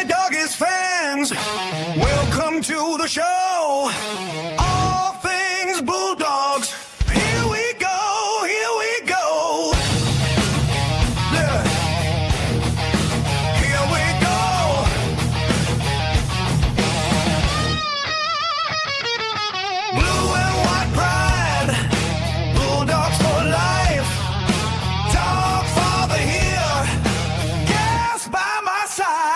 Doggies fans, welcome to the show. All things Bulldogs. Here we go, here we go. Yeah. Here we go. Blue and white pride, Bulldogs for life. Dogfather here, gas by my side.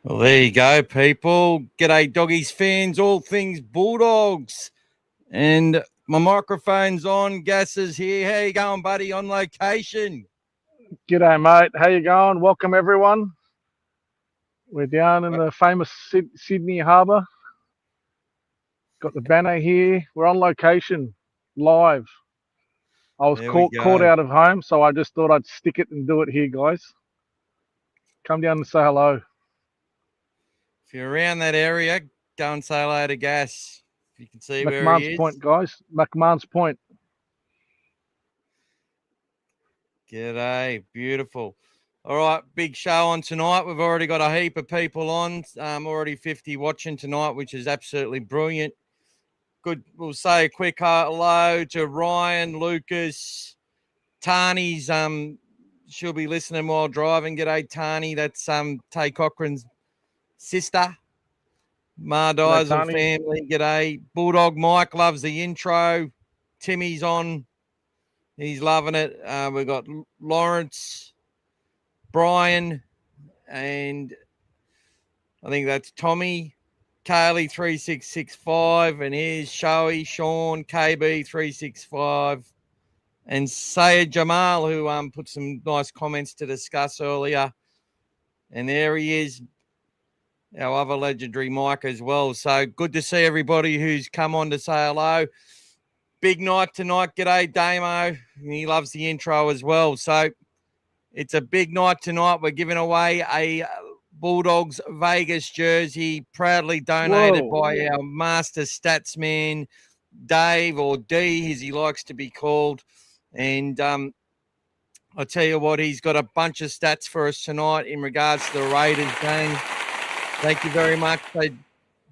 Well, there you go, people. G'day, Doggies fans, all things Bulldogs. And my microphone's on. Gas is here. How you going, buddy, on location? G'day, mate. How you going? Welcome, everyone. We're down in the famous Sydney Harbour. Got the banner here. We're on location, live. I was caught out of home, so I just thought I'd stick it and do it here, guys. Come down and say hello. If you're around that area, go and say hello to Gas. If you can see where he is. Point, guys. McMahon's Point. G'day. Beautiful. All right, big show on tonight. We've already got a heap of people on. Already 50 watching tonight, which is absolutely brilliant. Good. We'll say a quick hello to Ryan, Lucas, Tani's. She'll be listening while driving. G'day, Tani. That's Tay Cochran's sister. Mardizel family. G'day. Bulldog Mike loves the intro. Timmy's on. He's loving it. We've got Lawrence, Brian, and I think that's Tommy. Kaylee 3665, and here's Shoei, Sean, KB 365, and Sayed Jamal, who put some nice comments to discuss earlier. And there he is, our other legendary Mike as well. So good to see everybody who's come on to say hello. Big night tonight. G'day, Damo. He loves the intro as well. So it's a big night tonight. We're giving away a Bulldogs Vegas jersey, proudly donated by our master statsman, Dave, or D, as he likes to be called. And I'll tell you what, he's got a bunch of stats for us tonight in regards to the Raiders game. Thank you very much.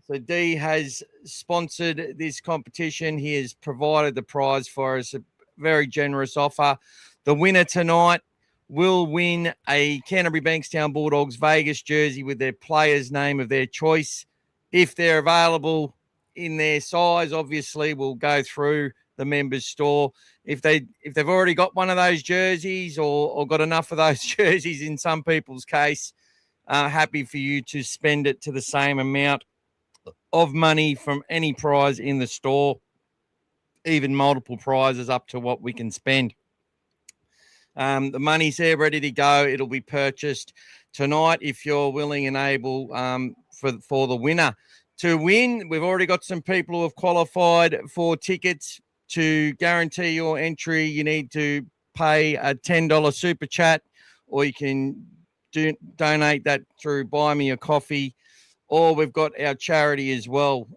So D has sponsored this competition. He has provided the prize for us, a very generous offer. The winner tonight will win a Canterbury Bankstown Bulldogs Vegas jersey with their player's name of their choice. If they're available in their size, obviously we'll go through the members store. If they've already got one of those jerseys or got enough of those jerseys in some people's case, happy for you to spend it to the same amount of money from any prize in the store, even multiple prizes up to what we can spend. The money's there ready to go. It'll be purchased tonight if you're willing and able for the winner to win. We've already got some people who have qualified for tickets. To guarantee your entry, you need to pay a $10 super chat, or you can donate that through Buy Me a Coffee, or we've got our charity as well,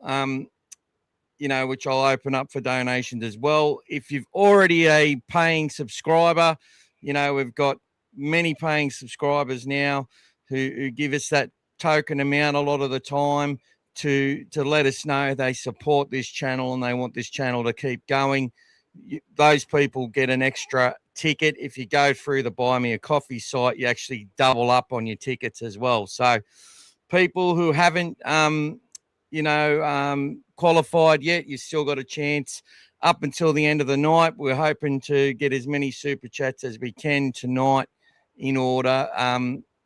which I'll open up for donations as well. If you've already a paying subscriber, we've got many paying subscribers now who give us that token amount a lot of the time to let us know they support this channel and they want this channel to keep going. Those people get an extra ticket. If you go through the Buy Me a Coffee site, you actually double up on your tickets as well. So people who haven't, qualified yet, you still got a chance up until the end of the night. We're hoping to get as many super chats as we can tonight in order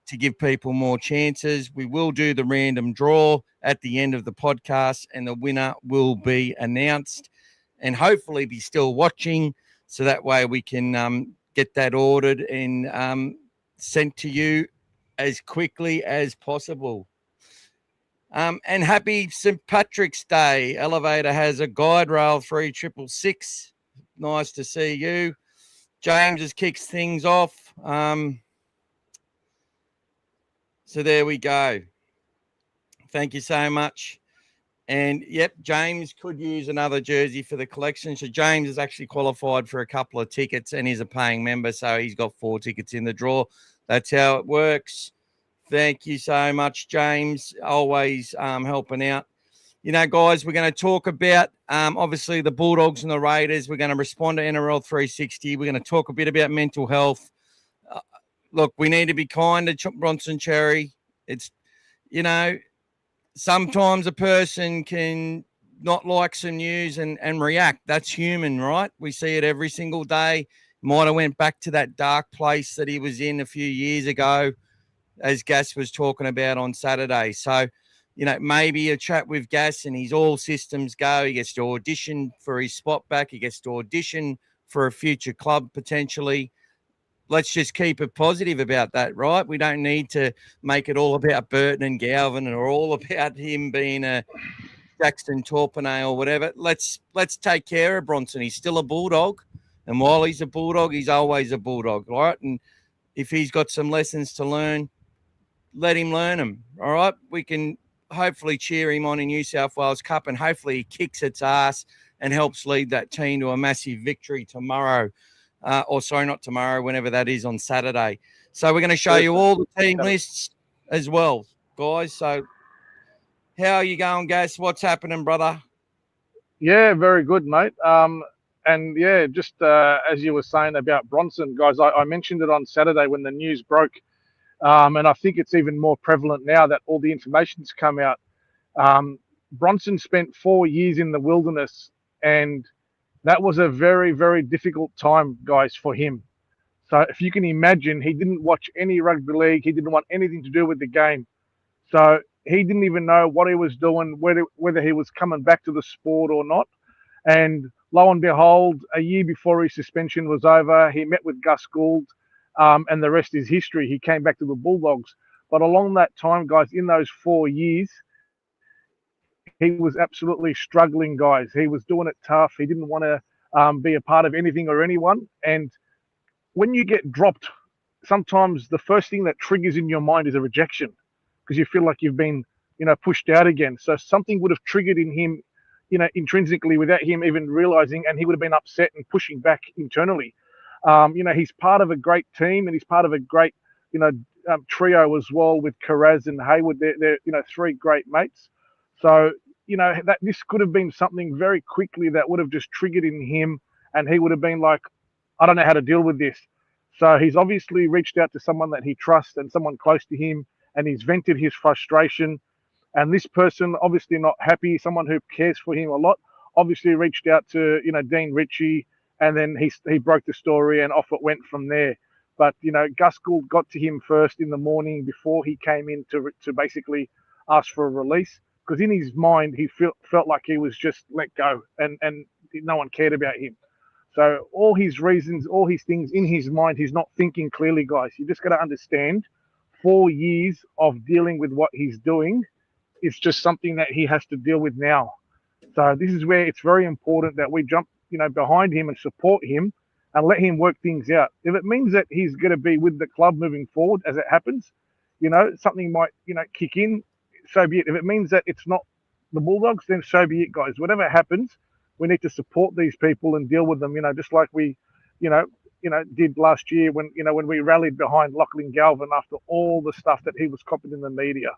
to give people more chances. We will do the random draw at the end of the podcast, and the winner will be announced and hopefully be still watching, so that way we can get that ordered and sent to you as quickly as possible. And happy St. Patrick's Day. Elevator has a guide rail 3666. Nice to see you. James has kicked things off. So there we go. Thank you so much. And yep, James could use another jersey for the collection. So James is actually qualified for a couple of tickets and he's a paying member. So he's got 4 tickets in the draw. That's how it works. Thank you so much, James. Always helping out. Guys, we're going to talk about, obviously, the Bulldogs and the Raiders. We're going to respond to NRL 360. We're going to talk a bit about mental health. Look, we need to be kind to Bronson Xerri. It's, sometimes a person can not like some news and react. That's human, right? We see it every single day. Might have went back to that dark place that he was in a few years ago, as Gas was talking about on Saturday. So, maybe a chat with Gas and he's all systems go. He gets to audition for his spot back. He gets to audition for a future club potentially. Let's just keep it positive about that, right? We don't need to make it all about Burton and Galvin or all about him being a Jackson Torpenay or whatever. Let's take care of Bronson. He's still a Bulldog. And while he's a Bulldog, he's always a Bulldog, right? And if he's got some lessons to learn, let him learn them, all right? We can hopefully cheer him on in New South Wales Cup, and hopefully he kicks its ass and helps lead that team to a massive victory tomorrow. Not tomorrow, whenever that is on Saturday. So we're going to show you all the team lists as well, guys. So how are you going, Gas? What's happening, brother? Yeah, very good, mate. And yeah, just as you were saying about Bronson, guys, I mentioned it on Saturday when the news broke. And I think it's even more prevalent now that all the information's come out. Bronson spent 4 years in the wilderness, and that was a very, very difficult time, guys, for him. So if you can imagine, he didn't watch any rugby league. He didn't want anything to do with the game. So he didn't even know what he was doing, whether he was coming back to the sport or not. And lo and behold, a year before his suspension was over, he met with Gus Gould, and the rest is history. He came back to the Bulldogs. But along that time, guys, in those 4 years, he was absolutely struggling, guys. He was doing it tough. He didn't want to be a part of anything or anyone. And when you get dropped, sometimes the first thing that triggers in your mind is a rejection, because you feel like you've been, pushed out again. So something would have triggered in him, intrinsically without him even realizing, and he would have been upset and pushing back internally. He's part of a great team, and he's part of a great, trio as well with Carraz and Hayward. They're 3 great mates. So, that this could have been something very quickly that would have just triggered in him, and he would have been like, I don't know how to deal with this. So he's obviously reached out to someone that he trusts and someone close to him, and he's vented his frustration. And this person, obviously not happy, someone who cares for him a lot, obviously reached out to, Dean Ritchie, and then he broke the story and off it went from there. But Gus Gould got to him first in the morning before he came in to basically ask for a release, because in his mind he felt like he was just let go, and no one cared about him. So all his reasons, all his things in his mind, he's not thinking clearly, guys. You just got to understand, 4 years of dealing with what he's doing, it's just something that he has to deal with now. So this is where it's very important that we jump, behind him and support him and let him work things out. If it means that he's going to be with the club moving forward as it happens, something might, kick in, so be it. If it means that it's not the Bulldogs, then so be it, guys. Whatever happens, we need to support these people and deal with them, just like we, did last year when we rallied behind Lachlan Galvin after all the stuff that he was copping in the media.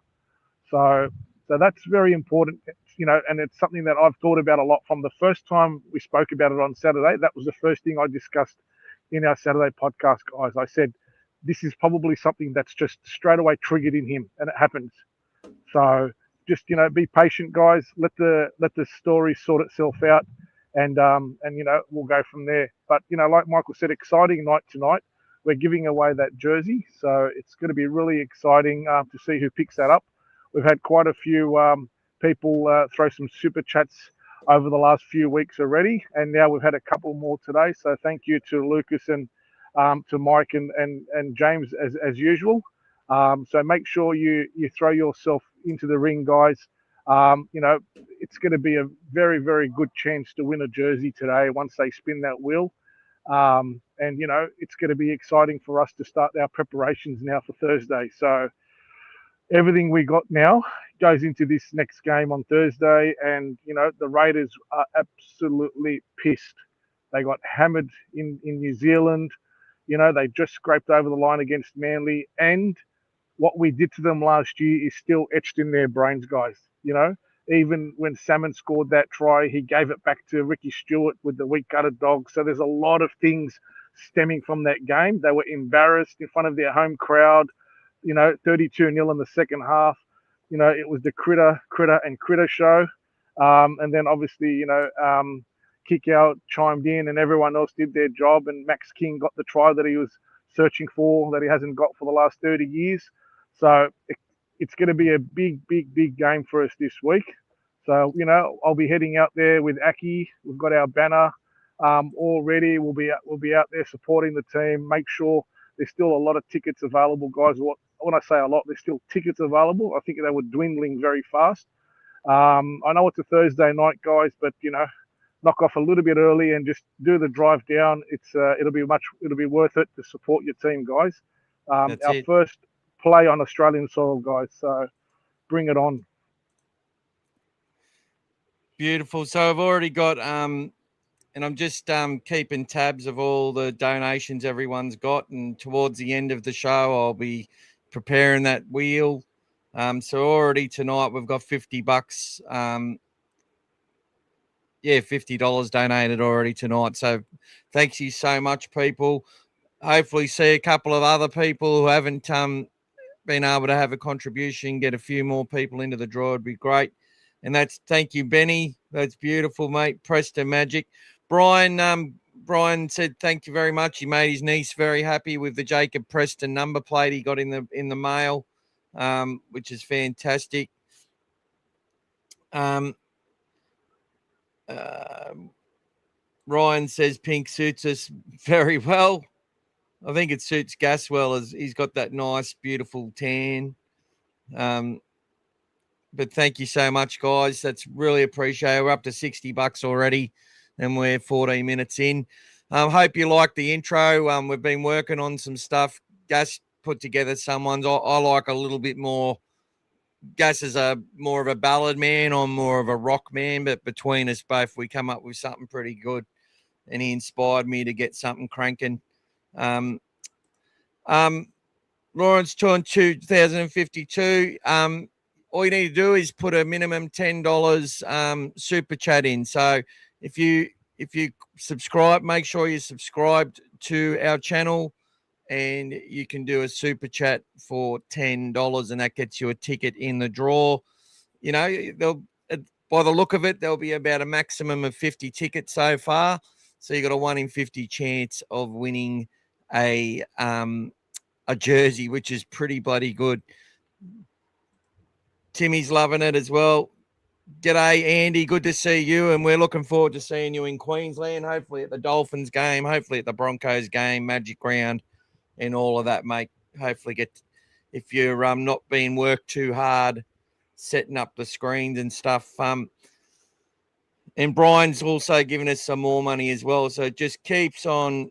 So that's very important, and it's something that I've thought about a lot from the first time we spoke about it on Saturday. That was the first thing I discussed in our Saturday podcast, guys. I said, this is probably something that's just straight away triggered in him, and it happens. So just, be patient, guys. Let the story sort itself out, and we'll go from there. But, like Michael said, exciting night tonight. We're giving away that jersey, so it's going to be really exciting to see who picks that up. We've had quite a few people throw some super chats over the last few weeks already, and now we've had a couple more today. So thank you to Lucas and to Mike and James as usual. So make sure you throw yourself into the ring, guys. It's going to be a very, very good chance to win a jersey today once they spin that wheel. And it's going to be exciting for us to start our preparations now for Thursday. So everything we got now goes into this next game on Thursday, and the Raiders are absolutely pissed. They got hammered in New Zealand. They just scraped over the line against Manly, and what we did to them last year is still etched in their brains, guys. Even when Salmon scored that try, he gave it back to Ricky Stewart with the weak-gutted dog. So there's a lot of things stemming from that game. They were embarrassed in front of their home crowd. 32-0 in the second half. It was the critter show. And then obviously, Kick Out chimed in and everyone else did their job. And Max King got the try that he was searching for, that he hasn't got for the last 30 years. So it's going to be a big, big, big game for us this week. So, I'll be heading out there with Aki. We've got our banner all ready. We'll be out there supporting the team. Make sure there's still a lot of tickets available, guys. When I say a lot, there's still tickets available. I think they were dwindling very fast. I know it's a Thursday night, guys, but knock off a little bit early and just do the drive down. It'll be worth it to support your team, guys. Our first play on Australian soil, guys. So bring it on. Beautiful. So I've already got and I'm just keeping tabs of all the donations everyone's got. And towards the end of the show, I'll be preparing that wheel. So already tonight we've got $50. $50 donated already tonight. So thanks you so much, people. Hopefully see a couple of other people who haven't been able to have a contribution, get a few more people into the draw. It'd be great. And thank you, Benny. That's beautiful, mate. Preston Magic. Brian said thank you very much. He made his niece very happy with the Jacob Preston number plate he got in the mail, which is fantastic. Ryan says pink suits us very well. I think it suits Gas well, as he's got that nice, beautiful tan. But thank you so much, guys. That's really appreciated. We're up to $60 already, and we're 14 minutes in. Hope you like the intro. We've been working on some stuff. Gas put together some ones. I like a little bit more. Gas is more of a ballad man. I'm more of a rock man. But between us both, we come up with something pretty good. And he inspired me to get something cranking. Lawrence Torn 2052. All you need to do is put a minimum $10 super chat in. So if you subscribe, make sure you're subscribed to our channel, and you can do a super chat for $10, and that gets you a ticket in the draw. By the look of it, there'll be about a maximum of 50 tickets so far. So you got a 1 in 50 chance of winning a jersey, which is pretty bloody good. Timmy's loving it as well. G'day, Andy. Good to see you, and we're looking forward to seeing you in Queensland, hopefully at the Dolphins game, hopefully at the Broncos game, Magic Round, and all of that, mate. Hopefully if you're not being worked too hard, setting up the screens and stuff. And Brian's also giving us some more money as well, so it just keeps on.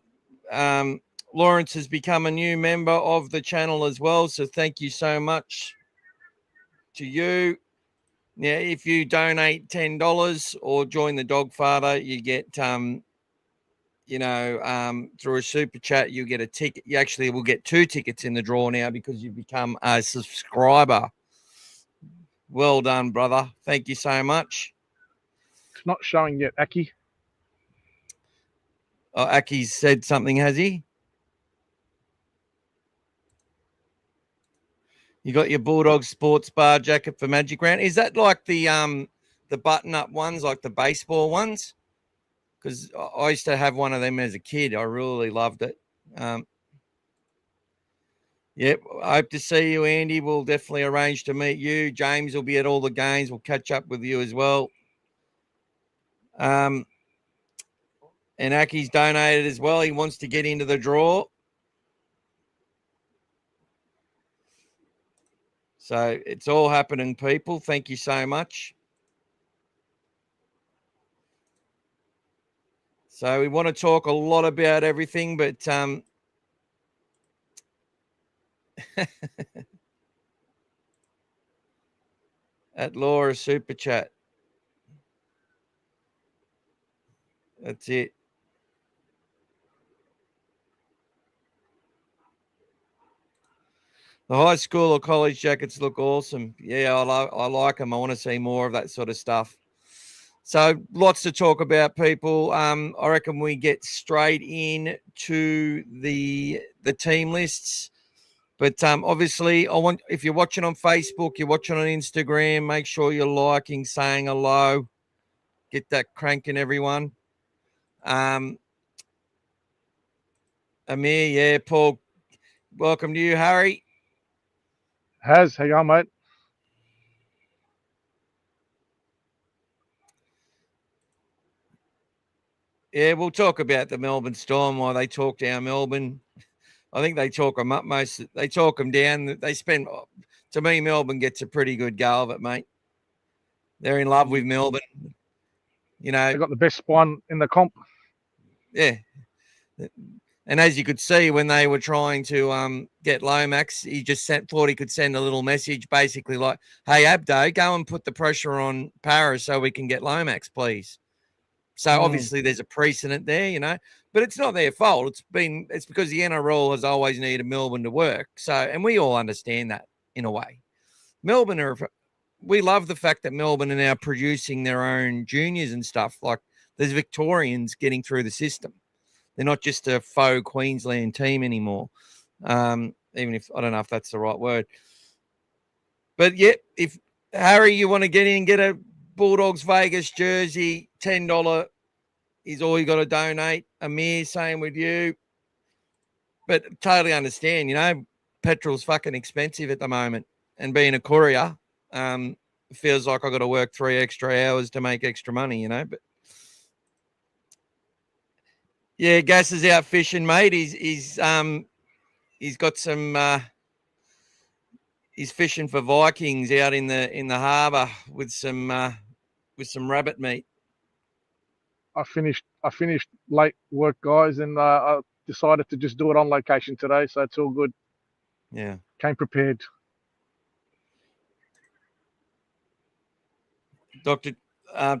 Lawrence has become a new member of the channel as well, so thank you so much to you. Now, if you donate $10 or join the Dogfather, you get, through a super chat, you get a ticket. You actually will get 2 tickets in the draw now because you've become a subscriber. Well done, brother. Thank you so much. It's not showing yet, Aki. Oh, Aki's said something, has he? You got your Bulldogs sports bar jacket for Magic Round. Is that like the button-up ones, like the baseball ones? Because I used to have one of them as a kid. I really loved it. Yep, I hope to see you, Andy. We'll definitely arrange to meet you. James will be at all the games. We'll catch up with you as well. And Aki's donated as well. He wants to get into the draw. So it's all happening, people. Thank you so much. So we want to talk a lot about everything, but at Laura Super Chat. That's it. The high school or college jackets look awesome. Yeah, I like them. I want to see more of that sort of stuff. So lots to talk about, people. I reckon we get straight in to the team lists. But obviously, if you're watching on Facebook, you're watching on Instagram, make sure you're liking, saying hello. Get that cranking, everyone. Amir, yeah, Paul, welcome to you, Harry. How you going, mate? Yeah, we'll talk about the Melbourne Storm while they talk down Melbourne. I think they talk them up they talk them down. To me, Melbourne gets a pretty good go of it, mate. They're in love with Melbourne. They got the best one in the comp. Yeah. And as you could see, when they were trying to get Lomax, he just thought he could send a little message basically like, hey, Abdo, go and put the pressure on Paris so we can get Lomax, please. So obviously there's a precedent there, but it's not their fault. It's because the NRL has always needed Melbourne to work. So, and we all understand that in a way. We love the fact that Melbourne are now producing their own juniors and stuff. Like there's Victorians getting through the system. They're not just a faux Queensland team anymore. Even if I don't know if that's the right word. But yeah, if Harry, you want to get in and get a Bulldogs Vegas jersey, $10 is all you got to donate. Amir, same with you. But totally understand, petrol's fucking expensive at the moment. And being a courier, feels like I've got to work 3 extra hours to make extra money, But yeah, Gas is out fishing, mate. He's got some he's fishing for Vikings out in the harbour with some rabbit meat. I finished late work, guys, and I decided to just do it on location today, so it's all good. Yeah. Came prepared. Dr.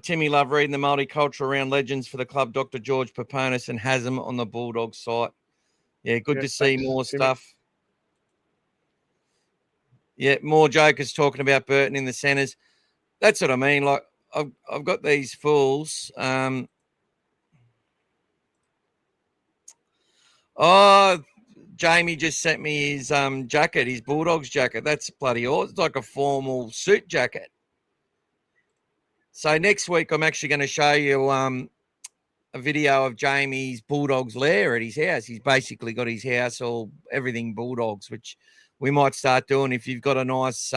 Timmy love reading the multicultural round legends for the club, Dr. George Paponis, and has them on the Bulldogs site. Yeah, good to see more Timmy. stuff. Yeah, more jokers talking about Burton in the centres. That's what I mean. Like, I've got these fools. Jamie just sent me his jacket, his Bulldogs jacket. That's bloody awesome. It's like a formal suit jacket. So next week I'm actually going to show you a a video of Jamie's Bulldogs lair at his house. He's basically got his house everything Bulldogs, which we might start doing if you've got a nice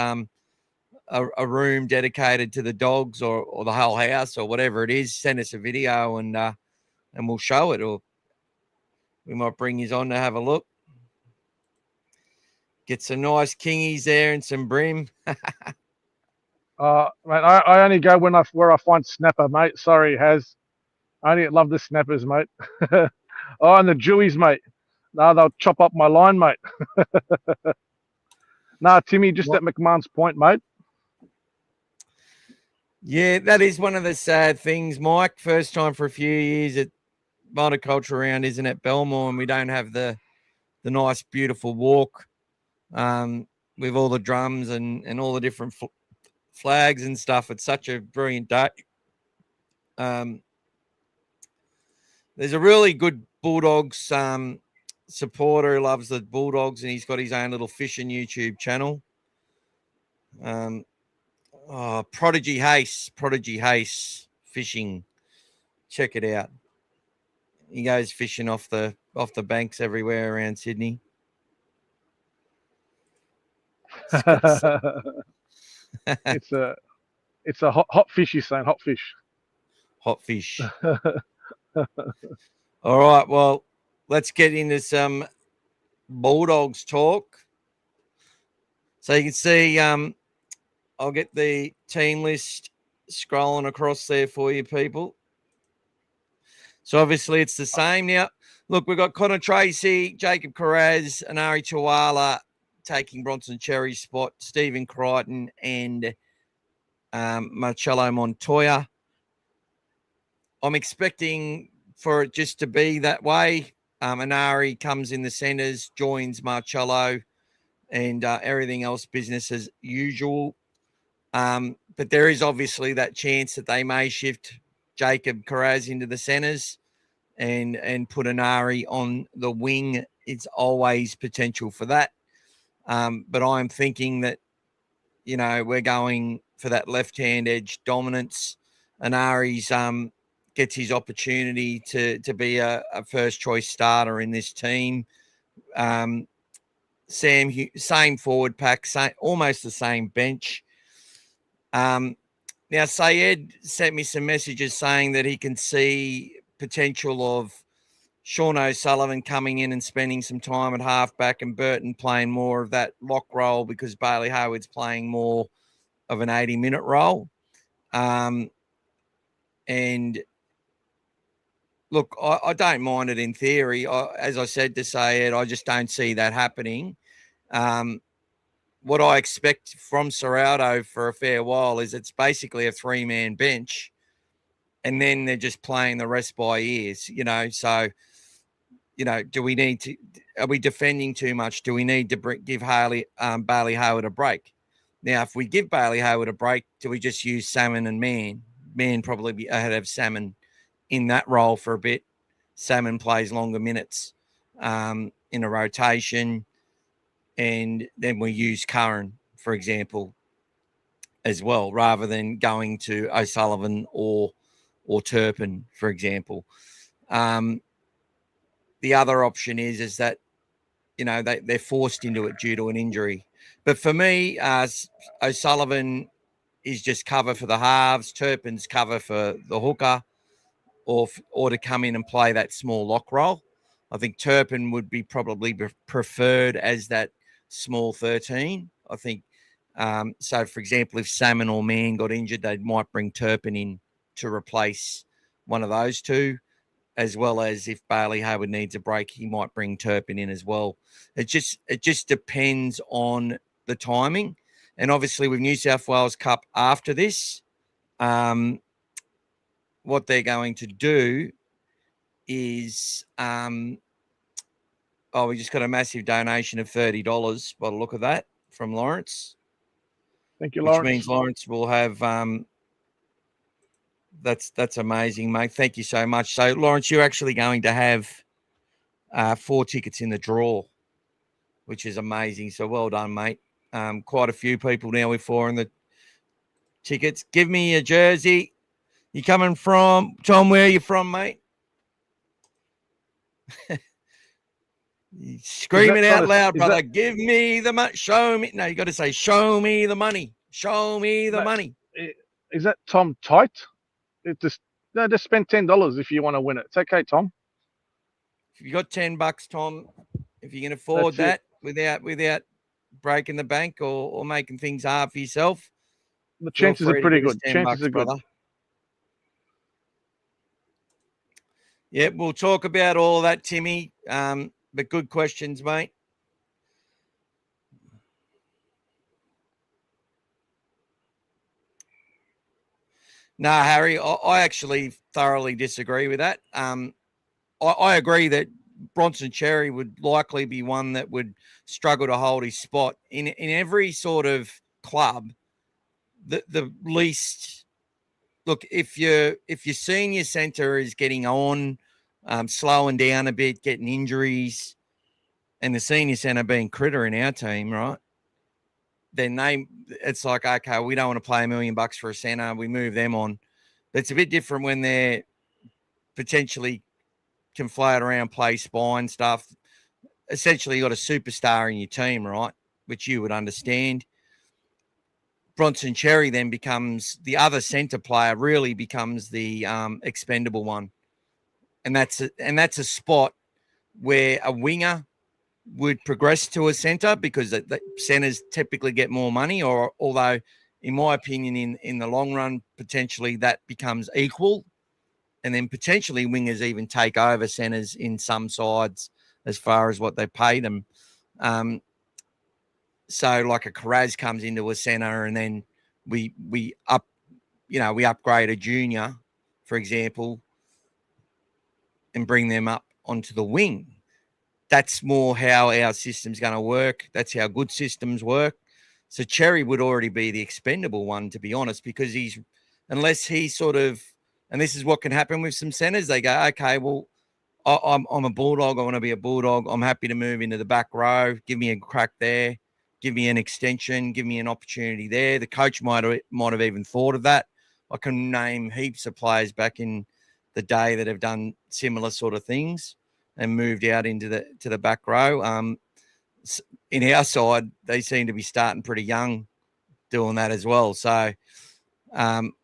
a room dedicated to the dogs or the whole house or whatever it is. Send us a video and we'll show it, or we might bring his on to have a look. Get some nice kingies there and some brim. Mate, I only go where I find snapper, mate. Sorry, Haz. I only love the snappers, mate. Oh, and the Jewies, mate. No, they'll chop up my line, mate. Nah, Timmy, just at McMahon's point, mate. Yeah, that is one of the sad things, Mike. First time for a few years at Motorculture Round isn't at Belmore, and we don't have the nice, beautiful walk with all the drums and all the different flags and stuff. It's such a brilliant day. There's a really good Bulldogs supporter who loves the Bulldogs, and he's got his own little fishing YouTube channel. Prodigy Hace fishing. Check it out. He goes fishing off the banks everywhere around Sydney. It's a hot fish, you're saying, hot fish. Hot fish. All right, well, let's get into some Bulldogs talk. So you can see I'll get the team list scrolling across there for you people. So obviously it's the same now. Look, we've got Connor Tracy, Jacob Carraz, Anari Tuala taking Bronson Xerri's spot, Stephen Crichton and Marcello Montoya. I'm expecting for it just to be that way. Anari comes in the centres, joins Marcello, and everything else business as usual. But there is obviously that chance that they may shift Jacob Carraz into the centres and put Anari on the wing. It's always potential for that. But I'm thinking that, we're going for that left-hand edge dominance. Anari's gets his opportunity to be a first-choice starter in this team. Same forward pack, almost the same bench. Now, Sayed sent me some messages saying that he can see potential of Sean O'Sullivan coming in and spending some time at halfback and Burton playing more of that lock role because Bailey Hayward's playing more of an 80-minute role. And look, I don't mind it in theory. As I said to Sayed, I just don't see that happening. What I expect from Serrato for a fair while is it's basically a three-man bench, and then they're just playing the rest by ears, So, do we need to? Are we defending too much? Do we need to give Bailey Hayward a break? Now, if we give Bailey Hayward a break, do we just use Salmon and Mann? Mann probably be ahead of Salmon in that role for a bit. Salmon plays longer minutes in a rotation. And then we use Curran, for example, as well, rather than going to O'Sullivan or Turpin, for example. The other option is that, they're forced into it due to an injury. But for me, O'Sullivan is just cover for the halves. Turpin's cover for the hooker or to come in and play that small lock role. I think Turpin would be probably preferred as that small 13. I think so. For example, if Salmon or Mann got injured, they might bring Turpin in to replace one of those two, as well as if Bailey Hayward needs a break, he might bring Turpin in as well. It just depends on the timing, and obviously with New South Wales Cup after this, what they're going to do is we just got a massive donation of $30 by the look of that from Lawrence. Thank you, Lawrence. Which means Lawrence will have that's amazing, mate. Thank you so much. So, Lawrence, you're actually going to have 4 tickets in the draw, which is amazing. So well done, mate. Quite a few people now with 4 in the tickets. Give me a jersey. You coming from, Tom, where are you from, mate? Scream it out loud, is brother. that- Give me the money. Show me. No, you got to say, show me the money. Show me the No. money. Is that Tom tight? Just spend $10 if you want to win it. It's okay, Tom. If you got $10, Tom, if you can afford That's that without breaking the bank or making things hard for yourself, The feel chances are free to pretty give us good. 10 Chances bucks, are good. brother. Yeah, we'll talk about all that, Timmy. But good questions, mate. No, Harry, I actually thoroughly disagree with that. I agree that Bronson Xerri would likely be one that would struggle to hold his spot in every sort of club. The least look, if your senior centre is getting on, slowing down a bit, getting injuries, and the senior centre being Critter in our team, right? Then it's like, okay, we don't want to play $1 million for a centre. We move them on. But it's a bit different when they're potentially can float around, play spine stuff. Essentially, you got a superstar in your team, right? Which you would understand. Bronson Xerri then becomes the other centre player, really becomes the expendable one. And that's a spot where a winger would progress to a centre because the centres typically get more money, or although in my opinion, in the long run, potentially that becomes equal. And then potentially wingers even take over centres in some sides as far as what they pay them. So like a Carraz comes into a centre and then we upgrade a junior, for example, and bring them up onto the wing. That's more how our system's going to work. That's how good systems work. So Xerri would already be the expendable one, to be honest, because unless he sort of, and this is what can happen with some centers, they go, okay, well, I'm a Bulldog. I want to be a Bulldog. I'm happy to move into the back row. Give me a crack there. Give me an extension. Give me an opportunity there. The coach might have even thought of that. I can name heaps of players back in the day that have done similar sort of things and moved out into the back row. In our side, they seem to be starting pretty young doing that as well. So,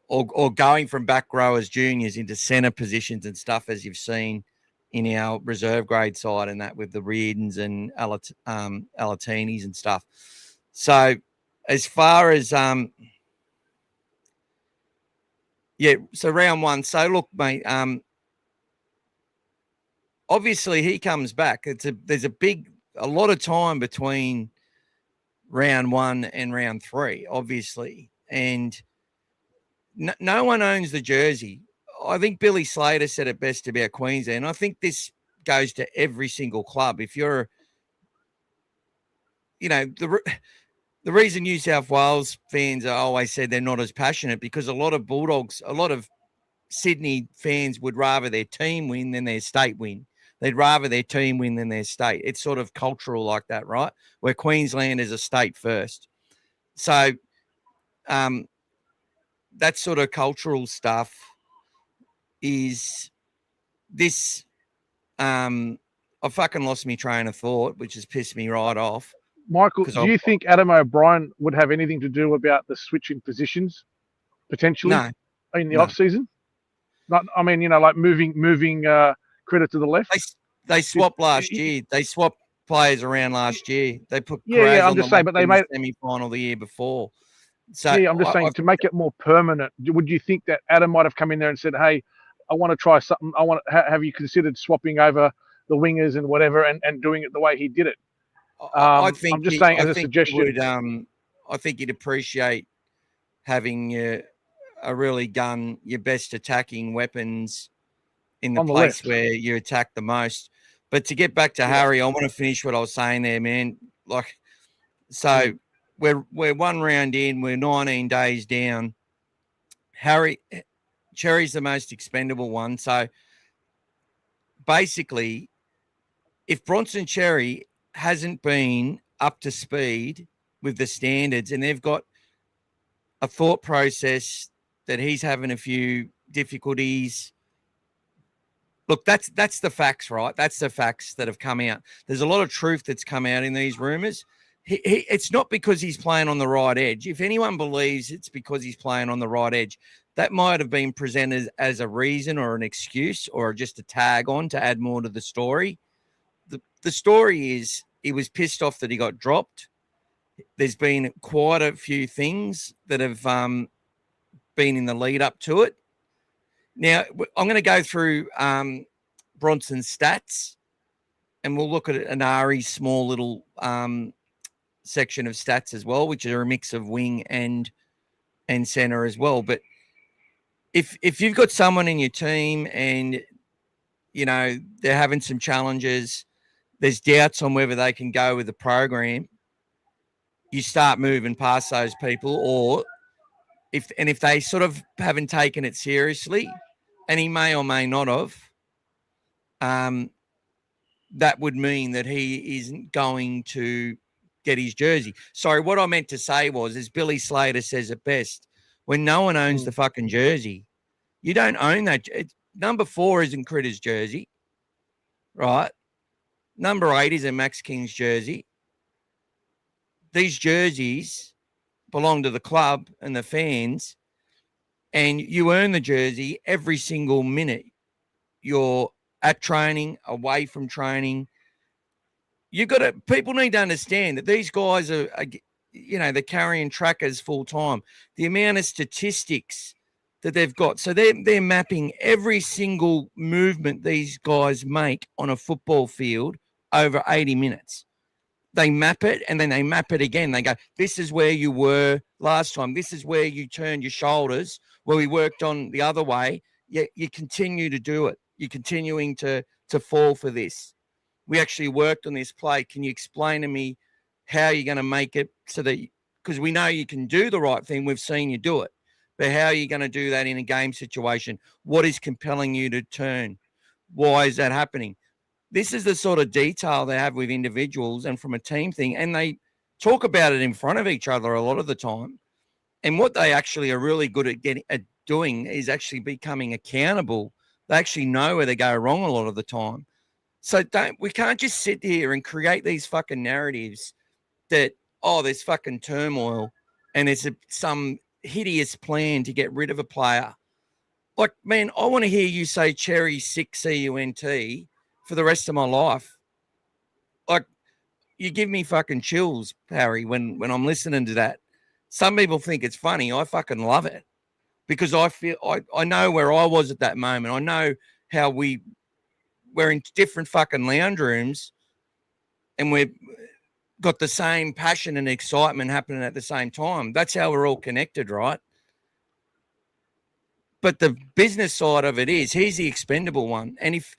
or going from back row as juniors into centre positions and stuff, as you've seen in our reserve grade side and that with the Reardons and Alatinis and stuff. So as far as, so round one. So look, mate, obviously he comes back. There's a lot of time between round one and round three, obviously. And no one owns the jersey. I think Billy Slater said it best about Queensland. I think this goes to every single club. If you're, the reason New South Wales fans are always said they're not as passionate because a lot of Sydney fans would rather their team win than their state win. They'd rather their team win than their state. It's sort of cultural like that, right? Where Queensland is a state first. So that sort of cultural stuff is this. I fucking lost my train of thought, which has pissed me right off. Michael, do you think Adam O'Brien would have anything to do about the switch in positions potentially in the off season? Not, I mean, like moving Critter to the left. They swapped last year. They swapped players around last year. They put I'm just saying, but they made the semi-final the year before. So I'm just saying to make it more permanent. Would you think that Adam might have come in there and said, "Hey, I want to try something. I want to have you considered swapping over the wingers and whatever, and doing it the way he did it?" I think I'm just saying as a suggestion. I think you'd appreciate having a really gun your best attacking weapons in the place where you attack the most. But to get back to Harry, I want to finish what I was saying there, man. We're one round in, we're 19 days down. Xerri's the most expendable one. So basically, if Bronson Xerri hasn't been up to speed with the standards and they've got a thought process that he's having a few difficulties Look, that's the facts, right? That's the facts that have come out. There's a lot of truth that's come out in these rumors. It's not because he's playing on the right edge. If anyone believes it's because he's playing on the right edge, that might have been presented as a reason or an excuse or just a tag on to add more to the story. The story is he was pissed off that he got dropped. There's been quite a few things that have been in the lead up to it. Now, I'm going to go through Bronson's stats, and we'll look at Anari's small little section of stats as well, which are a mix of wing and center as well. But if you've got someone in your team and, you know, they're having some challenges, there's doubts on whether they can go with the program, you start moving past those people, or if they sort of haven't taken it seriously, and he may or may not have, that would mean that he isn't going to get his jersey. Sorry, what I meant to say was, as Billy Slater says it best, when no one owns the fucking jersey, you don't own that. Number 4 isn't Critter's jersey, right? Number 8 is a Max King's jersey. These jerseys belong to the club and the fans, and you earn the jersey every single minute you're at training, away from training. People need to understand that these guys are you know, they're carrying trackers full time. The amount of statistics that they've got. So they're mapping every single movement these guys make on a football field over 80 minutes. They map it, and then they map it again. They go, this is where you were last time. This is where you turned your shoulders, where we worked on the other way. You continue to do it. You're continuing to fall for this. We actually worked on this play. Can you explain to me how you're going to make it so that, because we know you can do the right thing. We've seen you do it. But how are you going to do that in a game situation? What is compelling you to turn? Why is that happening? This is the sort of detail they have with individuals and from a team thing. And they talk about it in front of each other a lot of the time. And what they actually are really good at doing is actually becoming accountable. They actually know where they go wrong a lot of the time. So we can't just sit here and create these fucking narratives that, oh, there's fucking turmoil and it's some hideous plan to get rid of a player. Like, man, I want to hear you say Cherry 6 CUNT for the rest of my life. Like, you give me fucking chills, Harry, when I'm listening to that. Some people think it's funny. I fucking love it because I feel I know where I was at that moment. I know how we're in different fucking lounge rooms and we've got the same passion and excitement happening at the same time. That's how we're all connected, right? But the business side of it is he's the expendable one. And if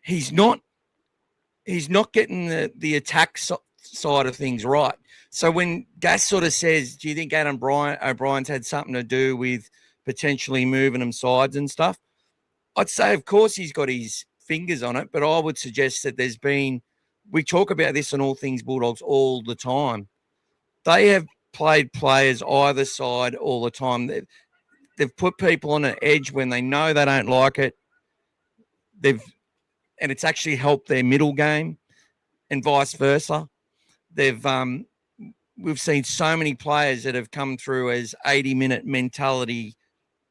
he's not getting the attack side of things right. So when Gas sort of says, do you think Adam O'Brien's had something to do with potentially moving them sides and stuff? I'd say, of course, he's got his fingers on it, but I would suggest that we talk about this on All Things Bulldogs all the time. They have played players either side all the time. They've put people on an edge when they know they don't like it. And it's actually helped their middle game and vice versa. We've seen so many players that have come through as 80-minute mentality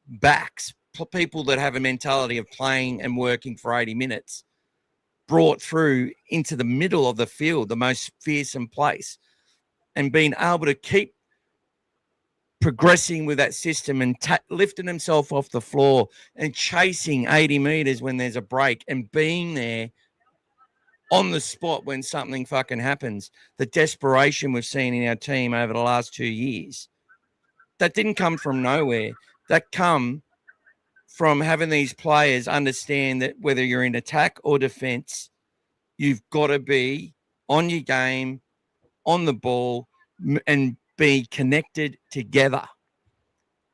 backs, people that have a mentality of playing and working for 80 minutes, brought through into the middle of the field, the most fearsome place, and being able to keep progressing with that system and lifting himself off the floor and chasing 80 meters when there's a break and being there on the spot when something fucking happens. The desperation we've seen in our team over the last 2 years, that didn't come from nowhere. That come from having these players understand that whether you're in attack or defense, you've got to be on your game, on the ball, and be connected together.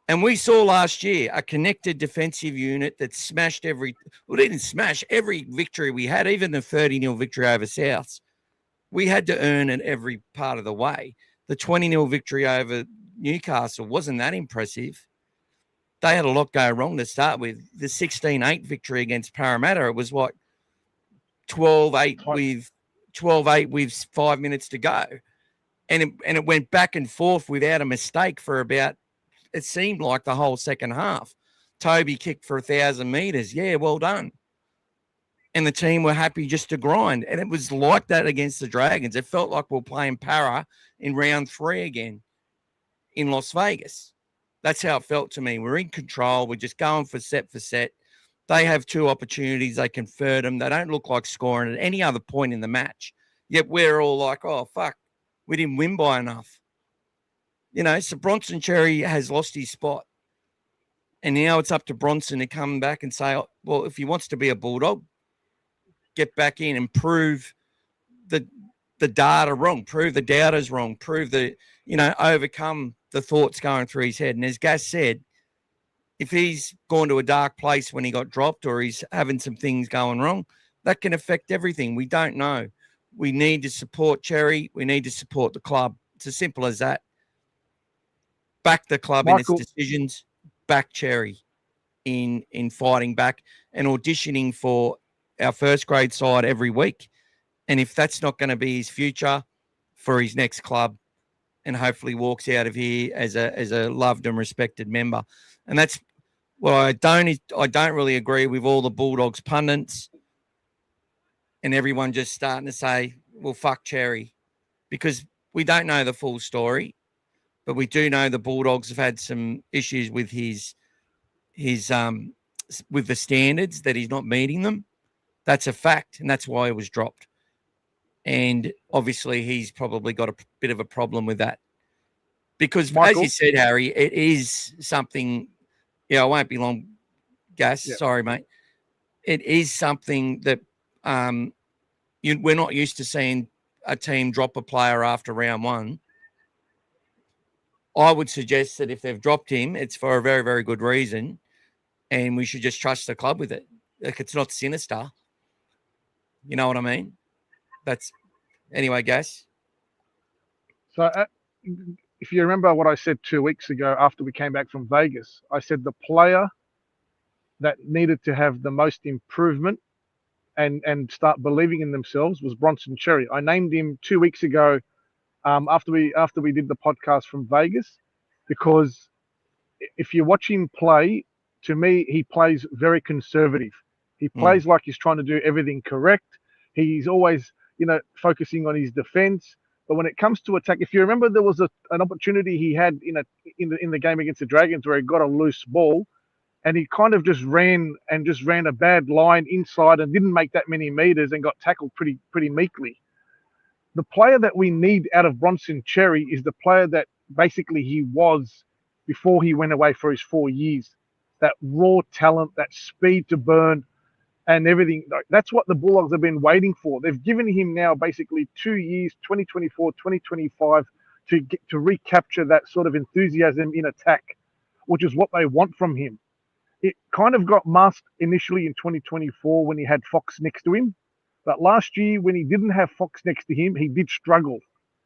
And we saw last year a connected defensive unit that smashed every victory we had, even the 30-0 victory over Souths. We had to earn it every part of the way. The 20-0 victory over Newcastle wasn't that impressive. they had a lot go wrong to start with. The 16-8 victory against Parramatta, it was what 12-8 with 5 minutes to go. And it went back and forth without a mistake for about, it seemed like the whole second half. Toby kicked for 1,000 meters. Yeah, well done. And the team were happy just to grind. And it was like that against the Dragons. It felt like we were playing para in round 3 again in Las Vegas. That's how it felt to me. We're in control. We're just going for set. They have 2 opportunities. They convert them. They don't look like scoring at any other point in the match. Yet we're all like, oh, fuck, we didn't win by enough. You know, so Bronson Xerri has lost his spot. And now it's up to Bronson to come back and say, oh, well, if he wants to be a Bulldog, get back in and prove the data wrong, prove the doubters wrong, prove the, overcome the thoughts going through his head. And as Gas said, if he's gone to a dark place when he got dropped or he's having some things going wrong, that can affect everything. We don't know. We need to support Xerri. We need to support the club. It's as simple as that. Back the club in its decisions. Back Xerri in fighting back and auditioning for our first grade side every week. And if that's not going to be his future for his next club, and hopefully walks out of here as a loved and respected member. And that's what I don't really agree with all the Bulldogs pundits and everyone just starting to say, well, fuck Xerri, because we don't know the full story, but we do know the Bulldogs have had some issues with his with the standards, that he's not meeting them. That's a fact, and that's why he was dropped. And obviously he's probably got a bit of a problem with that. Because, Michael, as you said, Harry, it is something, it won't be long, Gas, sorry, mate. It is something that we're not used to seeing a team drop a player after round 1. I would suggest that if they've dropped him, it's for a very, very good reason, and we should just trust the club with it. Like, it's not sinister. You know what I mean? Anyway, Gas. So if you remember what I said 2 weeks ago after we came back from Vegas, I said the player that needed to have the most improvement and start believing in themselves was Bronson Xerri. I named him 2 weeks ago after we did the podcast from Vegas, because if you watch him play, to me, he plays very conservative. He plays like he's trying to do everything correct. He's always, focusing on his defense. But when it comes to attack, if you remember, there was an opportunity he had in the game against the Dragons where he got a loose ball, and he kind of just ran a bad line inside and didn't make that many meters and got tackled pretty meekly. The player that we need out of Bronson Xerri is the player that basically he was before he went away for his 4 years. That raw talent, that speed to burn, and everything. That's what the Bulldogs have been waiting for. They've given him now basically 2 years, 2024, 2025, to recapture that sort of enthusiasm in attack, which is what they want from him. It kind of got masked initially in 2024 when he had Fox next to him. But last year, when he didn't have Fox next to him, he did struggle.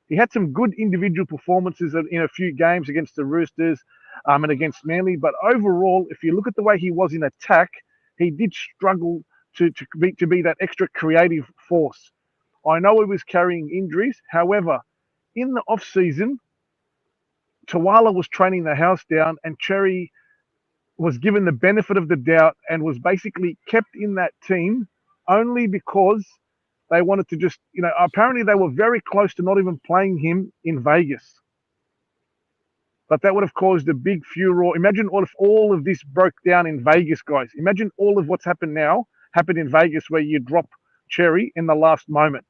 He had some good individual performances in a few games against the Roosters and against Manly. But overall, if you look at the way he was in attack, he did struggle to be that extra creative force. I know he was carrying injuries. However, in the off-season, Tawala was training the house down, and Xerri was given the benefit of the doubt and was basically kept in that team only because they wanted to just, apparently they were very close to not even playing him in Vegas. But that would have caused a big furor. Imagine if all of this broke down in Vegas, guys. Imagine all of what's happened in Vegas, where you drop Xerri in the last moment.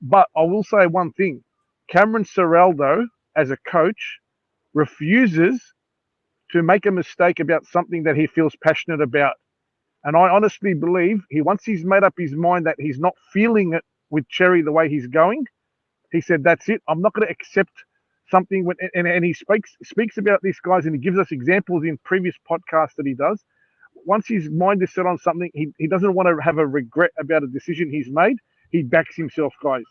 But I will say one thing. Cameron Ciraldo, as a coach, refuses to make a mistake about something that he feels passionate about. And I honestly believe once he's made up his mind that he's not feeling it with Xerri the way he's going, he said, that's it. I'm not going to accept something. And he speaks about these guys, and he gives us examples in previous podcasts that he does. Once his mind is set on something, he doesn't want to have a regret about a decision he's made. He backs himself, guys.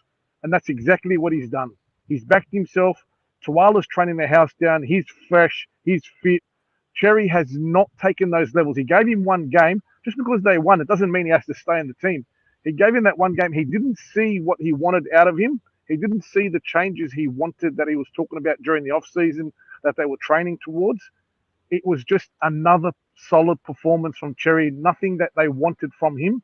And that's exactly what he's done. He's backed himself. Tawala's training the house down. He's fresh. He's fit. Xerri has not taken those levels. He gave him one game. Just because they won, it doesn't mean he has to stay in the team. He gave him that one game. He didn't see what he wanted out of him. He didn't see the changes he wanted that he was talking about during the off-season that they were training towards. It was just another solid performance from Xerri, nothing that they wanted from him.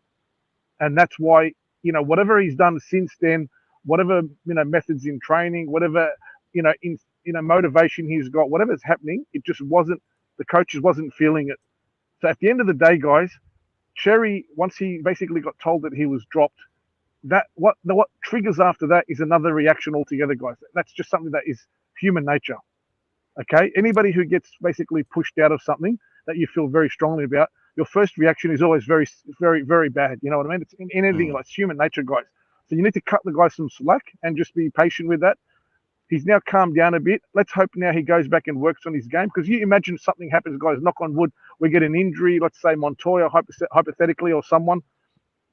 And that's why, whatever he's done since then, whatever, methods in training, whatever, motivation he's got, whatever's happening, it just wasn't, the coaches wasn't feeling it. So at the end of the day, guys, Xerri, once he basically got told that he was dropped, that what triggers after that is another reaction altogether, guys. That's just something that is human nature. Okay, anybody who gets basically pushed out of something that you feel very strongly about, your first reaction is always very, very, very bad. You know what I mean? It's in anything, like, it's human nature, guys. So you need to cut the guy some slack and just be patient with that. He's now calmed down a bit. Let's hope now he goes back and works on his game, because you imagine something happens, guys, knock on wood, we get an injury, let's say Montoya, hypothetically, or someone.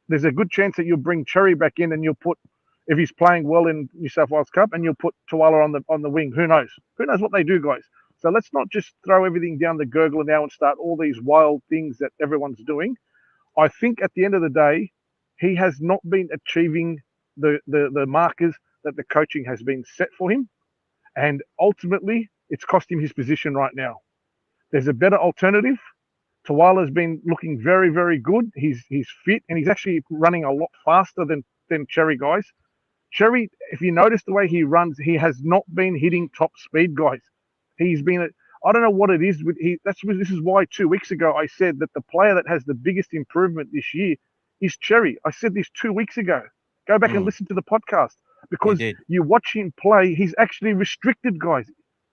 There's a good chance that you'll bring Xerri back in and you'll put, if he's playing well in New South Wales Cup, and you'll put Tuala on the wing. Who knows? Who knows what they do, guys? So let's not just throw everything down the gurgler now and start all these wild things that everyone's doing. I think at the end of the day, he has not been achieving the markers that the coaching has been set for him. And ultimately, it's cost him his position right now. There's a better alternative. Tuala's been looking very, very good. He's fit, and he's actually running a lot faster than Xerri, guys. Xerri, if you notice the way he runs, he has not been hitting top speed, guys. He's been, I don't know what it is. This is why 2 weeks ago I said that the player that has the biggest improvement this year is Xerri. I said this 2 weeks ago. Go back and listen to the podcast, because you watch him play, he's actually restricted, guys.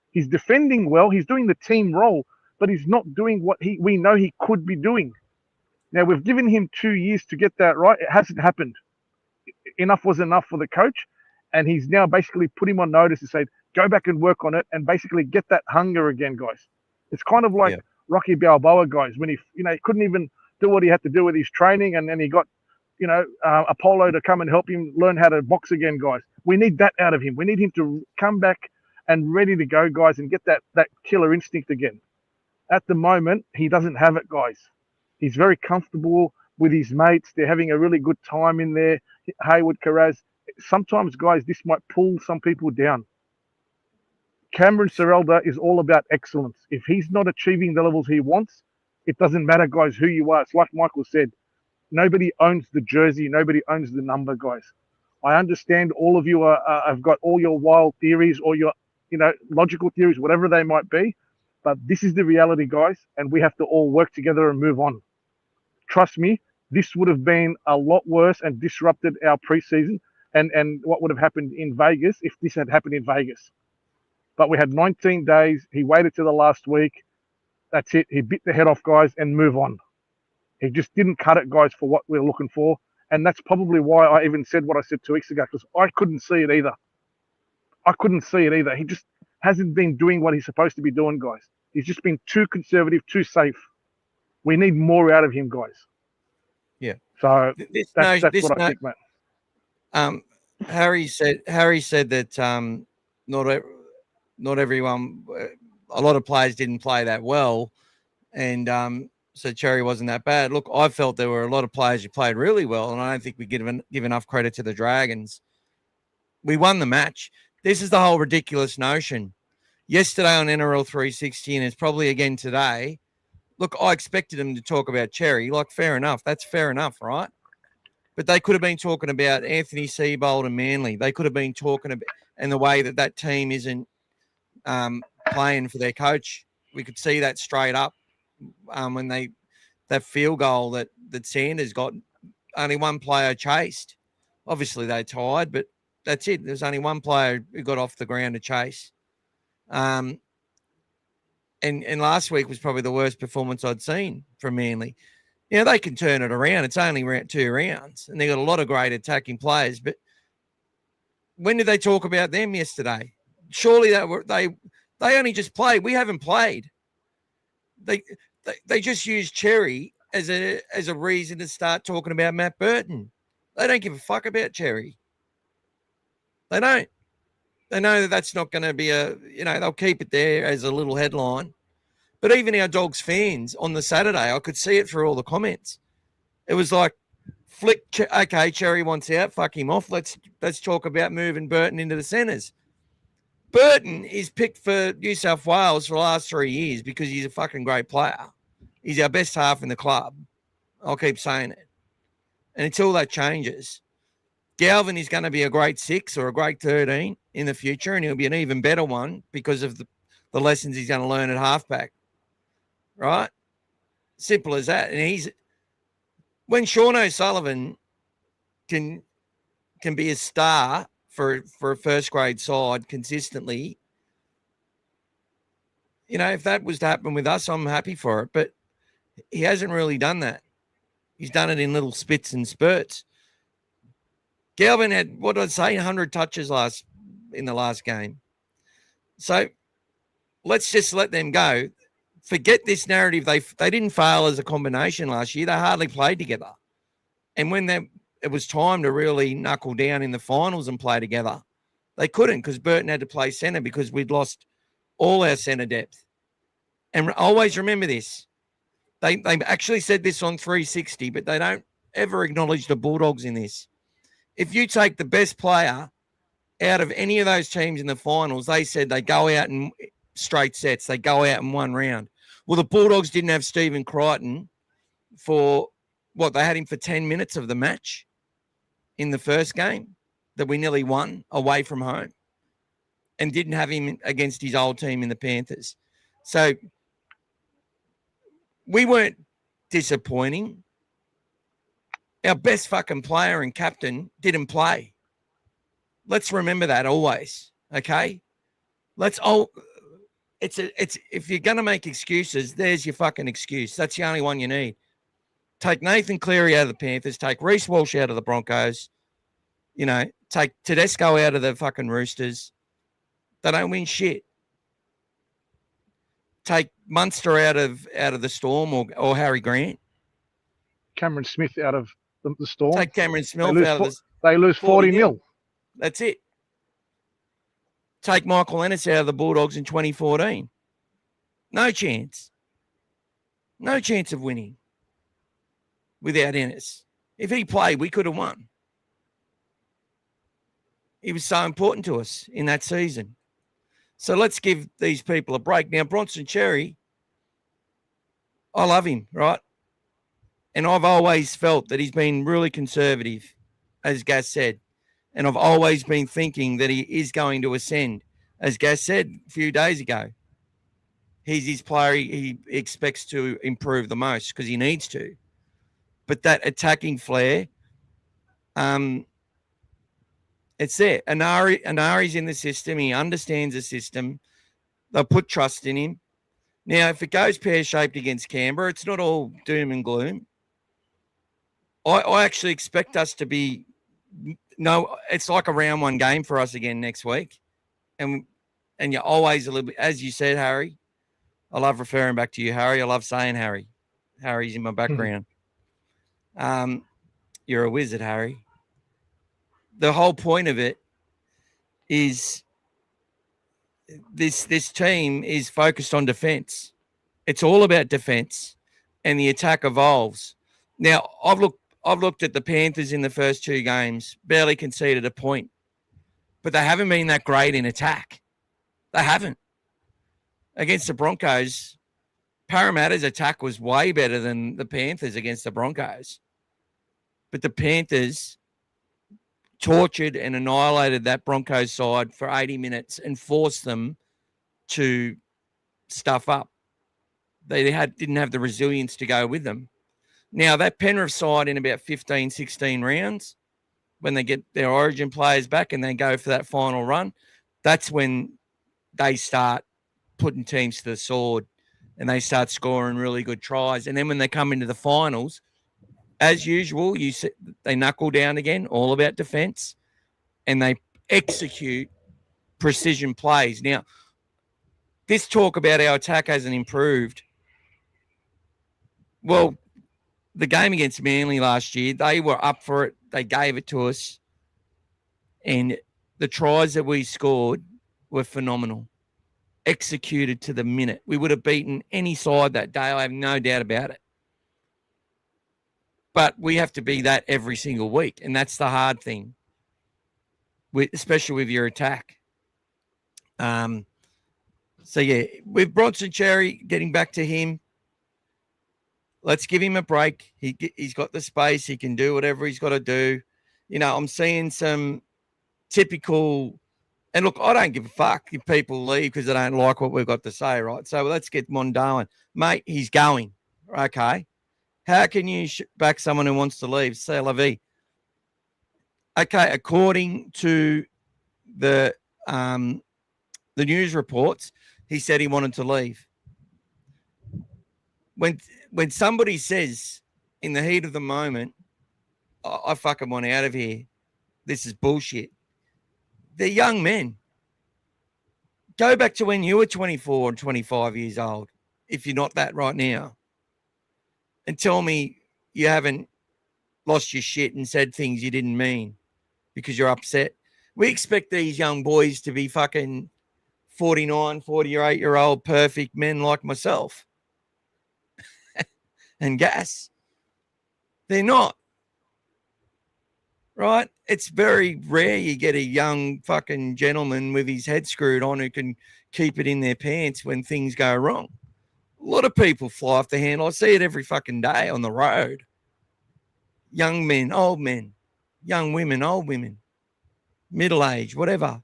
He's defending well. He's doing the team role, but he's not doing what we know he could be doing. Now, we've given him 2 years to get that right. It hasn't happened. Enough was enough for the coach, and he's now basically put him on notice to say, go back and work on it and basically get that hunger again, guys. It's kind of like Rocky Balboa, guys, when he couldn't even do what he had to do with his training, and then he got, Apollo to come and help him learn how to box again, guys. We need that out of him. We need him to come back and ready to go, guys, and get that killer instinct again. At the moment, he doesn't have it, guys. He's very comfortable with his mates. They're having a really good time in there. Hayward, Carraz. Sometimes, guys, this might pull some people down. Cameron Serelda is all about excellence. If he's not achieving the levels he wants, it doesn't matter, guys, who you are. It's like Michael said. Nobody owns the jersey. Nobody owns the number, guys. I understand all of you have got all your wild theories or your, logical theories, whatever they might be. But this is the reality, guys, and we have to all work together and move on. Trust me, this would have been a lot worse and disrupted our preseason and what would have happened in Vegas if this had happened in Vegas. But we had 19 days. He waited till the last week. That's it. He bit the head off, guys, and move on. He just didn't cut it, guys, for what we're looking for. And that's probably why I even said what I said 2 weeks ago, because I couldn't see it either. He just hasn't been doing what he's supposed to be doing, guys. He's just been too conservative, too safe. We need more out of him, guys. Yeah. So that's what I think, mate. Harry said that not everyone, a lot of players didn't play that well, and so Xerri wasn't that bad. Look, I felt there were a lot of players who played really well, and I don't think we give enough credit to the Dragons. We won the match. This is the whole ridiculous notion. Yesterday on NRL 360, and it's probably again today. Look, I expected them to talk about Xerri. Like, fair enough. That's fair enough, right? But they could have been talking about Anthony Seibold and Manly. They could have been talking about, and the way that team isn't playing for their coach. We could see that straight up when that field goal that Sanders got, only one player chased. Obviously they tied, but that's it. There's only one player who got off the ground to chase. And last week was probably the worst performance I'd seen from Manly. They can turn it around. It's only 2 rounds, and they got a lot of great attacking players. But when did they talk about them yesterday? Surely they only just played. We haven't played. They just used Xerri as a reason to start talking about Matt Burton. They don't give a fuck about Xerri. They don't. They know that that's not going to be they'll keep it there as a little headline. But even our Dogs fans on the Saturday, I could see it through all the comments. It was like, okay, Cherry wants out, fuck him off. Let's talk about moving Burton into the centres. Burton is picked for New South Wales for the last 3 years because he's a fucking great player. He's our best half in the club. I'll keep saying it. And until that changes, Galvin is going to be a great 6 or a great 13 in the future, and he'll be an even better one because of the lessons he's going to learn at halfback. Right? Simple as that. And when Sean O'Sullivan can be a star for a first grade side consistently, you know, if that was to happen with us, I'm happy for it. But he hasn't really done that. He's done it in little spits and spurts. Galvin had, what did I say, 100 touches in the last game. So let's just let them go. Forget this narrative. They didn't fail as a combination last year. They hardly played together. And when it was time to really knuckle down in the finals and play together, they couldn't because Burton had to play centre because we'd lost all our centre depth. And always remember this. They actually said this on 360, but they don't ever acknowledge the Bulldogs in this. If you take the best player out of any of those teams in the finals, they said they go out in straight sets. They go out in one round. Well, the Bulldogs didn't have Stephen Crichton for, they had him for 10 minutes of the match in the first game that we nearly won away from home and didn't have him against his old team in the Panthers. So we weren't disappointing. Our best fucking player and captain didn't play. Let's remember that always, okay? It's if you're going to make excuses, there's your fucking excuse. That's the only one you need. Take Nathan Cleary out of the Panthers. Take Reece Walsh out of the Broncos. You know, take Tedesco out of the fucking Roosters. They don't win shit. Take Munster out of the Storm or Harry Grant. Cameron Smith out of the Storm. Take Cameron Smith out of the... They lose 40-0. That's it. Take Michael Ennis out of the Bulldogs in 2014. No chance. No chance of winning without Ennis. If he played, we could have won. He was so important to us in that season. So let's give these people a break. Now, Bronson Xerri, I love him, right? And I've always felt that he's been really conservative, as Gas said. And I've always been thinking that he is going to ascend. As Gas said a few days ago, he's his player he expects to improve the most because he needs to. But that attacking flair, it's there. Anari's in the system. He understands the system. They'll put trust in him. Now, if it goes pear-shaped against Canberra, it's not all doom and gloom. I actually expect us to be... No, it's like a round one game for us again next week. And you're always a little bit, as you said, Harry. I love referring back to you, Harry. I love saying Harry. Harry's in my background. You're a wizard, Harry. The whole point of it is this team is focused on defense. It's all about defense, and the attack evolves. Now, I've looked at the Panthers in the first 2 games, barely conceded a point, but they haven't been that great in attack. They haven't. Against the Broncos, Parramatta's attack was way better than the Panthers against the Broncos. But the Panthers tortured and annihilated that Broncos side for 80 minutes and forced them to stuff up. They didn't have the resilience to go with them. Now, that Penrith side in about 15, 16 rounds, when they get their origin players back and they go for that final run, that's when they start putting teams to the sword and they start scoring really good tries. And then when they come into the finals, as usual, they knuckle down again, all about defense, and they execute precision plays. Now, this talk about our attack hasn't improved. Well, the game against Manly last year, they were up for it. They gave it to us. And the tries that we scored were phenomenal. executed to the minute. We would have beaten any side that day. I have no doubt about it. But we have to be that every single week, and that's the hard thing, especially with your attack. So, yeah, with Bronson Xerri, getting back to him, let's give him a break. He's got the space. He can do whatever he's got to do. You know, I'm seeing some typical – and, look, I don't give a fuck if people leave because they don't like what we've got to say, right? So let's get Mondoan. Mate, he's going. Okay. How can you back someone who wants to leave? C'est la vie. Okay, according to the news reports, he said he wanted to leave. When somebody says in the heat of the moment, I fucking want out of here, this is bullshit. They're young men. Go back to when you were 24 and 25 years old, if you're not that right now, and tell me you haven't lost your shit and said things you didn't mean because you're upset. We expect these young boys to be fucking 49, 48-year-old perfect men like myself and gas. They're not. Right? It's very rare you get a young fucking gentleman with his head screwed on who can keep it in their pants when things go wrong. A lot of people fly off the handle. I see it every fucking day on the road. Young men, old men, young women, old women, middle-aged, whatever.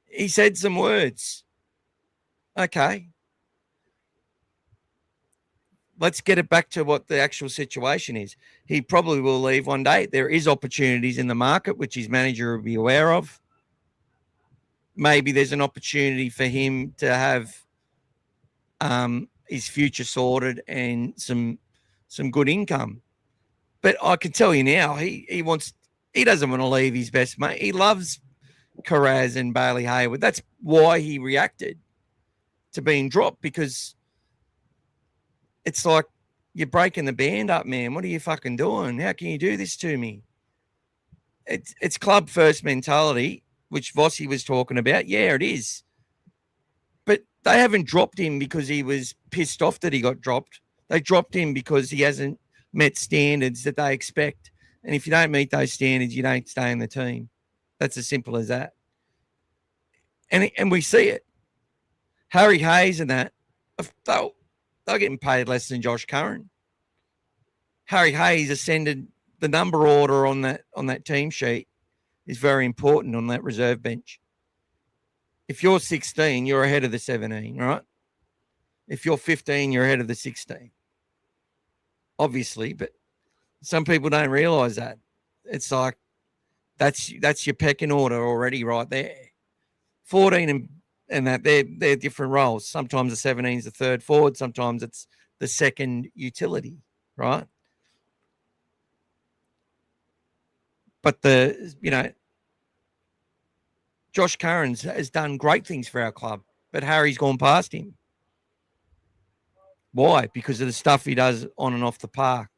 He said some words. Okay. Let's get it back to what the actual situation is. He probably will leave one day. There is opportunities in the market, which his manager will be aware of. Maybe there's an opportunity for him to have his future sorted and some good income. But I can tell you now, he doesn't want to leave his best mate. He loves Carraz and Bailey Hayward. That's why he reacted to being dropped, because it's like, you're breaking the band up, man. What are you fucking doing? How can you do this to me? It's club first mentality, which Vossi was talking about. Yeah, it is. But they haven't dropped him because he was pissed off that he got dropped. They dropped him because he hasn't met standards that they expect. And if you don't meet those standards, you don't stay in the team. That's as simple as that. And we see it. Harry Hayes and that, they're getting paid less than Josh Curran. Harry Hayes ascended the number order on that team sheet is very important on that reserve bench. If you're 16, you're ahead of the 17, right? If you're 15, you're ahead of the 16. Obviously, but some people don't realize that. It's like that's your pecking order already right there. 14 and that they're different roles. Sometimes the 17 is the third forward. Sometimes it's the second utility, right? But Josh Curran has done great things for our club, but Harry's gone past him. Why? Because of the stuff he does on and off the park,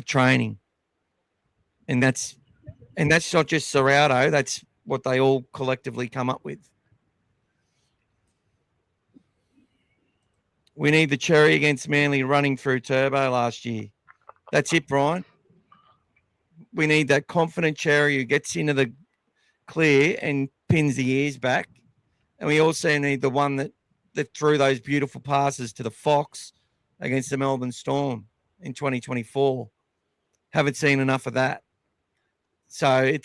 training, and that's not just Serrato. That's what they all collectively come up with. We need the Xerri against Manly running through Turbo last year. That's it, Brian. We need that confident Xerri who gets into the clear and pins the ears back. And we also need the one that threw those beautiful passes to the Fox against the Melbourne Storm in 2024. Haven't seen enough of that. So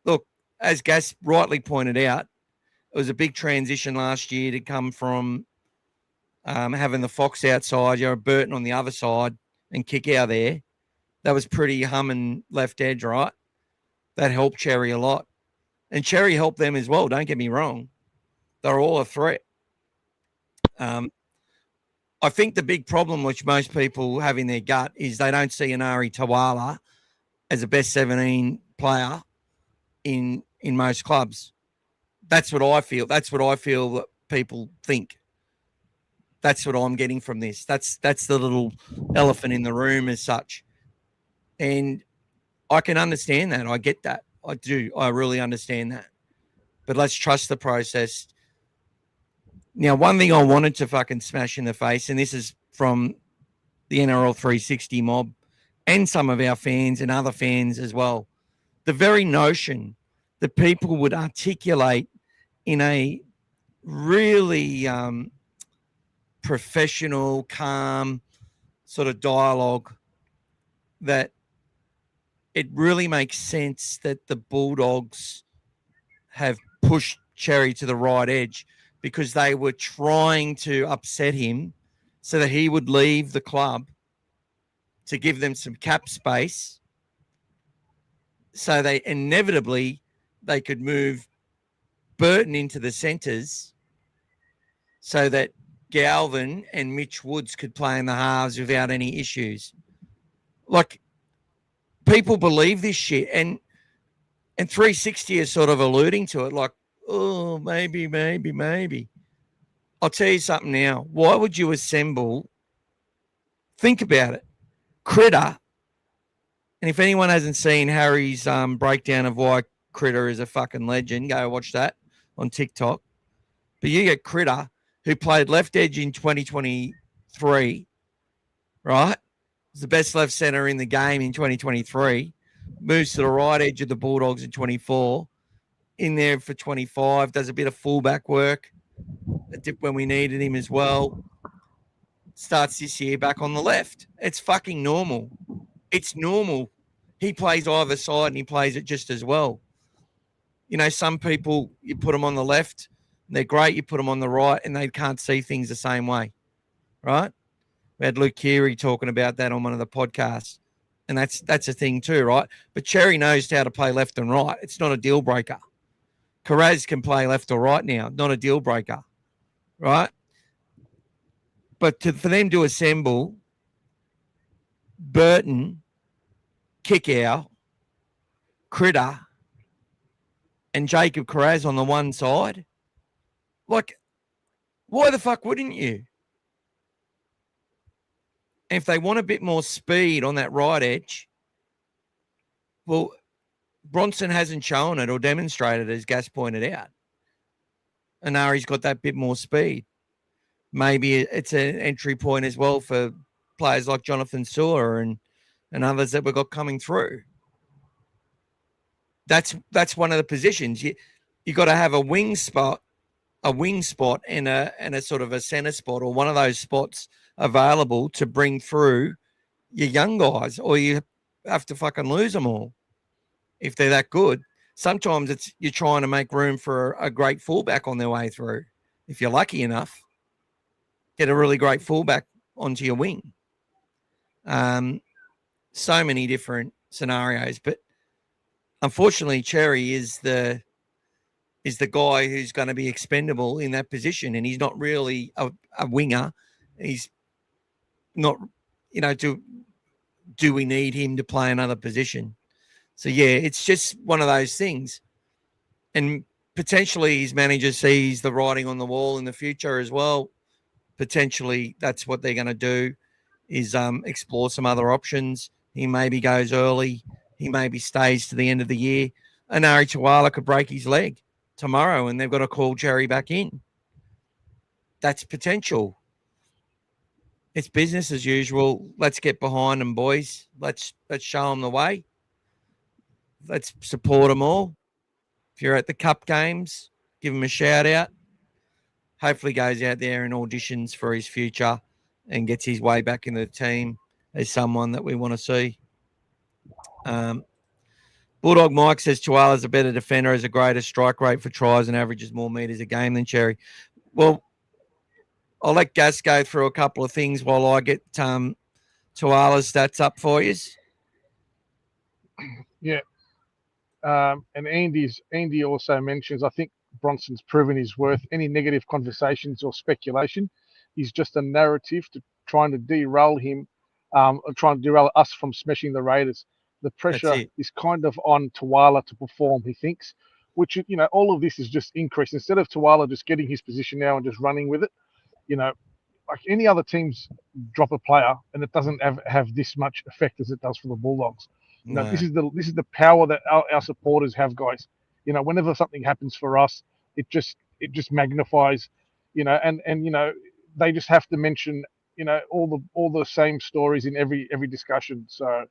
look, as Gas rightly pointed out, it was a big transition last year to come from having the Fox outside, Burton on the other side and kick out there. That was pretty humming left edge, right? That helped Xerri a lot. And Xerri helped them as well, don't get me wrong. They're all a threat. I think the big problem which most people have in their gut is they don't see Anari Tawala as a best 17 player in most clubs. That's what I feel. That's what I feel that people think. That's what I'm getting from this. That's the little elephant in the room as such. And I can understand that. I get that. I do. I really understand that. but let's trust the process. Now, one thing I wanted to fucking smash in the face, and this is from the NRL 360 mob and some of our fans and other fans as well, the very notion that people would articulate in a really professional, calm sort of dialogue that it really makes sense that the Bulldogs have pushed Xerri to the right edge because they were trying to upset him so that he would leave the club to give them some cap space so they inevitably they could move Burton into the centres so that Galvin and Mitch Woods could play in the halves without any issues. Like, people believe this shit, and 360 is sort of alluding to it, like, oh, maybe. I'll tell you something now. Why would you assemble? Think about it. Critter, and if anyone hasn't seen Harry's breakdown of why Critter is a fucking legend, go watch that on TikTok. But you get Critter, who played left edge in 2023, right? Was the best left centre in the game in 2023. Moves to the right edge of the Bulldogs in 24. In there for 25. Does a bit of fullback work when we needed him as well. Starts this year back on the left. It's fucking normal. It's normal. He plays either side and he plays it just as well. You know, some people, you put them on the left, and they're great. You put them on the right and they can't see things the same way, right? We had Luke Keary talking about that on one of the podcasts, and that's a thing too, right? But Xerri knows how to play left and right. It's not a deal breaker. Carraz can play left or right now, not a deal breaker, right? But for them to assemble Burton, Kickout, Critter, and Jacob Carraz on the one side, like, why the fuck wouldn't you? And if they want a bit more speed on that right edge, well, Bronson hasn't shown it or demonstrated, as Gas pointed out. Anari's got that bit more speed. Maybe it's an entry point as well for players like Jonathan Sewer and others that we've got coming through. That's one of the positions. You got to have a wing spot and a sort of a centre spot or one of those spots available to bring through your young guys, or you have to fucking lose them all if they're that good. Sometimes you're trying to make room for a great fullback on their way through. If you're lucky enough, get a really great fullback onto your wing. So many different scenarios, but unfortunately, Xerri is the guy who's going to be expendable in that position, and he's not really a winger. He's not, do we need him to play another position? So, yeah, it's just one of those things. And potentially his manager sees the writing on the wall in the future as well. Potentially that's what they're going to do is explore some other options. He maybe goes early. He maybe stays to the end of the year. Anari Tuala could break his leg tomorrow and they've got to call Xerri back in. That's potential. It's business as usual. Let's get behind them, boys. Let's show them the way. Let's support them all. If you're at the Cup games, give him a shout out. Hopefully goes out there and auditions for his future and gets his way back in the team as someone that we want to see. Bulldog Mike says Tuala's a better defender, has a greater strike rate for tries and averages more meters a game than Xerri. Well, I'll let Gas go through a couple of things while I get Tuala's stats up for you. Yeah. And Andy also mentions, I think Bronson's proven his worth. Any negative conversations or speculation is just a narrative to trying to derail him, or trying to derail us from smashing the Raiders. The pressure is kind of on Tuala to perform, he thinks, which, all of this is just increased. Instead of Tuala just getting his position now and just running with it, like any other teams drop a player and it doesn't have this much effect as it does for the Bulldogs. This is the power that our supporters have, guys. whenever something happens for us, it just magnifies, and they just have to mention, all the same stories in every discussion. So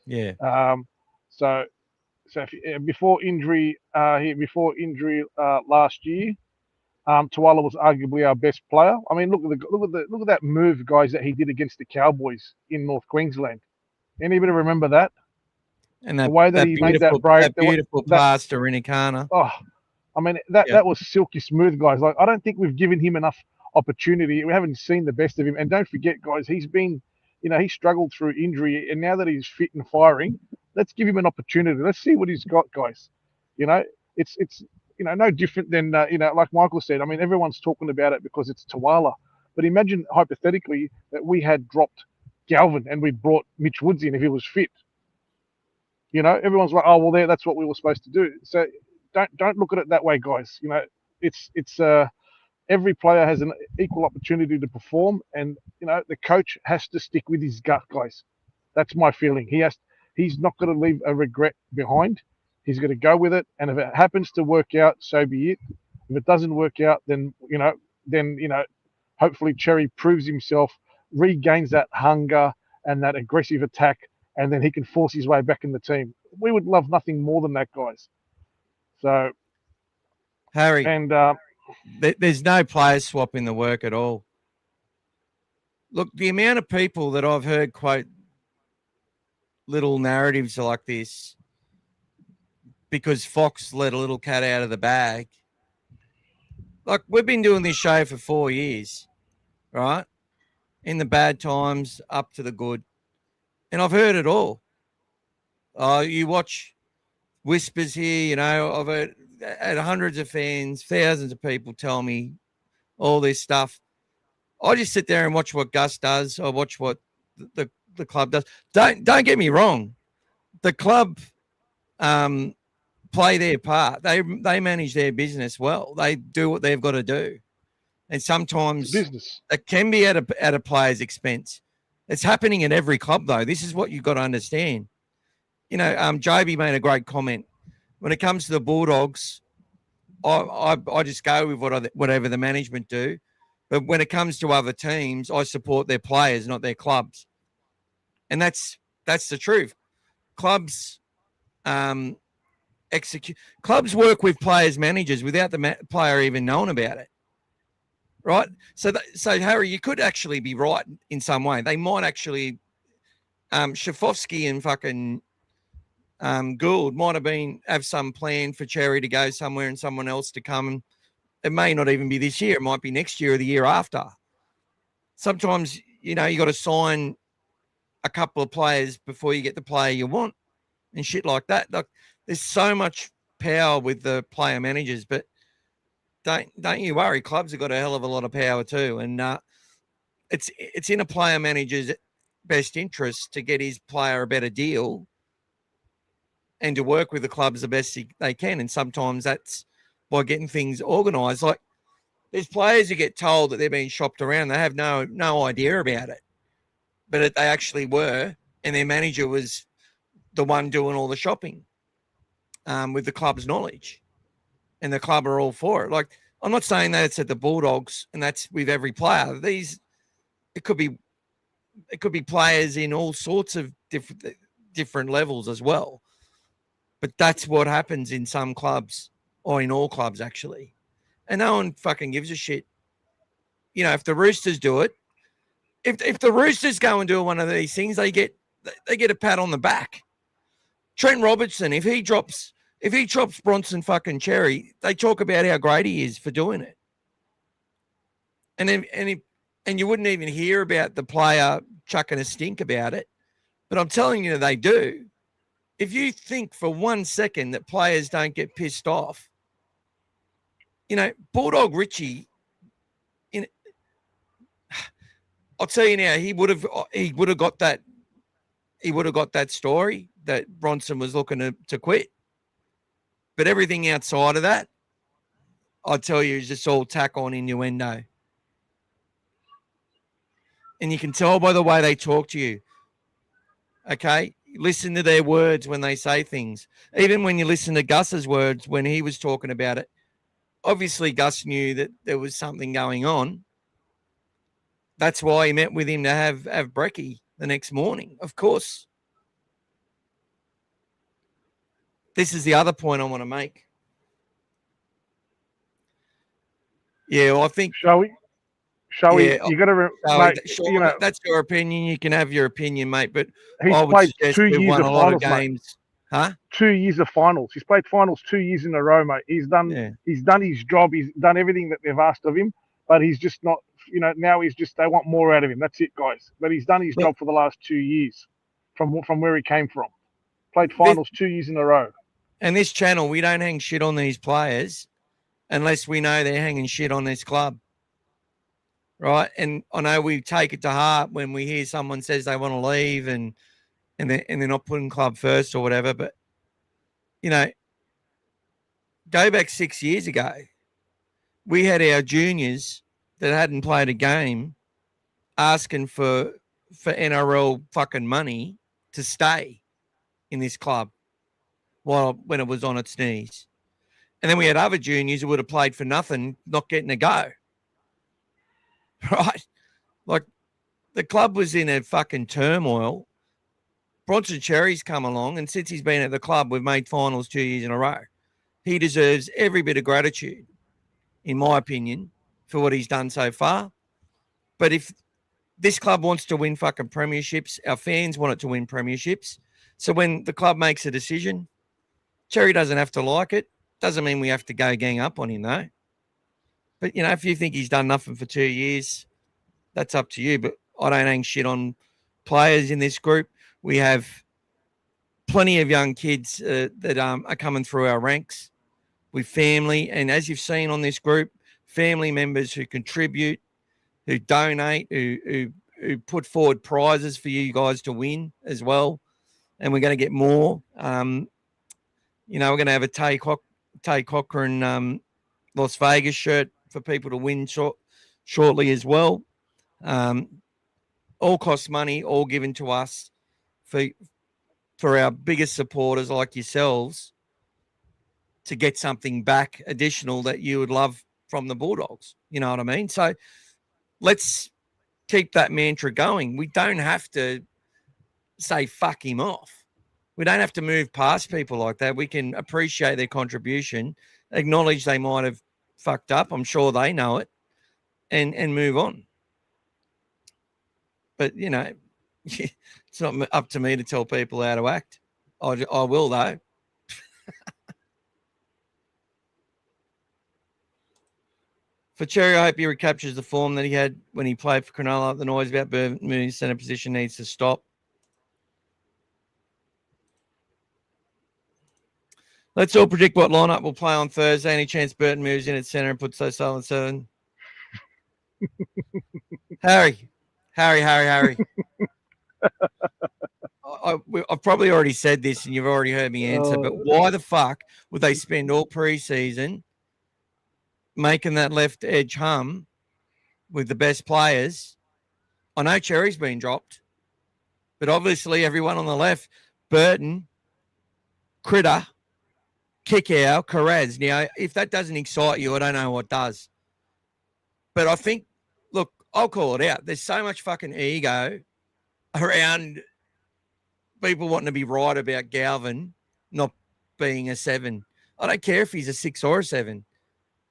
Yeah. so before injury, last year, Tuala was arguably our best player. I mean, look at that move, guys, that he did against the Cowboys in North Queensland. Anybody remember that? And The way that he made that break, beautiful pass to Rinikana. oh, I mean, that Yeah. was silky smooth, guys. Like, I don't think we've given him enough opportunity. We haven't seen the best of him. And don't forget, guys, he's been, he struggled through injury, and now that he's fit and firing, let's give him an opportunity. Let's see what he's got, guys. It's no different than like Michael said. I mean, everyone's talking about it because it's Tuala, but imagine hypothetically that we had dropped Galvin and we brought Mitch Woods in if he was fit. Everyone's like, oh well, that's what we were supposed to do. So don't look at it that way, guys. It's every player has an equal opportunity to perform, and the coach has to stick with his gut, guys. That's my feeling. He's not going to leave a regret behind. He's going to go with it, and if it happens to work out, so be it. If it doesn't work out, then hopefully Xerri proves himself, regains that hunger and that aggressive attack, and then he can force his way back in the team. We would love nothing more than that, guys. So, Harry, and there's no player swap in the work at all. Look, the amount of people that I've heard quote little narratives like this because Fox let a little cat out of the bag. Like, we've been doing this show for 4 years, right? In the bad times, up to the good. And I've heard it all. You watch whispers here, I've had hundreds of fans, thousands of people tell me all this stuff. I just sit there and watch what Gus does or watch what the club does. Don't get me wrong. The club play their part. They manage their business well. They do what they've got to do. And sometimes business, it can be at a player's expense. It's happening at every club, though. This is what you've got to understand. Joby made a great comment. When it comes to the Bulldogs, I just go with whatever the management do. But when it comes to other teams, I support their players, not their clubs. And that's the truth. Clubs Clubs work with players' managers without the player even knowing about it. Right? So Harry, you could actually be right in some way. They might actually Shafovsky and fucking Gould might have some plan for Xerri to go somewhere and someone else to come. It may not even be this year. It might be next year or the year after. Sometimes, you got to sign a couple of players before you get the player you want and shit like that. Like, there's so much power with the player managers, but don't you worry. Clubs have got a hell of a lot of power too. And it's in a player manager's best interest to get his player a better deal and to work with the clubs the best they can. And sometimes that's by getting things organised. Like, there's players who get told that they're being shopped around. They have no idea about it. But they actually were, and their manager was the one doing all the shopping with the club's knowledge. And the club are all for it. Like, I'm not saying that it's at the Bulldogs and that's with every player. It could be players in all sorts of different levels as well. But that's what happens in some clubs, or in all clubs actually. And no one fucking gives a shit. If the Roosters do it, if the Roosters go and do one of these things, they get a pat on the back. Trent Robertson, if he drops Bronson fucking Xerri, they talk about how great he is for doing it. And you wouldn't even hear about the player chucking a stink about it. But I'm telling you, they do. If you think for 1 second that players don't get pissed off, Bulldog Richie, I'll tell you now, he would have got that story that Bronson was looking to quit. But everything outside of that, I tell you, is just all tack on innuendo. And you can tell by the way they talk to you. Okay? Listen to their words when they say things. Even when you listen to Gus's words when he was talking about it, obviously Gus knew that there was something going on. That's why he met with him to have brekkie the next morning, of course. This is the other point I want to make. Yeah, well, I think. Shall we? Yeah, You got to, mate. You know, that's your opinion. You can have your opinion, mate. But he's I would played suggest 2 we've years won of a lot of finals, mate. games. Huh? 2 years of finals. He's played finals 2 years in a row, mate. He's done his job. He's done everything that they've asked of him, but he's just not. You know, now they want more out of him. That's it, guys. But he's done his job for the last 2 years, from where he came from. Played finals 2 years in a row. And this channel, we don't hang shit on these players unless we know they're hanging shit on this club. Right. And I know we take it to heart when we hear someone says they want to leave and they're not putting club first or whatever. But, you know, go back 6 years ago, we had our juniors that hadn't played a game asking for NRL fucking money to stay in this club when it was on its knees. And then we had other juniors who would have played for nothing, not getting a go. Right? Like, the club was in a fucking turmoil. Bronson Xerri's come along, and since he's been at the club, we've made finals 2 years in a row. He deserves every bit of gratitude, in my opinion, for what he's done so far. But if this club wants to win fucking premierships, our fans want it to win premierships. So when the club makes a decision, Xerri doesn't have to like it. Doesn't mean we have to go gang up on him, though. But, you know, if you think he's done nothing for 2 years, that's up to you. But I don't hang shit on players in this group. We have plenty of young kids that are coming through our ranks with family. And as you've seen on this group, family members who contribute, who donate, who put forward prizes for you guys to win as well. And we're going to get more. You know, we're going to have a Tay Cochran Las Vegas shirt for people to win shortly as well. All costs money, all given to us for our biggest supporters like yourselves to get something back additional that you would love from the Bulldogs. You know what I mean? So let's keep that mantra going. We don't have to say fuck him off. We don't have to move past people like that. We can appreciate their contribution, acknowledge they might have fucked up. I'm sure they know it, and move on. But, you know, it's not up to me to tell people how to act. I will, though. For Xerri, I hope he recaptures the form that he had when he played for Cronulla. The noise about Burton moving centre position needs to stop. Let's all predict what lineup we'll play on Thursday. Any chance Burton moves in at centre and puts those on 7? Harry. I've probably already said this and you've already heard me answer, but why the fuck would they spend all preseason making that left edge hum with the best players? I know Cherry's been dropped, but obviously everyone on the left, Burton, Critter, Kickow, Carraz. Now, if that doesn't excite you, I don't know what does. But I think, look, I'll call it out. There's so much fucking ego around people wanting to be right about Galvin not being a 7. I don't care if he's a 6 or a 7.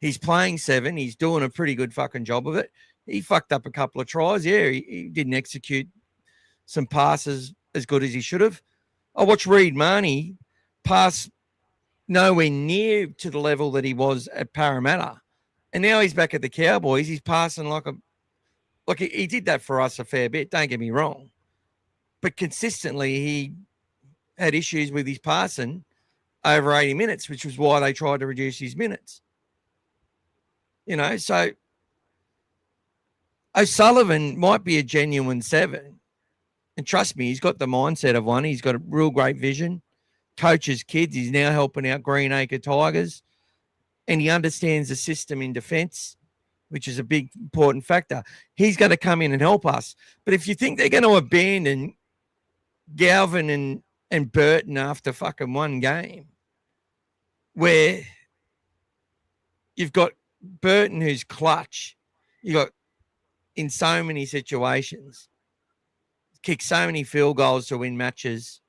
He's playing 7. He's doing a pretty good fucking job of it. He fucked up a couple of tries. Yeah, he didn't execute some passes as good as he should have. I watched Reid Marnie pass nowhere near to the level that he was at Parramatta. And now he's back at the Cowboys. He's passing like he did that for us a fair bit. Don't get me wrong. But consistently, he had issues with his passing over 80 minutes, which was why they tried to reduce his minutes. You know, so O'Sullivan might be a genuine 7. And trust me, he's got the mindset of one. He's got a real great vision. Coaches kids. He's now helping out Greenacre Tigers. And he understands the system in defence, which is a big, important factor. He's going to come in and help us. But if you think they're going to abandon Galvin and and Burton after fucking one game, where you've got Burton who's clutch. You got in so many situations, kicked so many field goals to win matches,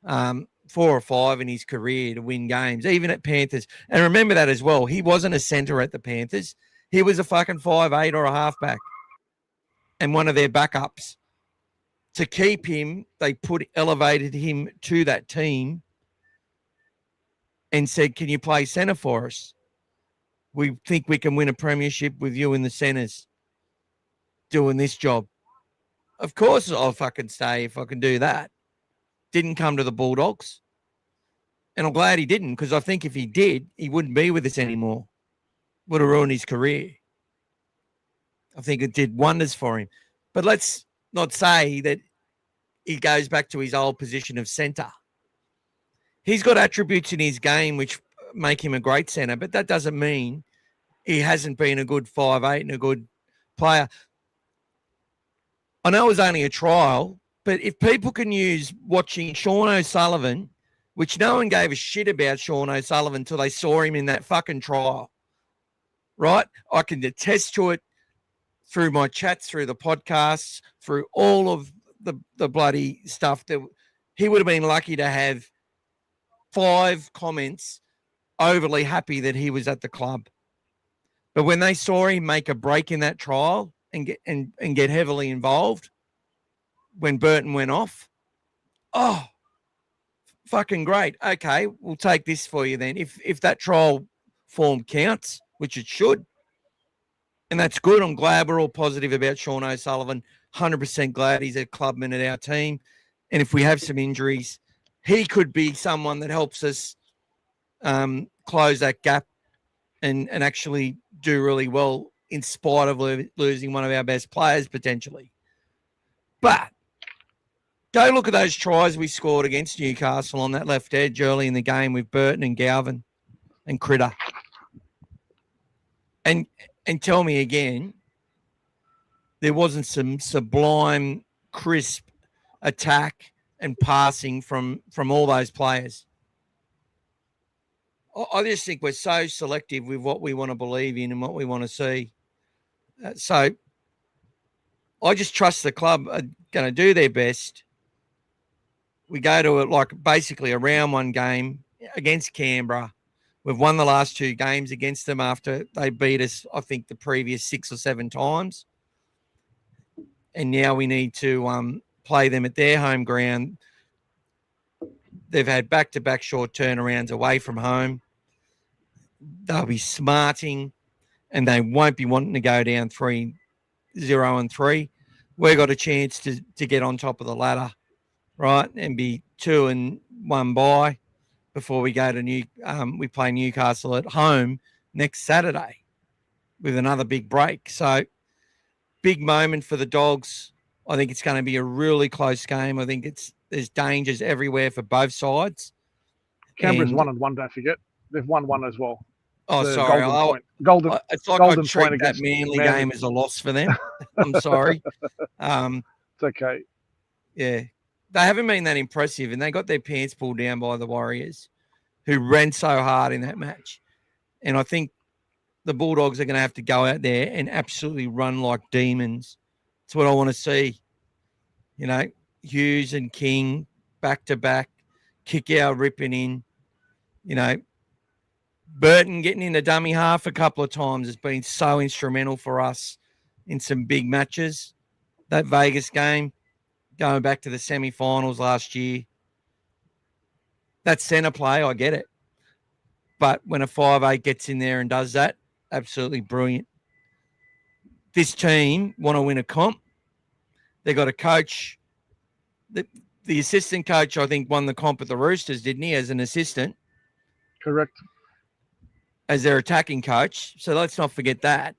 4 or 5 in his career to win games, even at Panthers. And remember that as well. He wasn't a centre at the Panthers. He was a fucking 5'8" or a halfback and one of their backups. To keep him, they elevated him to that team and said, can you play centre for us? We think we can win a premiership with you in the centres doing this job. Of course I'll fucking stay if I can do that. Didn't come to the Bulldogs. And I'm glad he didn't, because I think if he did, he wouldn't be with us anymore. Would have ruined his career. I think it did wonders for him. But let's not say that he goes back to his old position of centre. He's got attributes in his game which make him a great centre, but that doesn't mean he hasn't been a good 5'8" and a good player. I know it was only a trial, but if people can use watching Sean O'Sullivan, which no one gave a shit about Sean O'Sullivan until they saw him in that fucking trial, right? I can attest to it through my chats, through the podcasts, through all of the bloody stuff that he would have been lucky to have 5 comments overly happy that he was at the club. But when they saw him make a break in that trial and get heavily involved when Burton went off, oh, fucking great. Okay, we'll take this for you then. If that trial form counts, which it should, and that's good. I'm glad we're all positive about Sean O'Sullivan. 100% glad he's a clubman at our team. And if we have some injuries, he could be someone that helps us close that gap and actually do really well in spite of losing one of our best players potentially. But go look at those tries we scored against Newcastle on that left edge early in the game with Burton and Galvin and Critter. And tell me again, there wasn't some sublime, crisp attack and passing from all those players. I just think we're so selective with what we want to believe in and what we want to see. So I just trust the club are going to do their best. We go to basically a round 1 game against Canberra. We've won the last 2 games against them after they beat us, I think, the previous 6 or 7 times. And now we need to play them at their home ground. They've had back-to-back short turnarounds away from home. They'll be smarting, and they won't be wanting to go down 3-0-3. We've got a chance to get on top of the ladder, right, and be 2-1 bye before we go to we play Newcastle at home next Saturday with another big break. So big moment for the Dogs. I think it's going to be a really close game. I think there's dangers everywhere for both sides. Canberra's 1-1, don't forget. They've won 1 as well. Oh, sorry. It's like I treat that Manly game as a loss for them. I'm sorry. It's okay. Yeah. They haven't been that impressive, and they got their pants pulled down by the Warriors, who ran so hard in that match. And I think the Bulldogs are going to have to go out there and absolutely run like demons. That's what I want to see. You know, Hughes and King back-to-back, kick out, ripping in. You know, Burton getting in the dummy half a couple of times has been so instrumental for us in some big matches. That Vegas game, going back to the semi-finals last year, that centre play, I get it. But when a 5'8" gets in there and does that, absolutely brilliant. This team want to win a comp. They got a coach. The assistant coach, I think, won the comp at the Roosters, didn't he, as an assistant? Correct. As their attacking coach. So let's not forget that.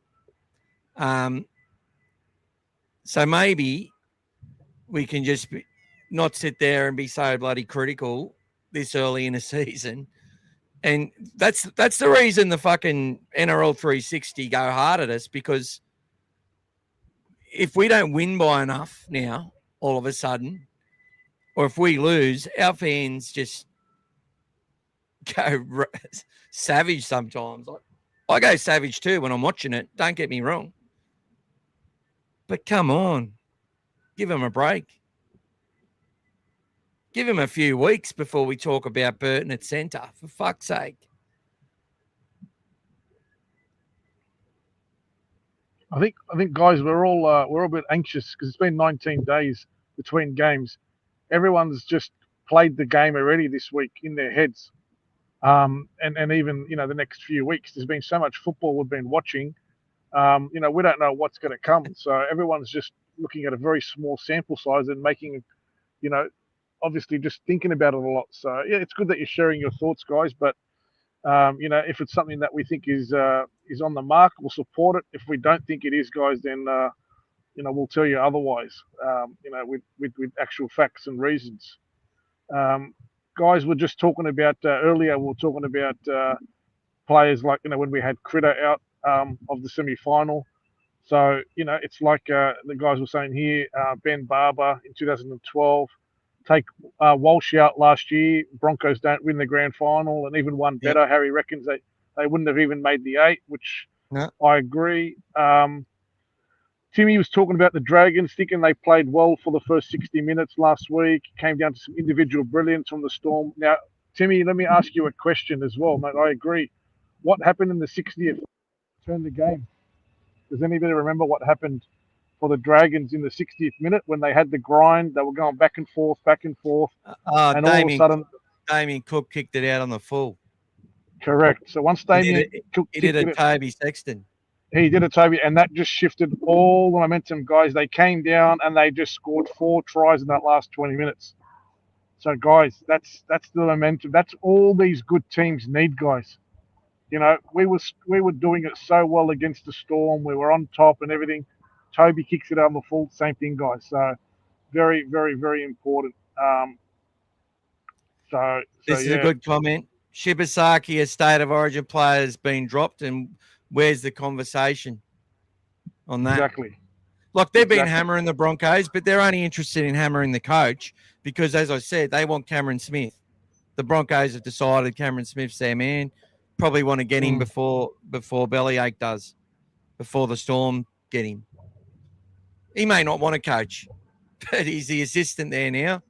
So maybe we can just not sit there and be so bloody critical this early in a season. And that's the reason the fucking NRL 360 go hard at us, because if we don't win by enough now, all of a sudden, or if we lose, our fans just go savage sometimes. I go savage too when I'm watching it. Don't get me wrong. But come on, give him a break. Give him a few weeks before we talk about Burton at centre, for fuck's sake. I think, guys, we're all a bit anxious because it's been 19 days between games. Everyone's just played the game already this week in their heads, and even the next few weeks. There's been so much football we've been watching. We don't know what's going to come, so everyone's just looking at a very small sample size and making, obviously just thinking about it a lot. So yeah, it's good that you're sharing your thoughts, guys, but. If it's something that we think is on the mark, we'll support it. If we don't think it is, guys, then we'll tell you otherwise. With actual facts and reasons. Guys, we're just talking about earlier. We were talking about players like when we had Critter out of the semi-final. So it's like the guys were saying here. Ben Barber in 2012. Take Walsh out last year. Broncos don't win the grand final, and even one better. Yep. Harry reckons they wouldn't have even made the 8, which I agree. Timmy was talking about the Dragons, thinking they played well for the first 60 minutes last week. Came down to some individual brilliance from the Storm. Now, Timmy, let me ask you a question as well, mate. I agree. What happened in the 60th? Turn the game. Does anybody remember what happened for the Dragons in the 60th minute when they had the grind? They were going back and forth, and all of a sudden, Damien Cook kicked it out on the full. Correct. So once Damien Cook did a Toby Sexton. He did a Toby, and that just shifted all the momentum, guys. They came down and they just scored 4 tries in that last 20 minutes. So, guys, that's the momentum. That's all these good teams need, guys. We were doing it so well against the Storm. We were on top and everything. Toby kicks it out on the full. Same thing, guys. So, very, very, very important. This is a good comment. Shibasaki, a State of Origin player, has been dropped, and where's the conversation on that? Exactly. Look, they've been hammering the Broncos, but they're only interested in hammering the coach because, as I said, they want Cameron Smith. The Broncos have decided Cameron Smith's their man. Probably want to get him before Bellyache does, before the Storm get him. He may not want to coach, but he's the assistant there now.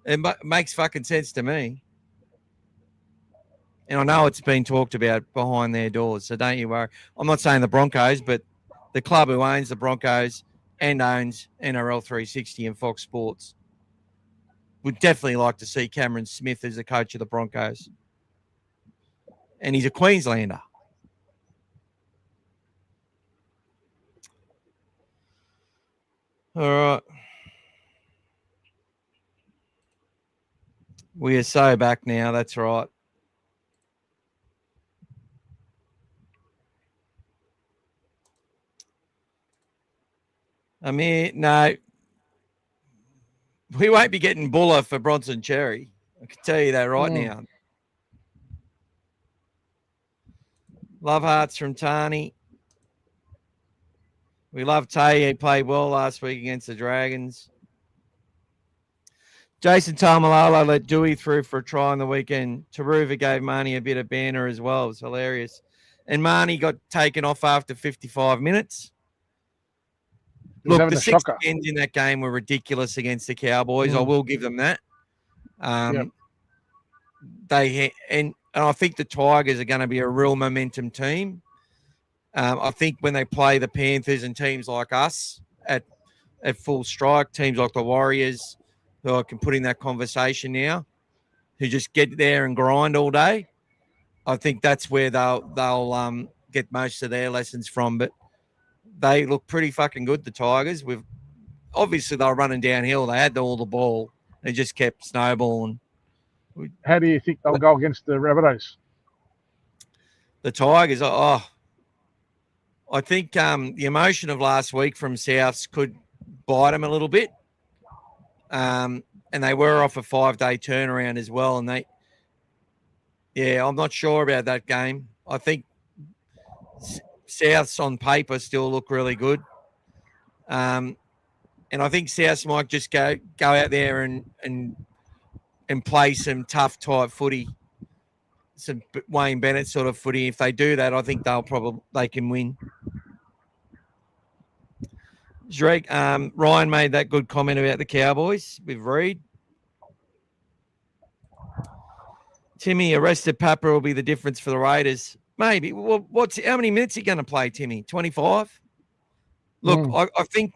It makes fucking sense to me. And I know it's been talked about behind their doors, so don't you worry. I'm not saying the Broncos, but the club who owns the Broncos and owns NRL 360 and Fox Sports would definitely like to see Cameron Smith as the coach of the Broncos. And he's a Queenslander. All right. We are so back now. That's right. I mean, no, we won't be getting Buller for Bronson Xerri. I can tell you that right now. Love hearts from Tani. We love Tay. He played well last week against the Dragons. Jason Tamalolo let Dewey through for a try on the weekend. Taruva gave Marnie a bit of banner as well. It was hilarious. And Marnie got taken off after 55 minutes. Look, the 6 ends in that game were ridiculous against the Cowboys. I will give them that. And I think the Tigers are going to be a real momentum team. I think when they play the Panthers and teams like us at full strike, teams like the Warriors, who I can put in that conversation now, who just get there and grind all day, I think that's where they'll get most of their lessons from. But they look pretty fucking good, the Tigers. Obviously, they were running downhill. They had all the ball. They just kept snowballing. How do you think they'll go against the Rabbitohs? The Tigers, I think the emotion of last week from Souths could bite them a little bit. And they were off a 5-day turnaround as well. And I'm not sure about that game. I think Souths on paper still look really good. And I think South might just go out there and play some tough type footy, some Wayne Bennett sort of footy. If they do that, I think they can win. Drake, Ryan made that good comment about the Cowboys with Reed. Timmy, arrested Papa will be the difference for the Raiders. Maybe. Well, how many minutes are you going to play, Timmy? 25? Look, I think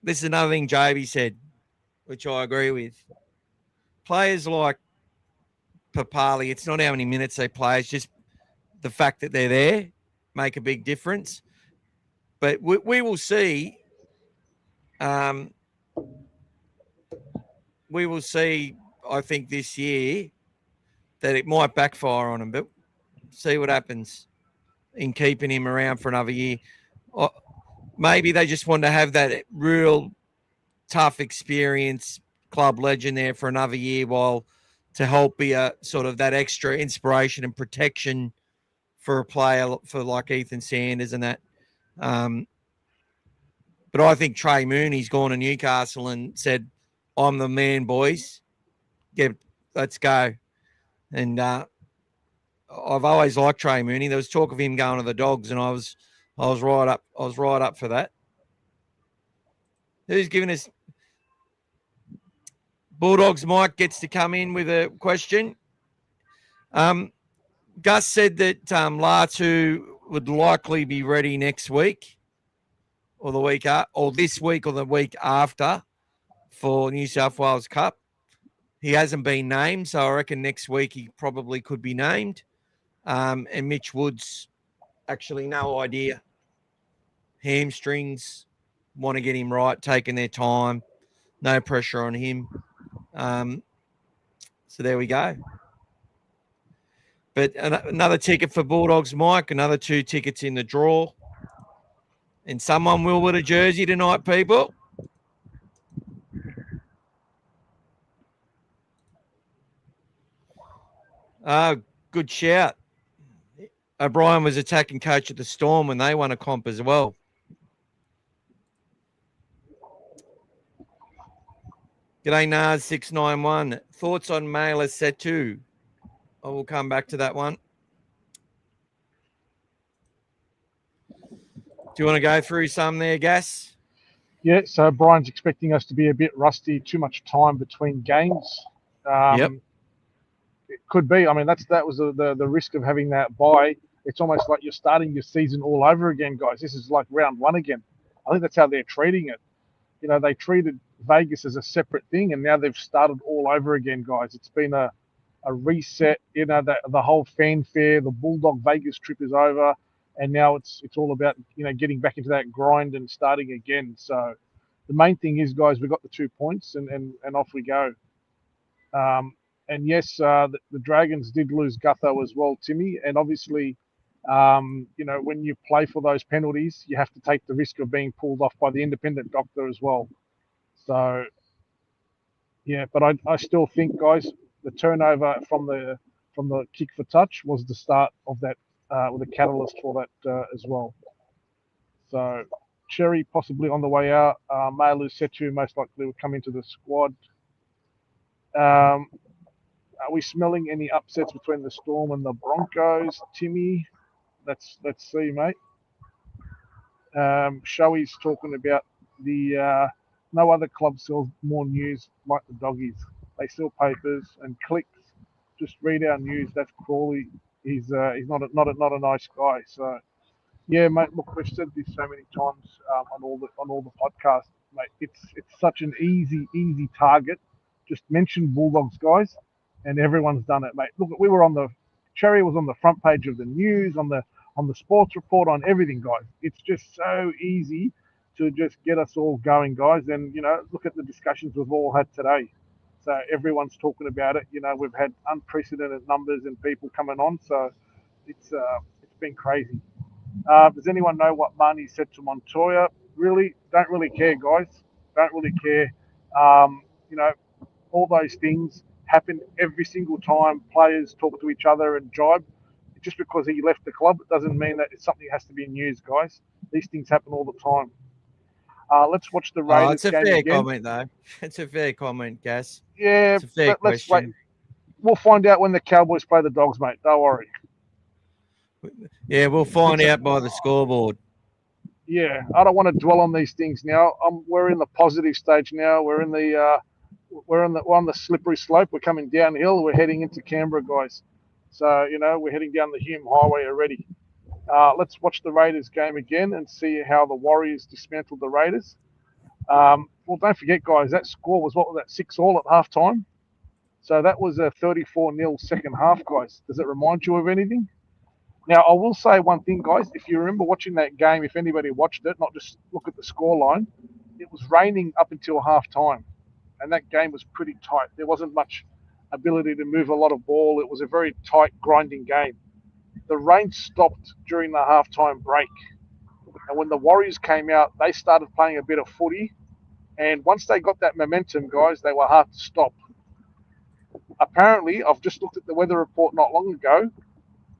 this is another thing JB said, which I agree with. Players like Papali, it's not how many minutes they play, it's just the fact that they're there make a big difference. But we will see. We will see, I think, this year that it might backfire on him, but see what happens in keeping him around for another year. Maybe they just want to have that real tough experience, club legend there for another year to help be a sort of that extra inspiration and protection for a player for like Ethan Sanders and that. But I think Trey Mooney's gone to Newcastle and said, I'm the man, boys. Yeah, let's go. And I've always liked Trey Mooney. There was talk of him going to the Dogs, and I was right up. I was right up for that. Who's giving us? Bulldogs Mike gets to come in with a question. Gus said that Latu would likely be ready next week, or the week or this week or the week after for New South Wales Cup. He hasn't been named, so I reckon next week he probably could be named. And Mitch Woods, actually no idea. Hamstrings, want to get him right, taking their time. No pressure on him. So there we go. But another ticket for Bulldogs, Mike. Another 2 tickets in the draw. And someone will win a jersey tonight, people. Good shout. O'Brien was attacking coach at the Storm when they won a comp as well. G'day, Nars 691. Thoughts on Mailer Setu? I will come back to that one. Do you want to go through some there, Gas? Yeah, so Brian's expecting us to be a bit rusty, too much time between games. Yep. It could be. I mean, that was the risk of having that bye. It's almost like you're starting your season all over again, guys. This is like round 1 again. I think that's how they're treating it. You know, they treated Vegas as a separate thing, and now they've started all over again, guys. It's been a reset. You know, the whole fanfare, the Bulldog Vegas trip is over, and now it's all about, you know, getting back into that grind and starting again. So the main thing is, guys, we got the 2 points, and off we go. And yes, the Dragons did lose Gutho as well, Timmy, and obviously, you know, when you play for those penalties, you have to take the risk of being pulled off by the independent doctor as well. So, yeah, but I still think, guys, the turnover from the kick for touch was the start of that, with a catalyst for that as well. So, Cherry possibly on the way out. Mailu Setu most likely will come into the squad. Are we smelling any upsets between the Storm and the Broncos, Timmy? Let's see, mate. Showy's talking about the no other club sells more news like the Doggies. They sell papers and clicks. Just read our news. That's Crawley. He's not a nice guy. So yeah, mate. Look, we've said this so many times on all the podcasts, mate. It's such an easy target. Just mention Bulldogs, guys, and everyone's done it, mate. Look, we were Cherry was on the front page of the news, on the sports report, on everything, guys. It's just so easy to just get us all going, guys. And, you know, look at the discussions we've all had today. So everyone's talking about it. You know, we've had unprecedented numbers and people coming on. So it's been crazy. Does anyone know what Marnie said to Montoya? Really? Don't really care, guys. Don't really care. You know, all those things happen every single time players talk to each other and jibe. Just because he left the club, it doesn't mean that something has to be news, guys. These things happen all the time. Let's watch the Oh, Raiders it's a game fair again. comment, though. It's a fair comment, Gas. Yeah, It's a fair let's wait. question. We'll find out when the Cowboys play the Dogs, mate. Don't worry. Yeah, we'll find out by the scoreboard. Yeah, I don't want to dwell on these things now. We're in the positive stage now. We're on the slippery slope. We're coming downhill. We're heading into Canberra, guys. So we're heading down the Hume Highway already. Let's watch the Raiders game again and see how the Warriors dismantled the Raiders. Well, don't forget, guys, that score was, what was that, 6-all at halftime? So that was a 34-0 second half, guys. Does it remind you of anything? Now, I will say one thing, guys. If you remember watching that game, if anybody watched it, not just look at the scoreline, it was raining up until halftime, and that game was pretty tight. There wasn't much ability to move a lot of ball. It was a very tight, grinding game. The rain stopped during the halftime break, and when the Warriors came out, they started playing a bit of footy, and once they got that momentum, guys, they were hard to stop. Apparently, I've just looked at the weather report not long ago.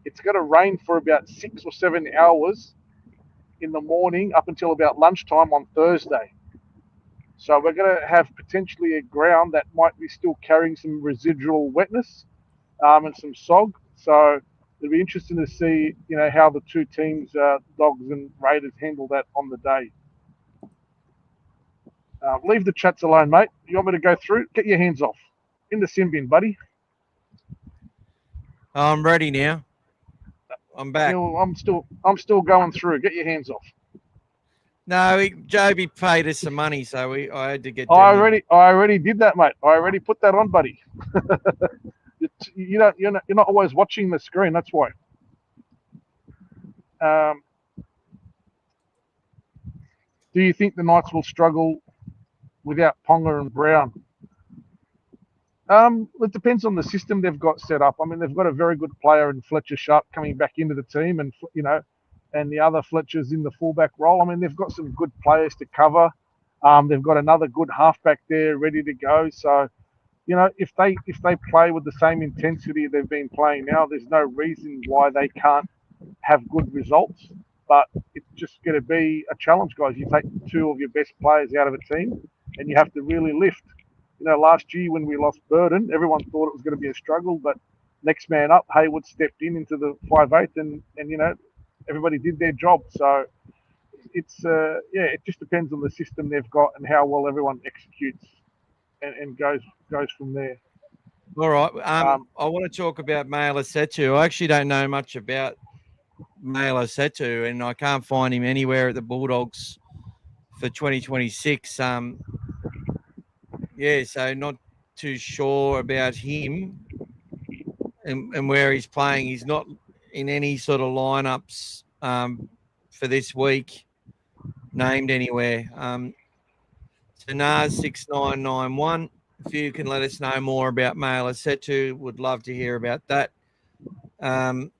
It's going to rain for about 6 or 7 hours in the morning up until about lunchtime on Thursday. So we're going to have potentially a ground that might be still carrying some residual wetness and some sog. So it'll be interesting to see, how the two teams, Dogs and Raiders, handle that on the day. Leave the chats alone, mate. You want me to go through? Get your hands off. In the sin bin, buddy. I'm ready now. I'm back. I'm still going through. Get your hands off. No, Joby paid us some money, so I had to get. I already did that, mate. I already put that on, buddy. You're not always watching the screen. That's why. Do you think the Knights will struggle without Ponga and Brown? It depends on the system they've got set up. I mean, they've got a very good player in Fletcher Sharp coming back into the team, and and the other Fletcher's in the fullback role. I mean, they've got some good players to cover. They've got another good halfback there ready to go. So, if they play with the same intensity they've been playing now, there's no reason why they can't have good results. But it's just going to be a challenge, guys. You take two of your best players out of a team, and you have to really lift. Last year when we lost Burden, everyone thought it was going to be a struggle, but next man up, Hayward stepped into the 5'8", and everybody did their job. So it's it just depends on the system they've got and how well everyone executes and goes from there. All right. I want to talk about Male Setu. I actually don't know much about Male Setu, and I can't find him anywhere at the Bulldogs for 2026. So not too sure about him and where he's playing. He's not in any sort of lineups for this week, named anywhere. So Nars 6991. If you can let us know more about Male Setu, would love to hear about that. And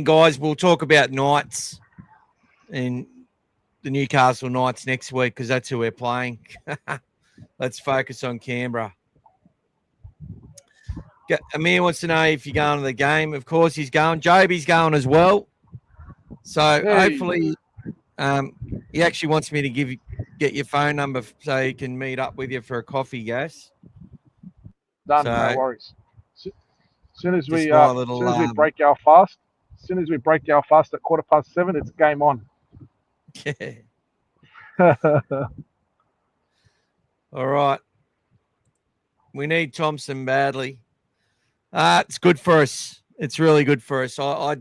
guys, we'll talk about Knights and the Newcastle Knights next week because that's who we're playing. Let's focus on Canberra. Amir wants to know if you're going to the game. Of course he's going. Joby's going as well. So hopefully he actually wants me to get your phone number so he can meet up with you for a coffee, Gas. Done, no worries. As soon as we break our fast, at 7:15, it's game on. Yeah. All right. We need Thompson badly. It's good for us. It's really good for us. I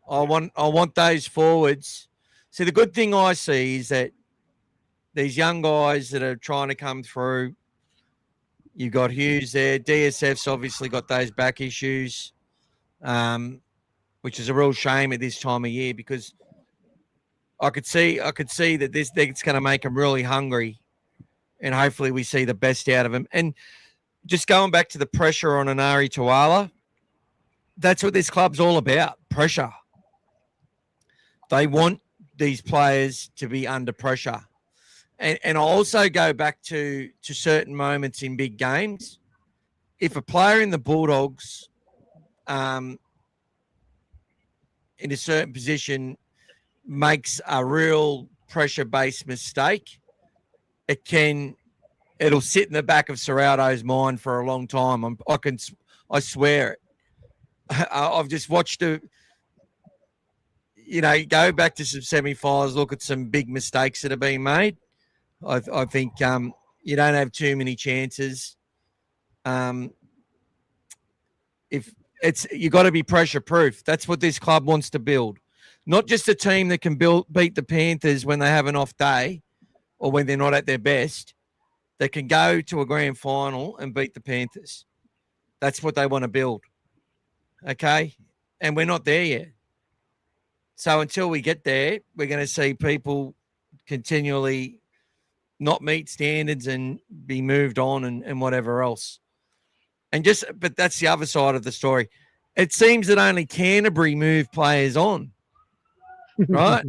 want those forwards. See, the good thing I see is that these young guys that are trying to come through, you've got Hughes there. DSF's obviously got those back issues, which is a real shame at this time of year because I could see that it's going to make them really hungry. And hopefully we see the best out of him. And just going back to the pressure on Anari Tuala, that's what this club's all about, pressure. They want these players to be under pressure. And I'll also go back to certain moments in big games. If a player in the Bulldogs in a certain position makes a real pressure-based mistake, it'll sit in the back of Serrato's mind for a long time. I swear it. I've just watched it. Go back to some semi-finals, look at some big mistakes that have been made. I think you don't have too many chances. If you got to be pressure proof. That's what this club wants to build. Not just a team that can beat the Panthers when they have an off day or when they're not at their best. They can go to a grand final and beat the Panthers. That's what they want to build. Okay? And we're not there yet. So until we get there, we're going to see people continually not meet standards and be moved on and whatever else. But that's the other side of the story. It seems that only Canterbury move players on, right?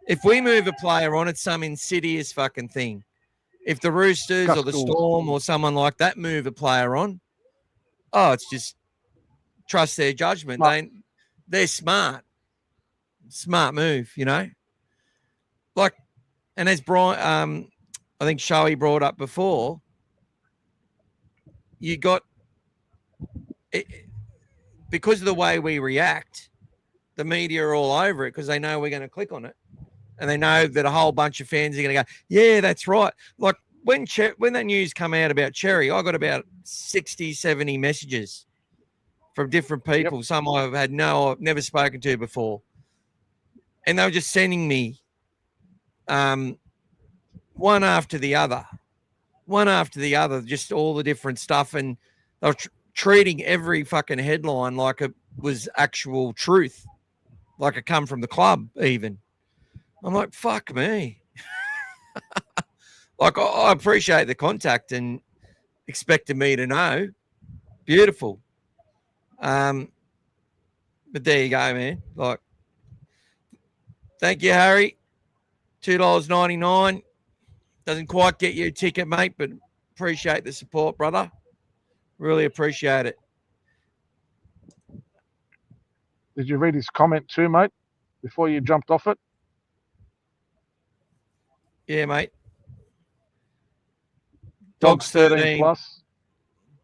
If we move a player on, it's some insidious fucking thing. If the Roosters or the Storm or someone like that move a player on, it's just trust their judgment. They're smart. Smart move, Like, and as Brian, I think Shoei brought up before, you got it, because of the way we react, the media are all over it because they know we're going to click on it. And they know that a whole bunch of fans are going to go, yeah, that's right. Like when that news come out about Cherry, I got about 60, 70 messages from different people. Yep. Some I've never spoken to before. And they were just sending me one after the other, just all the different stuff. And they were treating every fucking headline like it was actual truth, like it come from the club even. I'm like, fuck me. Like, I appreciate the contact and expected me to know. Beautiful. But there you go, man. Like, thank you, Harry. $2.99. Doesn't quite get you a ticket, mate, but appreciate the support, brother. Really appreciate it. Did you read his comment too, mate, before you jumped off it? Yeah, mate. Dogs 13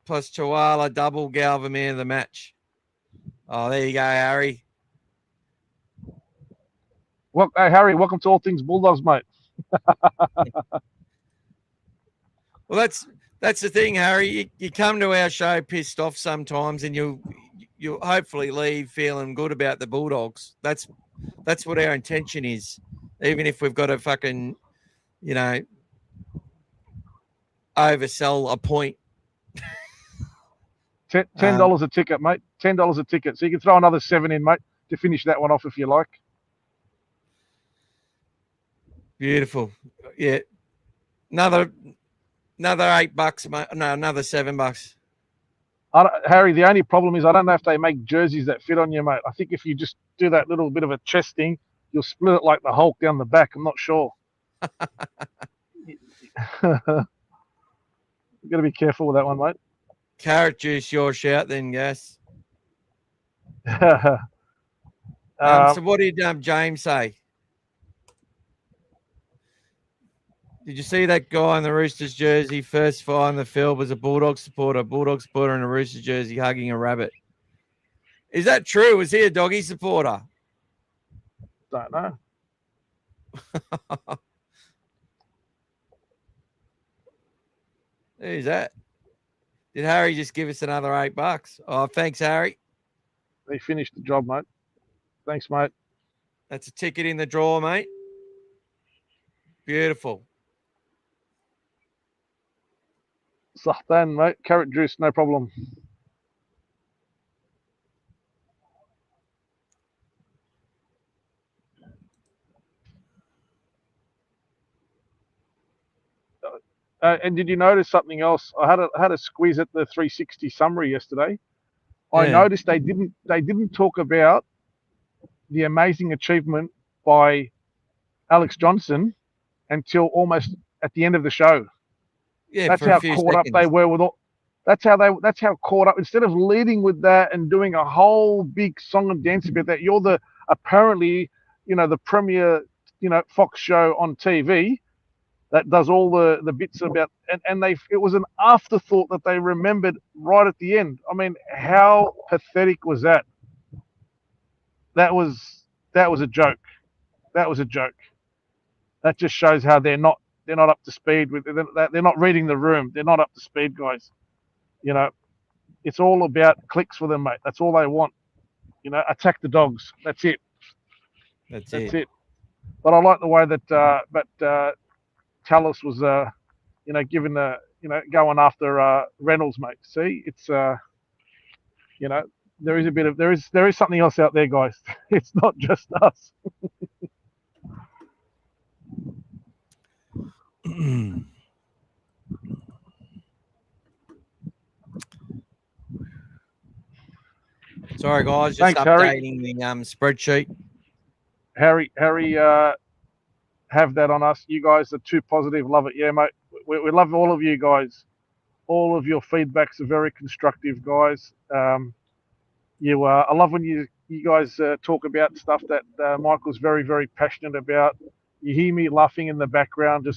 plus Chihuahua, double Galva man of the match. Oh, there you go, Harry. Well, hey, Harry, welcome to All Things Bulldogs, mate. Well, that's the thing, Harry. You come to our show pissed off sometimes, and you'll hopefully leave feeling good about the Bulldogs. That's what our intention is, even if we've got to fucking, oversell a point. $10 a ticket, mate. $10 a ticket. So you can throw another 7 in, mate, to finish that one off if you like. Beautiful. Yeah. Another $8, mate. No, another $7. Harry, the only problem is I don't know if they make jerseys that fit on you, mate. I think if you just do that little bit of a chest thing, you'll split it like the Hulk down the back. I'm not sure. You got to be careful with that one, mate. Carrot juice, your shout then, yes. So what did James say? Did you see that guy in the Roosters jersey first fire in the field was a Bulldog supporter in a Roosters jersey hugging a rabbit? Is that true? Was he a Doggy supporter? Don't know. Who's that? Did Harry just give us another $8? Oh, thanks, Harry. He finished the job, mate. Thanks, mate. That's a ticket in the drawer, mate. Beautiful. Sahtan, mate. Carrot juice, no problem. And did you notice something else? I had a squeeze at the 360 summary yesterday. Yeah. I noticed they didn't talk about the amazing achievement by Alex Johnson until almost at the end of the show. Yeah, that's how caught up they were with all. That's how caught up. Instead of leading with that and doing a whole big song and dance about that, you're apparently the premier Fox show on TV that does all the bits about, and it was an afterthought that they remembered right at the end. I mean, how pathetic was that? That was a joke. That was a joke. That just shows how they're not up to speed with. They're not reading the room. They're not up to speed, guys. It's all about clicks for them, mate. That's all they want. Attack the dogs. That's it. That's That's it. it. But I like the way that Tallis was, given going after Reynolds, mate. See, it's there is a bit of there is something else out there, guys. It's not just us. Sorry, guys, just Thanks, Harry. updating the spreadsheet. Harry, have that on us. You guys are too positive. Love it. Yeah, mate. We love all of you guys. All of your feedbacks are very constructive, guys. I love when you guys talk about stuff that Michael's very, very passionate about. You hear me laughing in the background.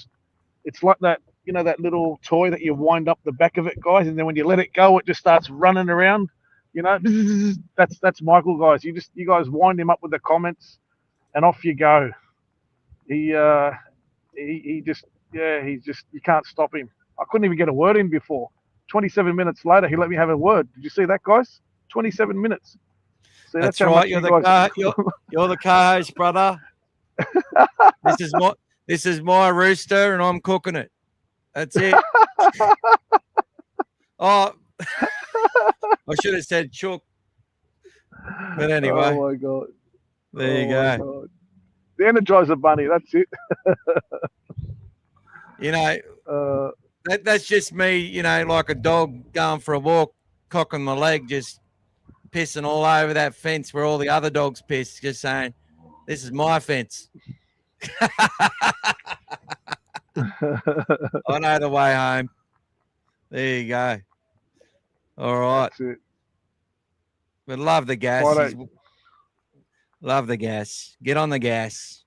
It's like that, that little toy that you wind up the back of it, guys, and then when you let it go, it just starts running around. That's Michael, guys. You guys wind him up with the comments, and off you go. He just you can't stop him. I couldn't even get a word in before. 27 minutes later, he let me have a word. Did you see that, guys? 27 minutes. See, That's how right. much You're you guys... you're the co-host, brother. This is my rooster, and I'm cooking it. That's it. Oh, I should have said chook. But anyway. Oh my God. There you go. God. The Energizer Bunny. That's it. That's just me. Like a dog going for a walk, cocking my leg, just pissing all over that fence where all the other dogs piss. Just saying, this is my fence. I know the way home. There you go. All right. That's it. But love the gas. Love the gas. Get on the gas.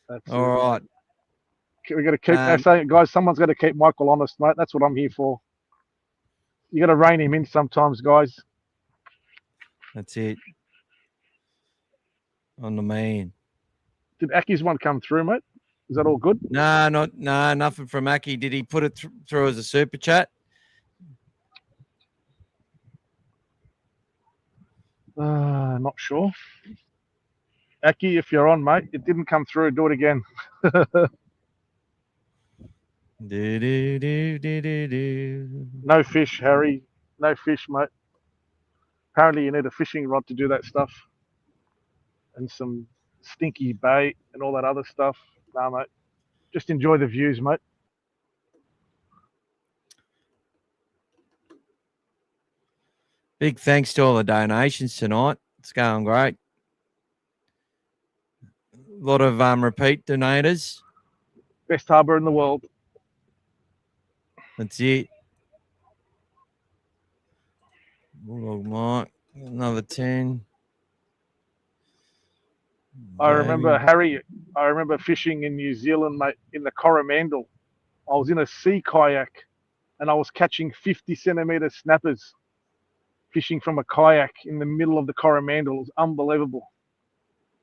That's all right. We got to keep saying, guys. Someone's got to keep Michael honest, mate. That's what I'm here for. You got to rein him in sometimes, guys. That's it. On the man. Did Aki's one come through, mate? Is that all good? No, nothing from Aki. Did he put it through as a super chat? Not sure. Aki, if you're on, mate, it didn't come through. Do it again. No fish, Harry. No fish, mate. Apparently, you need a fishing rod to do that stuff, and some stinky bait and all that other stuff. Nah, mate. Just enjoy the views, mate. Big thanks to all the donations tonight. It's going great. A lot of repeat donators. Best harbour in the world. That's it. Bulldog Mike, another 10. I remember, Harry, fishing in New Zealand, mate, in the Coromandel. I was in a sea kayak and I was catching 50-centimetre snappers fishing from a kayak in the middle of the Coromandel. It was unbelievable.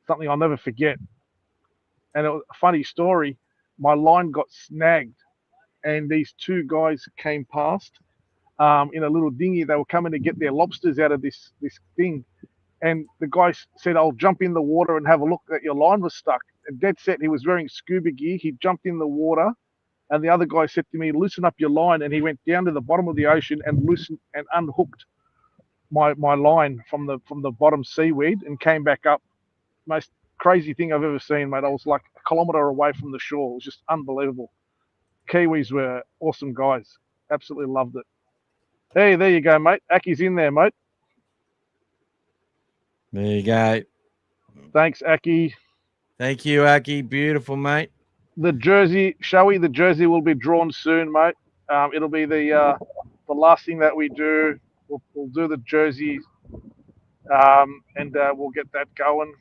Something I'll never forget. And it was a funny story. My line got snagged and these two guys came past in a little dinghy. They were coming to get their lobsters out of this thing. And the guy said, I'll jump in the water and have a look that your line was stuck. And dead set, he was wearing scuba gear. He jumped in the water. And the other guy said to me, loosen up your line. And he went down to the bottom of the ocean and loosened and unhooked my line from the bottom seaweed and came back up. Most crazy thing I've ever seen, mate. I was like a kilometre away from the shore. It was just unbelievable. Kiwis were awesome guys. Absolutely loved it. Hey, there you go, mate. Aki's in there, mate. There you go. Thanks, Aki. Thank you, Aki. Beautiful, mate. The jersey, the jersey will be drawn soon, mate. It'll be the last thing that we do. We'll do the jersey, and we'll get that going.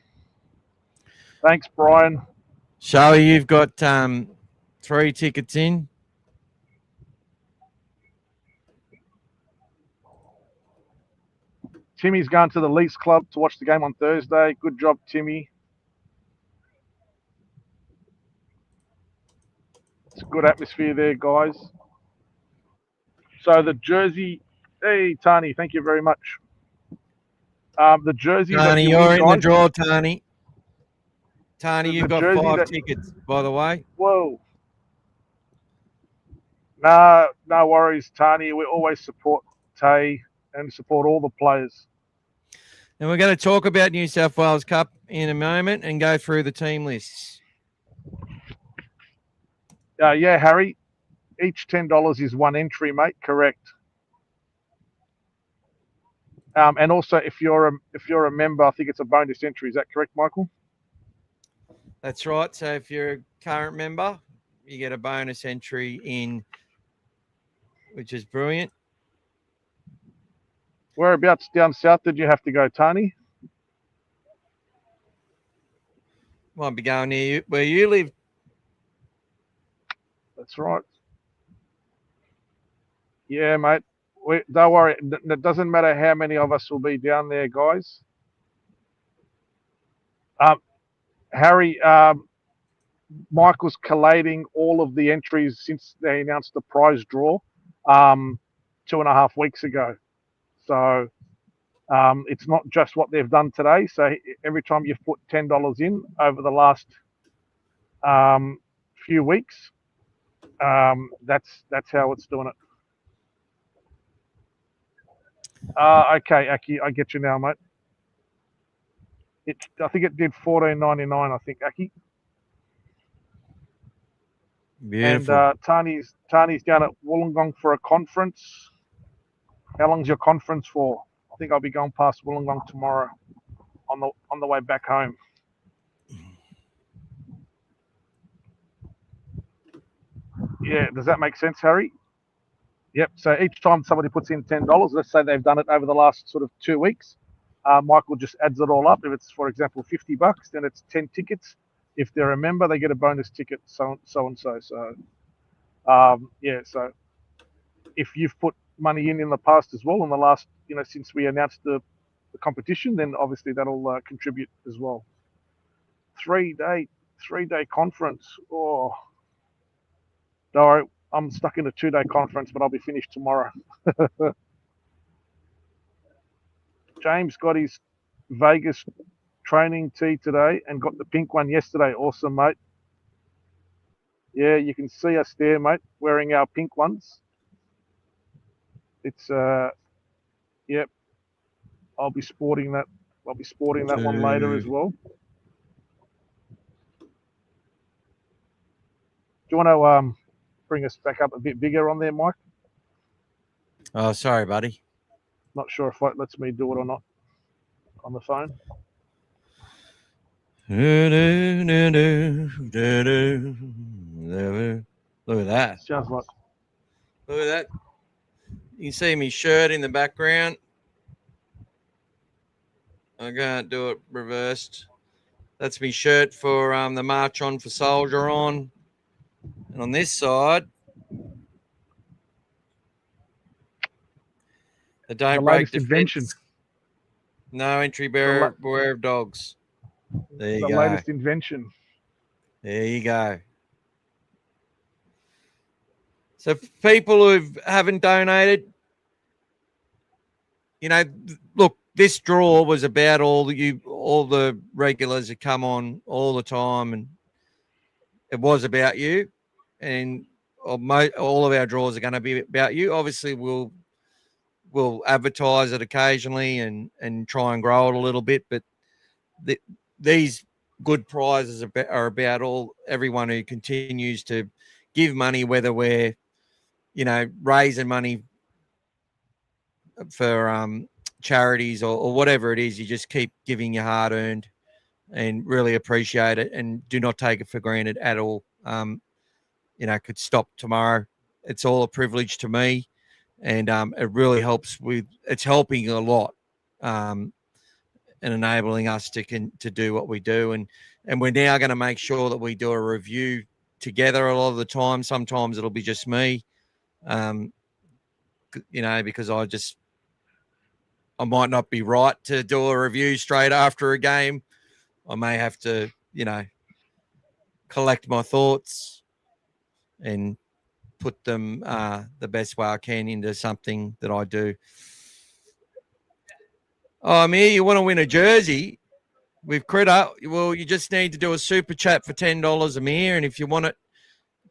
Thanks, Brian. Showy, you've got 3 tickets in. Timmy's going to the Leafs Club to watch the game on Thursday. Good job, Timmy. It's a good atmosphere there, guys. So the jersey, hey, Tani, thank you very much. The jersey that Tani, you you're win, in the guys. draw, Tani. Tani, The you've got jersey 5 that- tickets, by the way. Whoa. Nah, no worries, Tani. We always support Tay and support all the players. And we're going to talk about New South Wales Cup in a moment and go through the team lists. Yeah, Harry. Each $10 is 1 entry, mate. Correct. And also, if you're a member, I think it's a bonus entry. Is that correct, Michael? That's right. So if you're a current member, you get a bonus entry in, which is brilliant. Whereabouts down south did you have to go, Tani? Might be going near you, where you live. That's right. Yeah, mate. Don't worry. It doesn't matter how many of us will be down there, guys. Harry, Michael's collating all of the entries since they announced the prize draw 2.5 weeks ago. So it's not just what they've done today. So every time you've put $10 in over the last few weeks, that's how it's doing it. Okay, Aki, I get you now, mate. I think it did $14.99. I think, Aki. Beautiful. And Tani's down at Wollongong for a conference. How long's your conference for? I think I'll be going past Wollongong tomorrow on the way back home. Yeah, does that make sense, Harry? Yep. So each time somebody puts in $10, let's say they've done it over the last sort of 2 weeks, Michael just adds it all up. If it's, for example, $50, then it's 10 tickets. If they're a member, they get a bonus ticket, so and so. So, yeah. So if you've put money in the past as well, in the last, since we announced the competition, then obviously that'll contribute as well. 3-day conference. Oh, don't worry, I'm stuck in a 2-day conference, but I'll be finished tomorrow. James got his Vegas training tee today and got the pink one yesterday. Awesome, mate. Yeah, you can see us there, mate, wearing our pink ones. It's yep. I'll be sporting that one later as well. Do you want to bring us back up a bit bigger on there, Mike? Oh, sorry, buddy. Not sure if it lets me do it or not on the phone. Look at that. Sounds like. Look at that. You can see me shirt in the background. I can't do it reversed. That's me shirt for the March On for Soldier on. And on this side, the Don't The Break latest invention. Defense. No entry beware of dogs. There you go. The latest invention. There you go. So for people who haven't donated, look, this draw was about all the regulars that come on all the time, and it was about you. And all of our draws are going to be about you. Obviously, we'll advertise it occasionally and try and grow it a little bit, but these good prizes are about everyone who continues to give money, whether we're raising money for charities or whatever it is. You just keep giving your hard earned and really appreciate it, and do not take it for granted at all. Could stop tomorrow. It's all a privilege to me, and it really helps it's helping a lot and enabling us to do what we do. And And we're now going to make sure that we do a review together a lot of the time. Sometimes it'll be just me, because I might not be right to do a review straight after a game. I may have to, collect my thoughts and put them the best way I can into something that I do. Oh, Amir, you want to win a jersey with Critter? Well, you just need to do a super chat for $10, Amir. And if you want it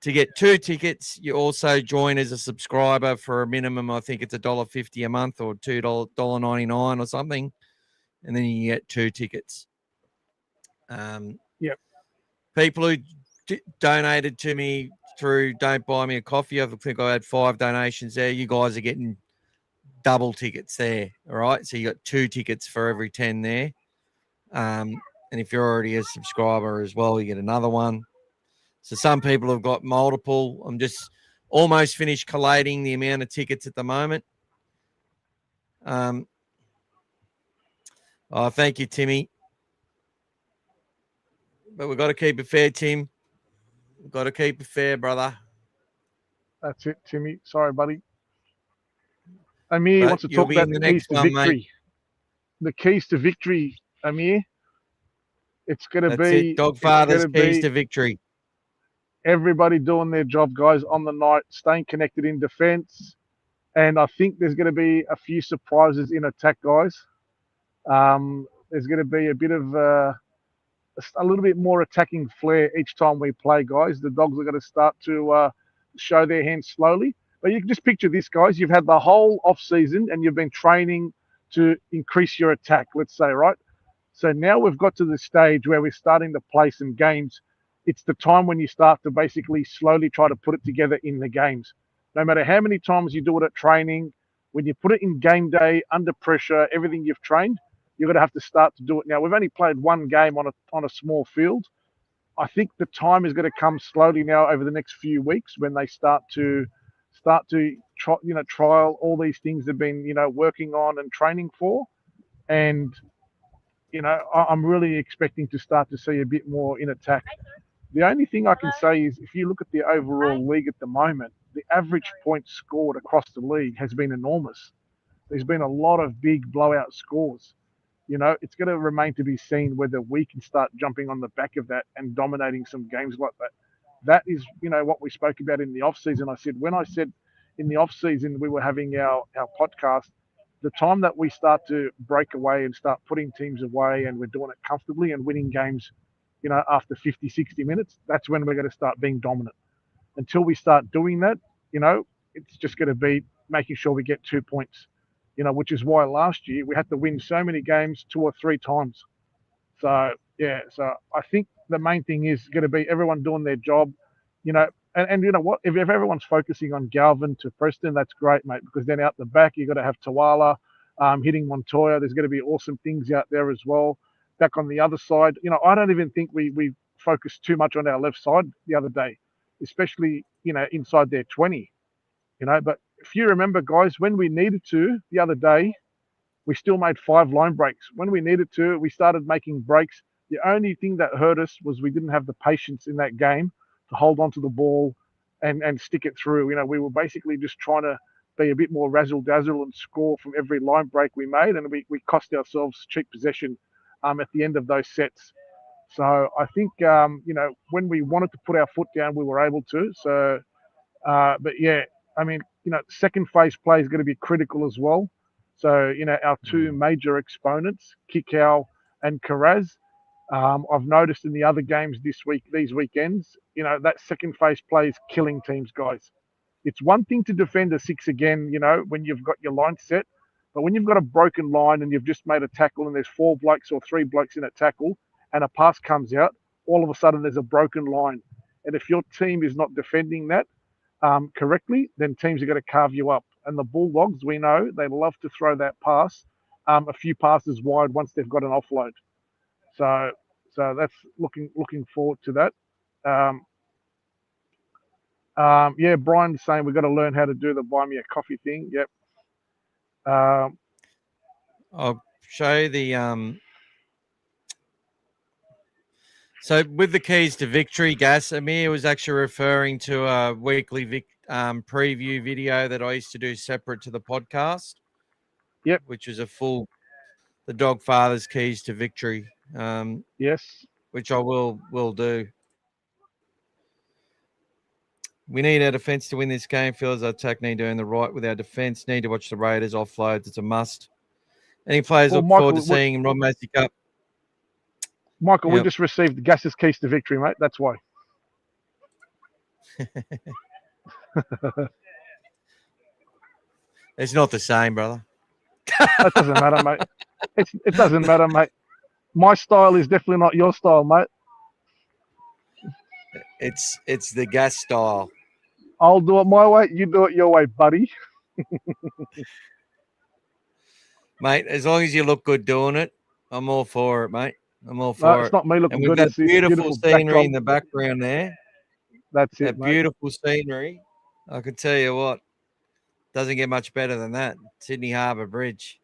to get 2 tickets, you also join as a subscriber for a minimum. I think it's $1.50 a month or $2.99 or something. And then you get 2 tickets. Yep. People who donated to me through Don't Buy Me a Coffee, I think I had 5 donations there. You guys are getting double tickets there. All right. So you got 2 tickets for every 10 there. And if you're already a subscriber as well, you get another one. So some people have got multiple. I'm just almost finished collating the amount of tickets at the moment. Thank you, Timmy. But we've got to keep it fair, Tim. We've got to keep it fair, brother. That's it, Timmy. Sorry, buddy. Amir But wants to you'll talk be about in the the keys next to one, victory. mate. The keys to victory, Amir. It's going to That's be it. Dogfather's keys to victory. Everybody doing their job, guys, on the night, staying connected in defence. And I think there's going to be a few surprises in attack, guys. There's going to be a bit of a little bit more attacking flair each time we play, guys. The Dogs are going to start to show their hands slowly. But you can just picture this, guys. You've had the whole off season and you've been training to increase your attack, let's say, right? So now we've got to the stage where we're starting to play some games. It's the time when you start to basically slowly try to put it together in the games. No matter how many times you do it at training, when you put it in game day, under pressure, everything you've trained, you're going to have to start to do it now. We've only played one game on a small field. I think the time is going to come slowly now over the next few weeks when they start to trial all these things they've been working on and training for, and I'm really expecting to start to see a bit more in attack. The only thing I can say is if you look at the overall league at the moment, the average points scored across the league has been enormous. There's been a lot of big blowout scores. It's going to remain to be seen whether we can start jumping on the back of that and dominating some games like that. That is, what we spoke about in the off season. I said in the off season we were having our podcast, the time that we start to break away and start putting teams away and we're doing it comfortably and winning games, after 50, 60 minutes, that's when we're going to start being dominant. Until we start doing that, it's just going to be making sure we get 2 points, which is why last year we had to win so many games 2 or 3 times. So, yeah, so I think the main thing is going to be everyone doing their job, and you know what? If everyone's focusing on Galvin to Preston, that's great, mate, because then out the back, you've got to have Tawala hitting Montoya. There's going to be awesome things out there as well. Back on the other side, I don't even think we focused too much on our left side the other day, especially, inside their 20, But if you remember, guys, when we needed to the other day, we still made 5 line breaks. When we needed to, we started making breaks. The only thing that hurt us was we didn't have the patience in that game to hold on to the ball and stick it through. We were basically just trying to be a bit more razzle-dazzle and score from every line break we made, and we cost ourselves cheap possession at the end of those sets. So I think, when we wanted to put our foot down, we were able to. So, but yeah, I mean, second phase play is going to be critical as well. So, our 2 major exponents, Kikau and Karaz, I've noticed in the other games these weekends, that second phase play is killing teams, guys. It's one thing to defend a 6 again, when you've got your line set, but when you've got a broken line and you've just made a tackle and there's 4 blokes or 3 blokes in a tackle and a pass comes out, all of a sudden there's a broken line. And if your team is not defending that correctly, then teams are going to carve you up. And the Bulldogs, we know, they love to throw that pass a few passes wide once they've got an offload. So that's looking forward to that. Yeah, Brian's saying we've got to learn how to do the buy me a coffee thing. Yep. I'll show you the So with the keys to victory, Gas, Amir was actually referring to a weekly preview video that I used to do separate to the podcast. Yep. Which is the Dogfather's keys to victory. Yes. Which I will do. We need our defence to win this game. Feels our attack need doing the right with our defence. Need to watch the Raiders offloads. It's a must. Any players Well, look Michael, forward to seeing in Ron Massey Cup? Michael, we Yep. just received Gas's keys to victory, mate. That's why. It's not the same, brother. That doesn't matter, mate. It doesn't matter, mate. My style is definitely not your style, mate. It's the Gas style. I'll do it my way. You do it your way, buddy. Mate, as long as you look good doing it, I'm all for it, mate. I'm all for it. It's not me looking and we've good. got It's this beautiful scenery backdrop. in the background there. That's it, That mate. beautiful scenery. I can tell you what, doesn't get much better than that. Sydney Harbour Bridge.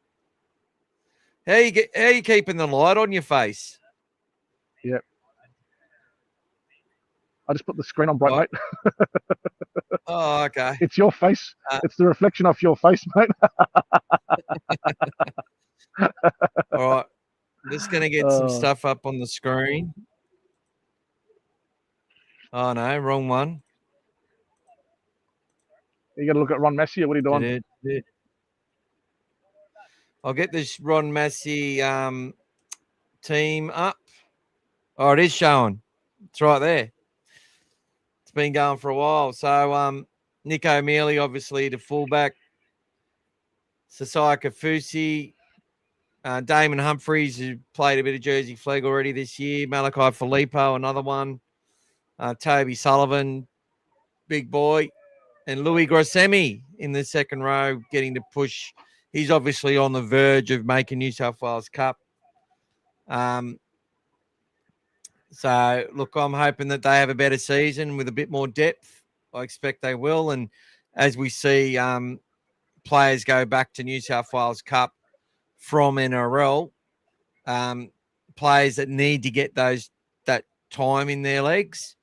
How you keeping the light on your face? Yep. I just put the screen on bright, mate. Oh, okay. It's your face. It's the reflection of your face, mate. All right. I'm just going to get some stuff up on the screen. Oh, no, wrong one. You got to look at Ron Massey. What are you doing? I'll get this Ron Massey team up. Oh, it is showing. It's right there. It's been going for a while. So Nico Mealy, obviously, the fullback. Sasai Kafusi. Damon Humphreys, who played a bit of Jersey flag already this year. Malachi Filippo, another one. Toby Sullivan, big boy. And Louis Grossemi in the second row, getting to push. He's obviously on the verge of making New South Wales Cup. So, look, I'm hoping that they have a better season with a bit more depth. I expect they will. And as we see players go back to New South Wales Cup from NRL, players that need to get that time in their legs,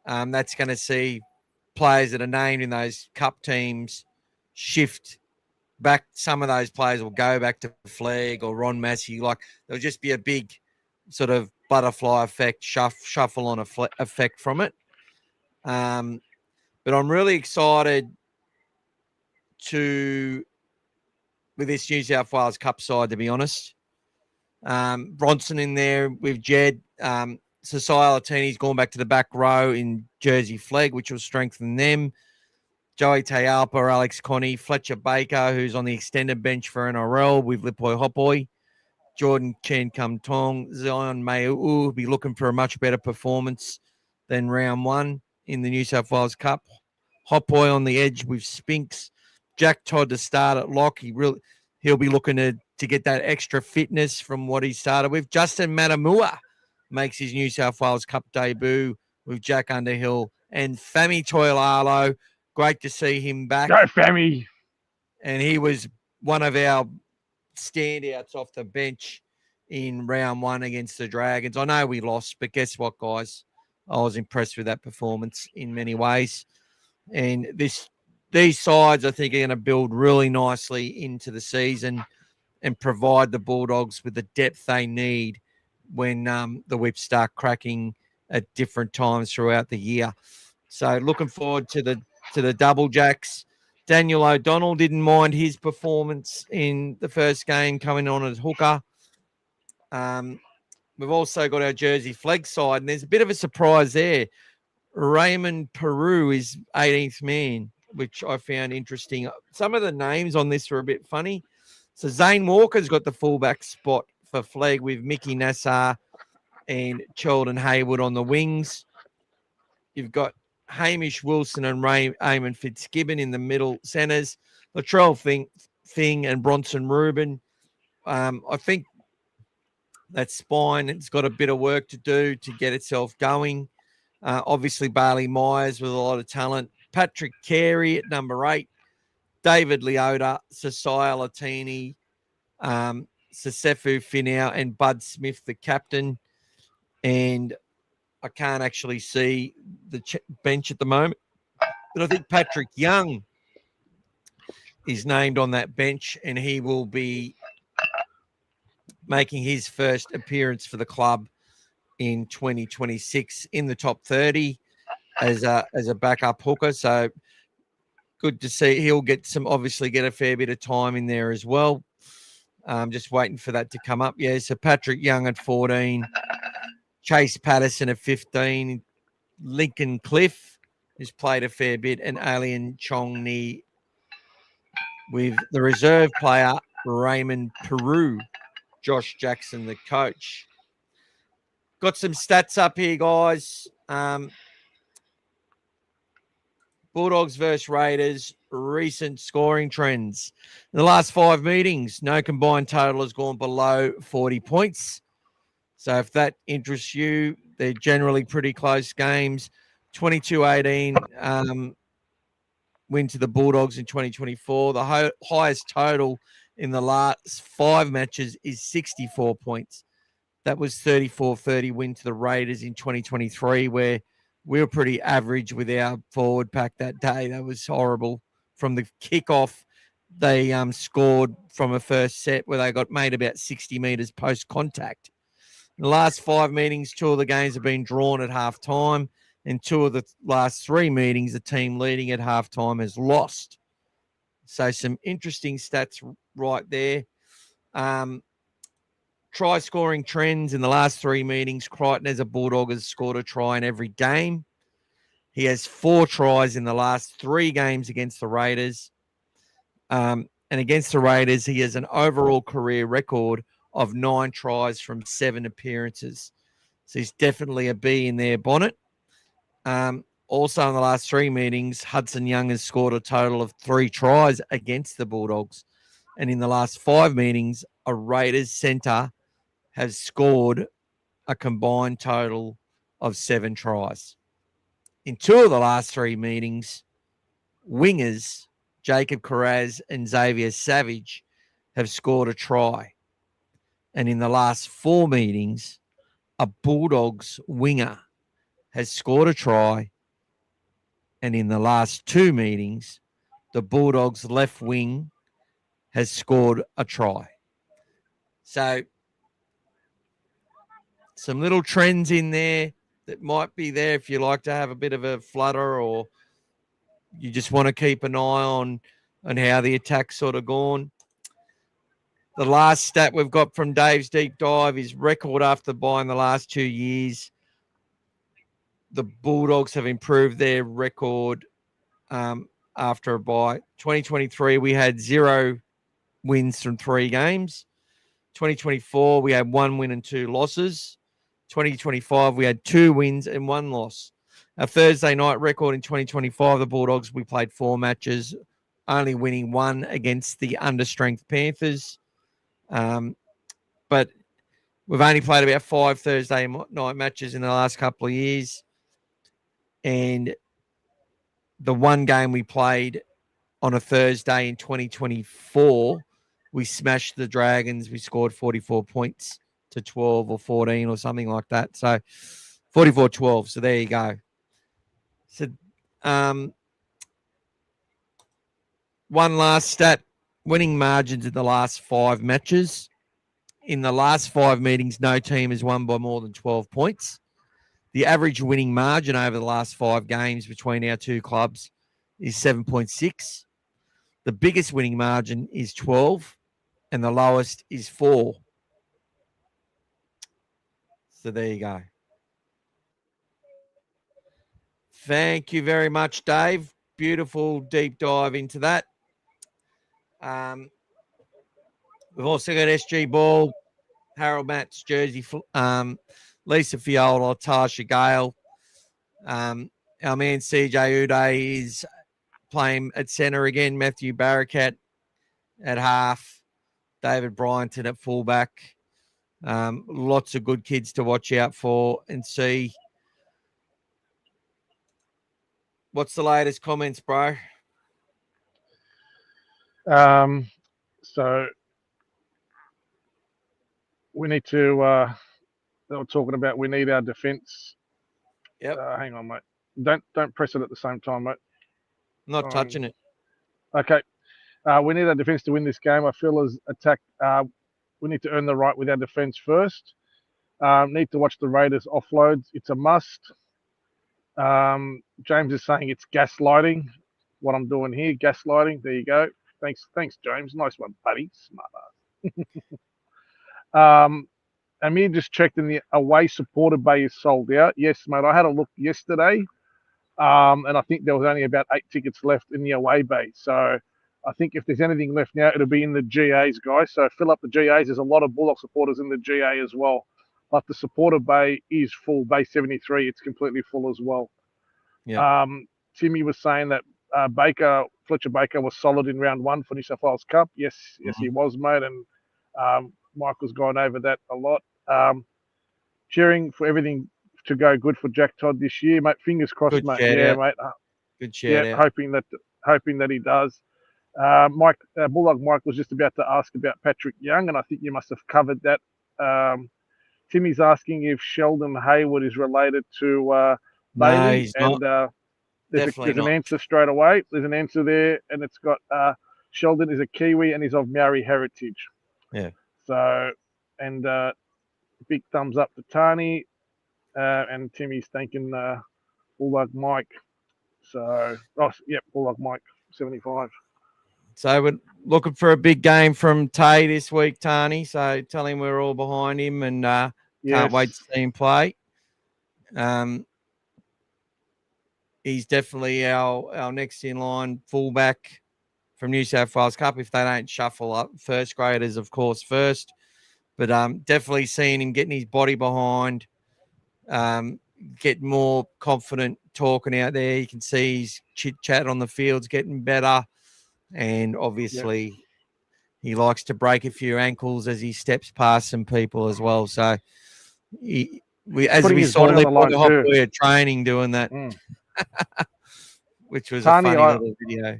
that's going to see players that are named in those cup teams shift back. Some of those players will go back to Flegg or Ron Massey. Like, there'll just be a big sort of butterfly effect, shuffle on effect from it. But I'm really excited with this New South Wales Cup side, to be honest. Bronson in there with Jed. Sasai Latini's gone back to the back row in Jersey flag, which will strengthen them. Joey Tealpa, Alex Connie, Fletcher Baker, who's on the extended bench for NRL with Lipoi Hopoi. Jordan Chen Kum Tong, Zion Mayu will be looking for a much better performance than round one in the New South Wales Cup. Hopoi on the edge with Spinks. Jack Todd to start at lock. He'll be looking to get that extra fitness from what he started with. Justin Matamua makes his New South Wales Cup debut with Jack Underhill and Fami Toilalo. Great to see him back. Go, Fami. And he was one of our standouts off the bench in round one against the Dragons. I know we lost, but guess what, guys? I was impressed with that performance in many ways. And these sides, I think, are going to build really nicely into the season and provide the Bulldogs with the depth they need when the whips start cracking at different times throughout the year. So looking forward to the Double Jacks. Daniel O'Donnell didn't mind his performance in the first game coming on as hooker. We've also got our Jersey flag side, and there's a bit of a surprise there. Raymond Peru is 18th man, which I found interesting. Some of the names on this are a bit funny. So Zane Walker's got the fullback spot for flag with Mickey Nassar and Sheldon Hayward on the wings. You've got Hamish Wilson and Eamon Fitzgibbon in the middle centres. Latrell Thing and Bronson Rubin. I think that spine, it's got a bit of work to do to get itself going. Obviously, Bailey Myers with a lot of talent. Patrick Carey at number 8. David Leota, Sasai Latini, Sasefu Finau, and Bud Smith, the captain. And I can't actually see the bench at the moment. But I think Patrick Young is named on that bench, and he will be making his first appearance for the club in 2026 in the top 30 as a backup hooker. So good to see. He'll obviously get a fair bit of time in there as well. Just waiting for that to come up. Yeah, so Patrick Young at 14, Chase Patterson at 15, Lincoln Cliff, who's played a fair bit, and Alien Chongni with the reserve player Raymond Peru, Josh Jackson, the coach. Got some stats up here, guys. Bulldogs versus Raiders, recent scoring trends. In the last 5 meetings, no combined total has gone below 40 points. So if that interests you, they're generally pretty close games. 22-18 win to the Bulldogs in 2024. The highest total in the last 5 matches is 64 points. That was 34-30 win to the Raiders in 2023, where we were pretty average with our forward pack that day. That was horrible. From the kickoff, they scored from a first set where they got made about 60 metres post-contact. In the last 5 meetings, 2 of the games have been drawn at halftime, and 2 of the last 3 meetings, the team leading at halftime has lost. So some interesting stats right there. Try scoring trends in the last 3 meetings. Crichton as a Bulldog has scored a try in every game. He has 4 tries in the last 3 games against the Raiders. And against the Raiders, he has an overall career record of 9 tries from 7 appearances. So he's definitely a B in their bonnet. Also in the last 3 meetings, Hudson Young has scored a total of 3 tries against the Bulldogs. And in the last 5 meetings, a Raiders centre has scored a combined total of 7 tries. In 2 of the last 3 meetings, wingers Jacob Carraz and Xavier Savage have scored a try. And in the last 4 meetings, a Bulldogs winger has scored a try. And in the last 2 meetings, the Bulldogs left wing has scored a try. So some little trends in there that might be there if you like to have a bit of a flutter, or you just want to keep an eye on how the attack's sort of gone. The last stat we've got from Dave's deep dive is record after bye in the last 2 years. The Bulldogs have improved their record after a bye. 2023, we had 0 wins from 3 games. 2024, we had 1 win and 2 losses. 2025, we had 2 wins and 1 loss. Our Thursday night record in 2025, the Bulldogs, we played 4 matches, only winning 1 against the understrength Panthers. But we've only played about 5 Thursday night matches in the last couple of years. And the one game we played on a Thursday in 2024, we smashed the Dragons. We scored 44 points to 12 or 14 or something like that. So 44-12. So there you go. So one last stat, winning margins in the last 5 matches. In the last 5 meetings, no team has won by more than 12 points. The average winning margin over the last 5 games between our 2 clubs is 7.6. The biggest winning margin is 12, and the lowest is 4. So there you go. Thank you very much, Dave. Beautiful deep dive into that. We've also got SG Ball, Harold Matts, Jersey, Lisa Fiola, Tasha Gale. Our man CJ Uday is playing at centre again. Matthew Barakat at half. David Bryanton at fullback. Lots of good kids to watch out for and see. What's the latest comments, bro? So we need to. They were talking about we need our defence Yep. Hang on, mate. Don't press it at the same time, mate. Not touching it. Okay. We need our defence to win this game. I feel as attack. We need to earn the right with our defence first. Need to watch the Raiders offloads. It's a must. James is saying it's gaslighting. What I'm doing here, gaslighting. There you go. Thanks, James. Nice one, buddy. Smart. Amir just checked in the away supporter bay is sold out. Yes, mate. I had a look yesterday, and I think there was only about 8 tickets left in the away bay. So I think if there's anything left now, it'll be in the GAs, guys. So fill up the GAs. There's a lot of Bulldog supporters in the GA as well. But the supporter bay is full. Bay 73, it's completely full as well. Yeah. Timmy was saying that Fletcher Baker was solid in round 1 for New South Wales Cup. Yes, he was, mate. And Michael's gone over that a lot. Cheering for everything to go good for Jack Todd this year, mate. Fingers crossed, Good mate. shout out. Mate. Good shout out. Hoping that he does. Bulldog Mike was just about to ask about Patrick Young, and I think you must have covered that. Timmy's asking if Sheldon Hayward is related to Bailey. No, he's not. And there's Definitely an answer straight away. There's an answer there, and it's got Sheldon is a Kiwi and he's of Maori heritage. Yeah. So, and big thumbs up to Tani, and Timmy's thanking Bulldog Mike. So, Bulldog Mike 75. So we're looking for a big game from Tay this week, Tani. So tell him we're all behind him and can't wait to see him play. He's definitely our next in line fullback from New South Wales Cup if they don't shuffle up first graders, of course, first. But definitely seeing him getting his body behind, get more confident talking out there. You can see his chit-chat on the field's getting better. And obviously he likes to break a few ankles as he steps past some people as well. So we saw Lip training doing that, which was Tani, a funny little video.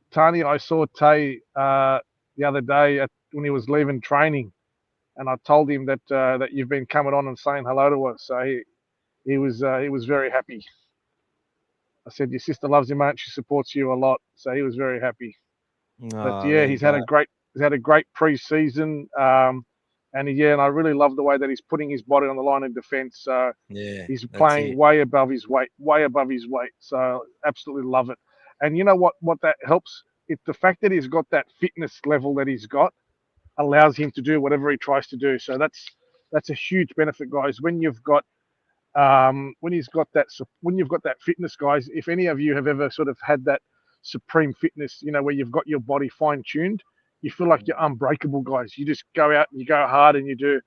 Tani, I saw Tay the other day when he was leaving training, and I told him that you've been coming on and saying hello to us. So he was very happy. I said your sister loves you, mate. She supports you a lot, so he was very happy. But he's had a great pre-season, and I really love the way that he's putting his body on the line in defence. So he's playing way above his weight. So absolutely love it. And you know what that helps? It's the fact that he's got that fitness level that he's got allows him to do whatever he tries to do. So that's a huge benefit, guys. When you've got when you've got that fitness, guys, if any of you have ever sort of had that supreme fitness, where you've got your body fine tuned, you feel like you're unbreakable, guys. You just go out and you go hard and you do.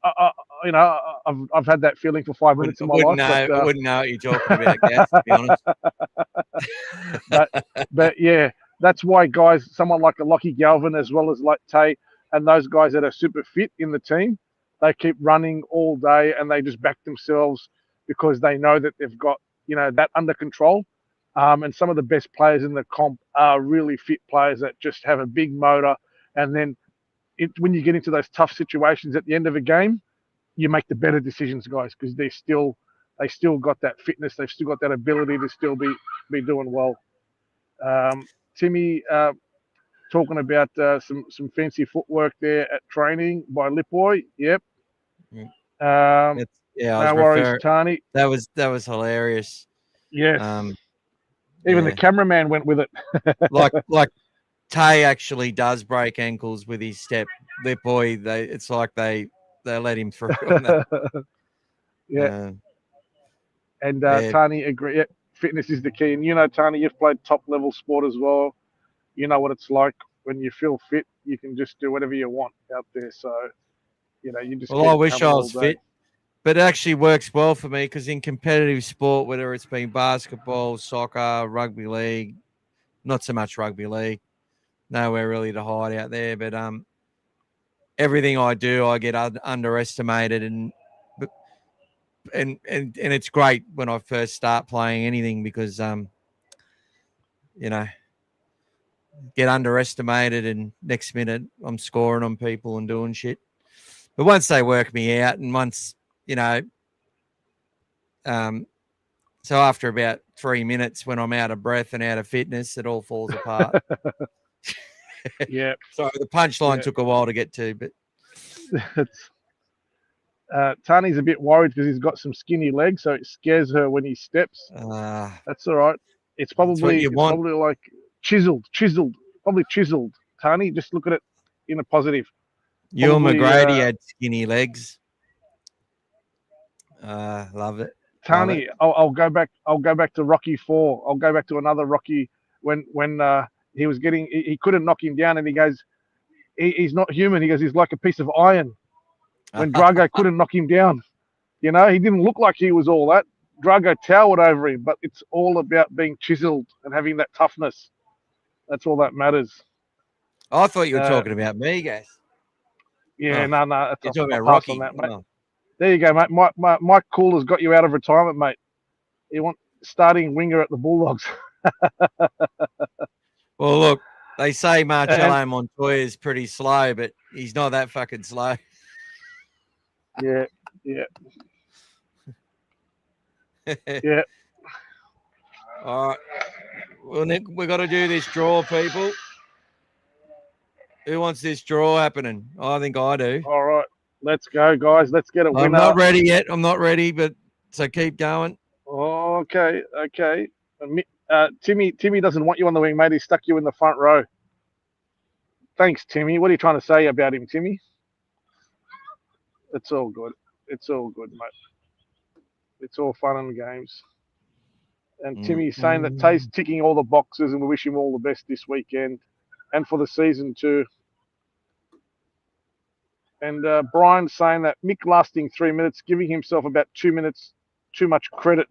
I've had that feeling for 5 minutes in my life. I wouldn't know what you're talking about, Gav, to be honest. but yeah, that's why, guys, someone like a Lockie Galvin as well as like Tay and those guys that are super fit in the team, they keep running all day and they just back themselves because they know that they've got, that under control. And some of the best players in the comp are really fit players that just have a big motor. And then when you get into those tough situations at the end of a game, you make the better decisions, guys, because they still got that fitness. They've still got that ability to still be doing well. Timmy talking about some fancy footwork there at training by Lipoy. Yep. No worries, Tani. That was hilarious. Yes. Even the cameraman went with it. like Tay actually does break ankles with his step. Lipoy, it's like they let him through. And Tani agree. Yeah, fitness is the key. And Tani, you've played top level sport as well. You know what it's like when you feel fit. You can just do whatever you want out there. So, you just. Well, I wish I was fit, but it actually works well for me because in competitive sport, whether it's been basketball, soccer, rugby league, not so much rugby league, nowhere really to hide out there. But everything I do, I get underestimated, and it's great when I first start playing anything because get underestimated, and next minute I'm scoring on people and doing shit. But once they work me out, and once So after about 3 minutes, when I'm out of breath and out of fitness, it all falls apart. Yeah, So the punchline Yeah. took a while to get to, but it's Tani's a bit worried because he's got some skinny legs, so it scares her when he steps. That's all right. It's that's what you want. probably like chiseled, probably chiseled. Tani, just look at it in a positive. Ewan Probably, McGrady had skinny legs. Love it. Love Tani, it. I'll go back. I'll go back to Rocky IV. I'll go back to another Rocky when he was getting he couldn't knock him down, and he goes, he's not human. He goes, he's like a piece of iron. When Drago couldn't knock him down, he didn't look like he was all that. Drago towered over him, but it's all about being chiseled and having that toughness. That's all that matters. I thought you were talking about me, guys. Yeah, Oh, no. You're talking I'll about pass Rocky. on that, mate. Oh. There you go, mate. Mike Cooler's got you out of retirement, mate. You want starting winger at the Bulldogs. Well, look, they say Marcello Montoya is pretty slow, but he's not that fucking slow. Yeah. Yeah. All right. Well, Nick, we've got to do this draw, people. Who wants this draw happening? I think I do. All right. Let's go, guys. Let's get a winner. I'm not ready yet. I'm not ready, but so keep going. Okay. Timmy doesn't want you on the wing, mate. He stuck you in the front row. Thanks, Timmy. What are you trying to say about him, Timmy? It's all good. It's all good, mate. It's all fun and games. And Timmy's saying that Tay's ticking all the boxes, and we wish him all the best this weekend and for the season too. And Brian's saying that Mick lasting 3 minutes, giving himself about 2 minutes too much credit.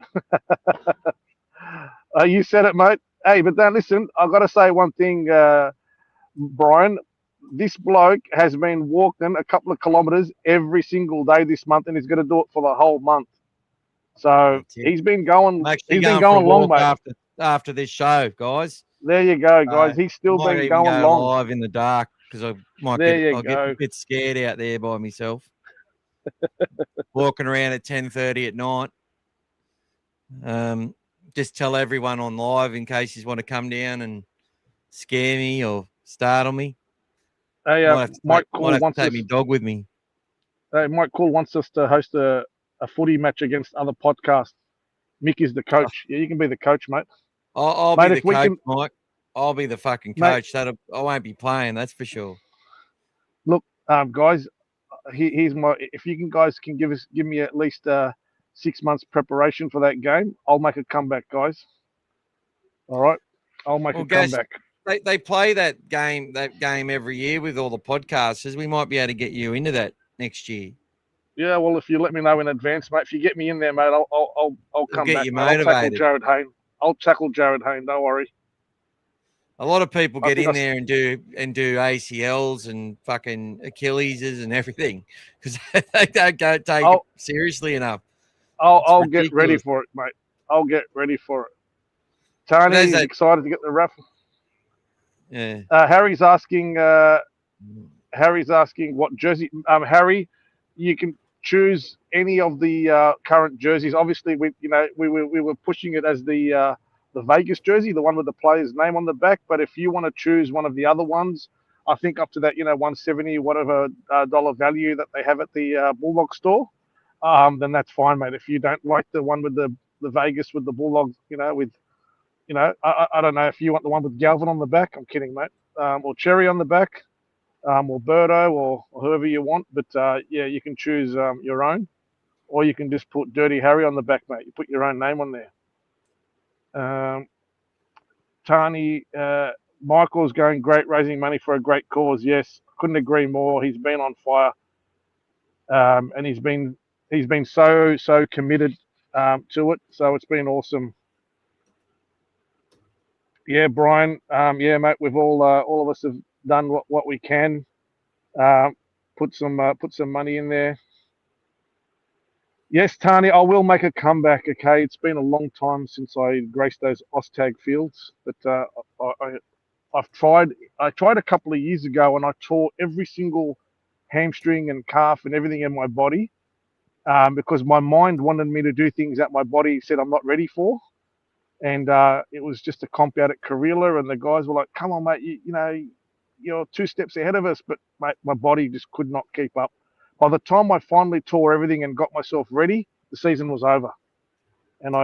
You said it, mate. Hey, but then listen, I've got to say one thing, Brian. This bloke has been walking a couple of kilometres every single day this month, and he's going to do it for the whole month. So he's been going. He's been going long, mate. After this show, guys. There you go, guys. He's still been going long. Live in the dark because I might get a bit scared out there by myself. Walking around at 10:30 at night. Just tell everyone on live in case you want to come down and scare me or startle me. Hey, Mike Cool wants to take me dog with me. Hey, Mike Cool wants us to host a footy match against other podcasts. Mick is the coach. Yeah, you can be the coach, mate. I'll be the coach, Mike. I'll be the fucking coach. Mate, I won't be playing, that's for sure. Look, guys, here's my. If you guys can give me at least 6 months preparation for that game, I'll make a comeback, guys. All right, I'll make a comeback. They play that game every year with all the podcasters. We might be able to get you into that next year. Yeah, well, if you let me know in advance, mate. If you get me in there, mate, I'll come get back. You motivated. I'll tackle Jared Hayne. Don't worry. A lot of people get in there and do ACLs and fucking Achilleses and everything because they don't take it seriously enough. I'll get ready for it, mate. I'll get ready for it. Tony's excited to get the raffle. Yeah. Harry's asking what jersey. Harry, you can choose any of the current jerseys. Obviously, we were pushing it as the Vegas jersey, the one with the player's name on the back. But if you want to choose one of the other ones, I think up to that, $170 whatever dollar value that they have at the Bulldog store, then that's fine, mate. If you don't like the one with the Vegas with the Bulldogs, I don't know if you want the one with Galvin on the back. I'm kidding, mate. Or Cherry on the back, or Birdo, or whoever you want. But yeah, you can choose your own, or you can just put Dirty Harry on the back, mate. You put your own name on there. Tani, Michael's going great, raising money for a great cause. Yes, couldn't agree more. He's been on fire, and he's been so committed to it. So it's been awesome. Yeah, Brian. Yeah, mate. We've all of us have done what we can. Put some money in there. Yes, Tani, I will make a comeback. Okay, it's been a long time since I graced those Ostag fields, but I've tried. I tried a couple of years ago, and I tore every single hamstring and calf and everything in my body. because my mind wanted me to do things that my body said I'm not ready for. And it was just a comp out at Karela, and the guys were like, "Come on, mate, you know, you're 2 steps ahead of us." But mate, my body just could not keep up. By the time I finally tore everything and got myself ready, the season was over. And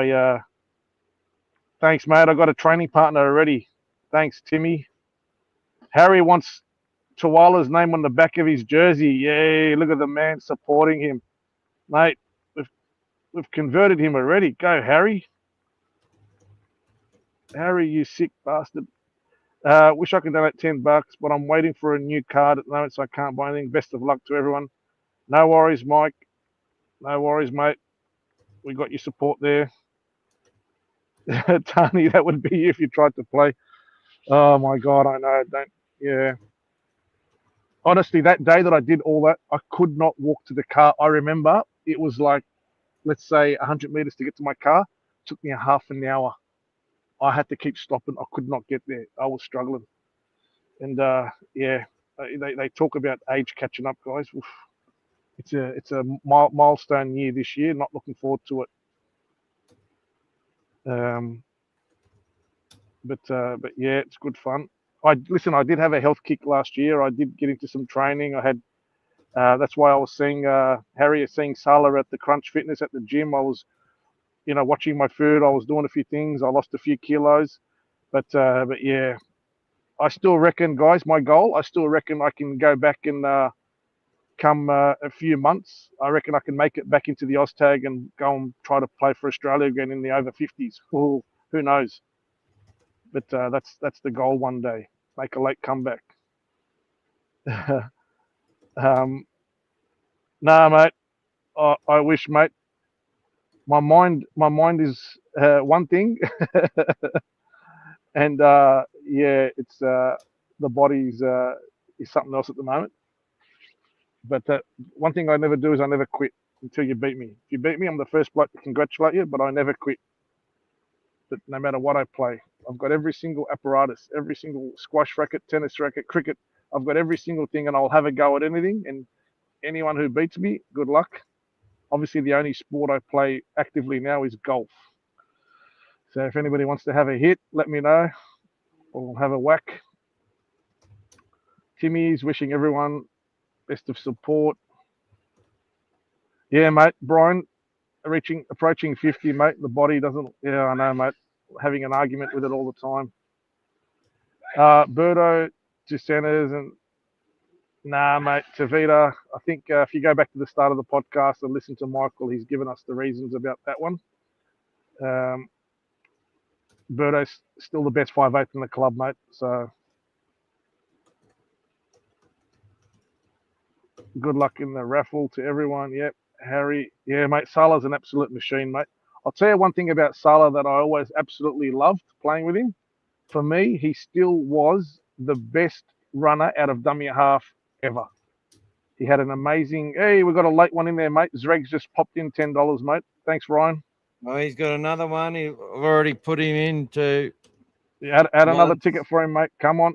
thanks, mate. I got a training partner already. Thanks, Timmy. Harry wants Chawala's name on the back of his jersey. Yay! Look at the man supporting him, mate. We've converted him already. Go, Harry. Harry, you sick bastard. Wish I could donate $10, but I'm waiting for a new card at the moment, so I can't buy anything. Best of luck to everyone. No worries, Mike. No worries, mate. We got your support there. Tony, that would be you if you tried to play. Oh my God, I know. Don't. Yeah. Honestly, that day that I did all that, I could not walk to the car. I remember it was like, let's say 100 meters to get to my car. It took me a half an hour. I had to keep stopping. I could not get there. I was struggling. And yeah, they talk about age catching up, guys. Oof. It's a milestone year this year. Not looking forward to it. But yeah, it's good fun. I did have a health kick last year. I did get into some training. I had. That's why I was seeing Harry, seeing Salah at the Crunch Fitness at the gym. I was, watching my food. I was doing a few things. I lost a few kilos, but yeah, I still reckon, guys, my goal. I still reckon I can go back and come a few months. I reckon I can make it back into the Oztag and go and try to play for Australia again in the over 50s. Ooh, who knows? But that's the goal one day. Make a late comeback. Nah, mate. I wish, mate. My mind is one thing, and yeah, it's the body's is something else at the moment. But one thing I never do is I never quit until you beat me. If you beat me, I'm the first bloke to congratulate you, but I never quit. But no matter what I play, I've got every single apparatus, every single squash racket, tennis racket, cricket. I've got every single thing, and I'll have a go at anything. And anyone who beats me, good luck. Obviously, the only sport I play actively now is golf. So if anybody wants to have a hit, let me know. We'll have a whack. Timmy's wishing everyone best of support. Yeah, mate. Brian, approaching 50, mate. The body doesn't. Yeah, I know, mate. Having an argument with it all the time. Birdo to centers and nah, mate. Tavita. I think if you go back to the start of the podcast and listen to Michael, he's given us the reasons about that one. Birdo's still the best 5'8" in the club, mate. So good luck in the raffle to everyone. Yep. Harry. Yeah, mate. Salah's an absolute machine, mate. I'll tell you one thing about Salah that I always absolutely loved playing with him. For me, he still was the best runner out of dummy half ever. He had an amazing. Hey, we got a late one in there, mate. Zreg's just popped in $10, mate. Thanks, Ryan. Oh, he's got another one. I've already put him into. Yeah, add another ticket for him, mate. Come on.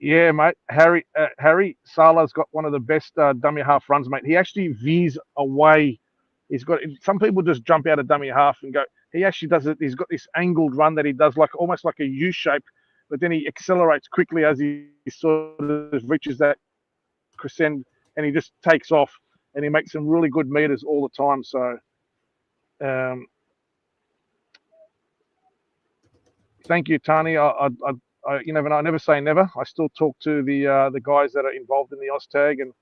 Yeah, mate. Harry Salah's got one of the best dummy half runs, mate. He actually veers away. He's got. Some people just jump out of dummy half and go. He actually does it. He's got this angled run that he does, like almost like a U shape, but then he accelerates quickly as he sort of reaches that crescent, and he just takes off, and he makes some really good meters all the time. So, thank you, Tani. You never know. I never say never. I still talk to the guys that are involved in the Oztag, and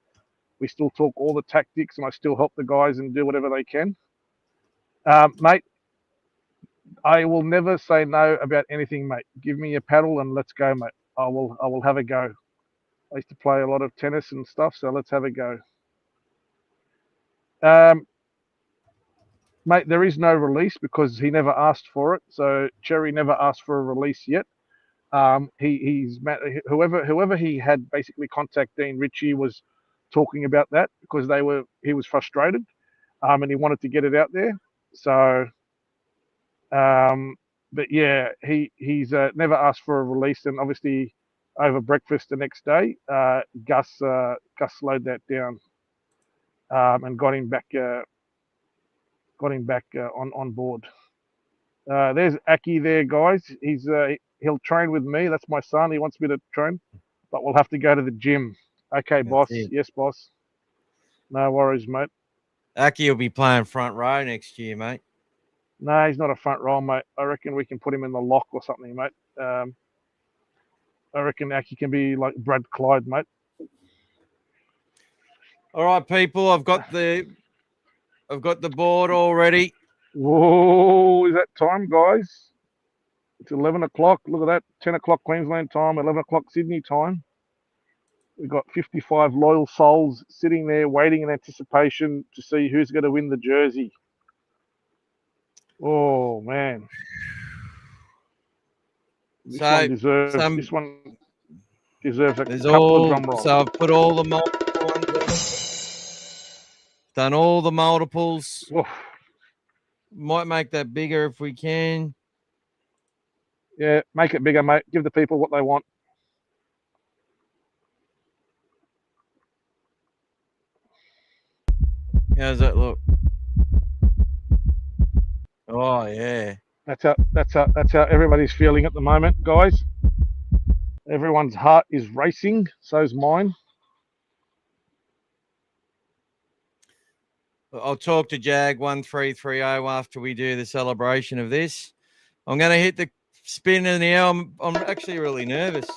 we still talk all the tactics, and I still help the guys and do whatever they can. Mate, I will never say no about anything, mate. Give me a paddle and let's go, mate. I will have a go. I used to play a lot of tennis and stuff, so let's have a go. Mate, there is no release because he never asked for it. So Cherry never asked for a release yet. He's whoever he had basically contact Dean Ritchie was talking about that because he was frustrated, and he wanted to get it out there. So, but yeah, he's never asked for a release, and obviously over breakfast the next day, Gus slowed that down. and got him back on board. There's Aki there, guys. He'll train with me. That's my son. He wants me to train, but we'll have to go to the gym. Okay, That's boss. it. Yes, boss. No worries, mate. Aki will be playing front row next year, mate. No, he's not a front row, mate. I reckon we can put him in the lock or something, mate. I reckon Aki can be like Brad Clyde, mate. All right, people. I've got the board already. Whoa, is that time, guys? It's 11 o'clock. Look at that. 10 o'clock Queensland time, 11 o'clock Sydney time. We've got 55 loyal souls sitting there waiting in anticipation to see who's going to win the jersey. Oh, man. This one deserves a couple of drum rolls. So I've put all the multiple ones in. Done all the multiples. Oof. Might make that bigger if we can. Yeah, make it bigger, mate. Give the people what they want. How's that look? Oh yeah. That's how everybody's feeling at the moment, guys. Everyone's heart is racing. So's mine. I'll talk to Jag 1330 after we do the celebration of this. I'm going to hit the spinner now. I'm actually really nervous.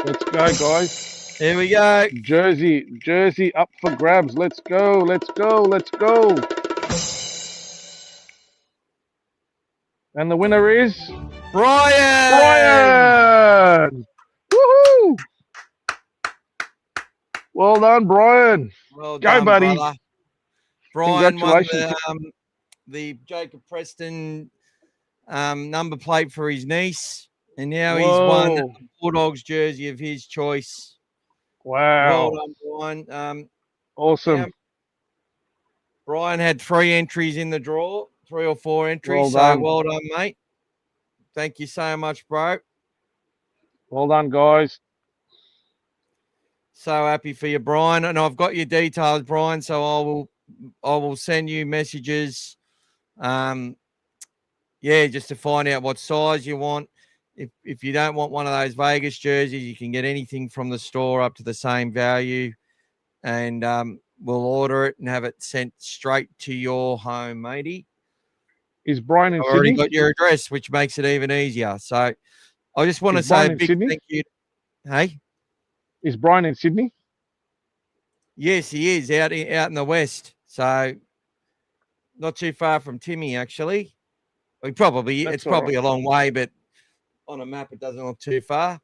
Let's go, guys. Here we go. Jersey up for grabs. Let's go. And the winner is Brian. Woohoo! Well done, Brian. Well Go, done, buddy. brother. Brian won Congratulations. the Jacob Preston number plate for his niece, and now Whoa. he's won a Bulldogs jersey of his choice. Wow. Well done, Brian. Awesome. Brian had 3 entries in the draw, 3 or 4 entries. Well done. Well done, mate. Thank you so much, bro. Well done, guys. So happy for you, Brian. And I've got your details, Brian. So I will send you messages. Just to find out what size you want. If you don't want one of those Vegas jerseys, you can get anything from the store up to the same value. And we'll order it and have it sent straight to your home, matey. Is Brian in I've already Sydney? got your address, which makes it even easier. So I just want to say a big thank you. Hey? Is Brian in Sydney? Yes, he is out in the west. So not too far from Timmy, actually. It's probably a long way, but on a map it doesn't look too far.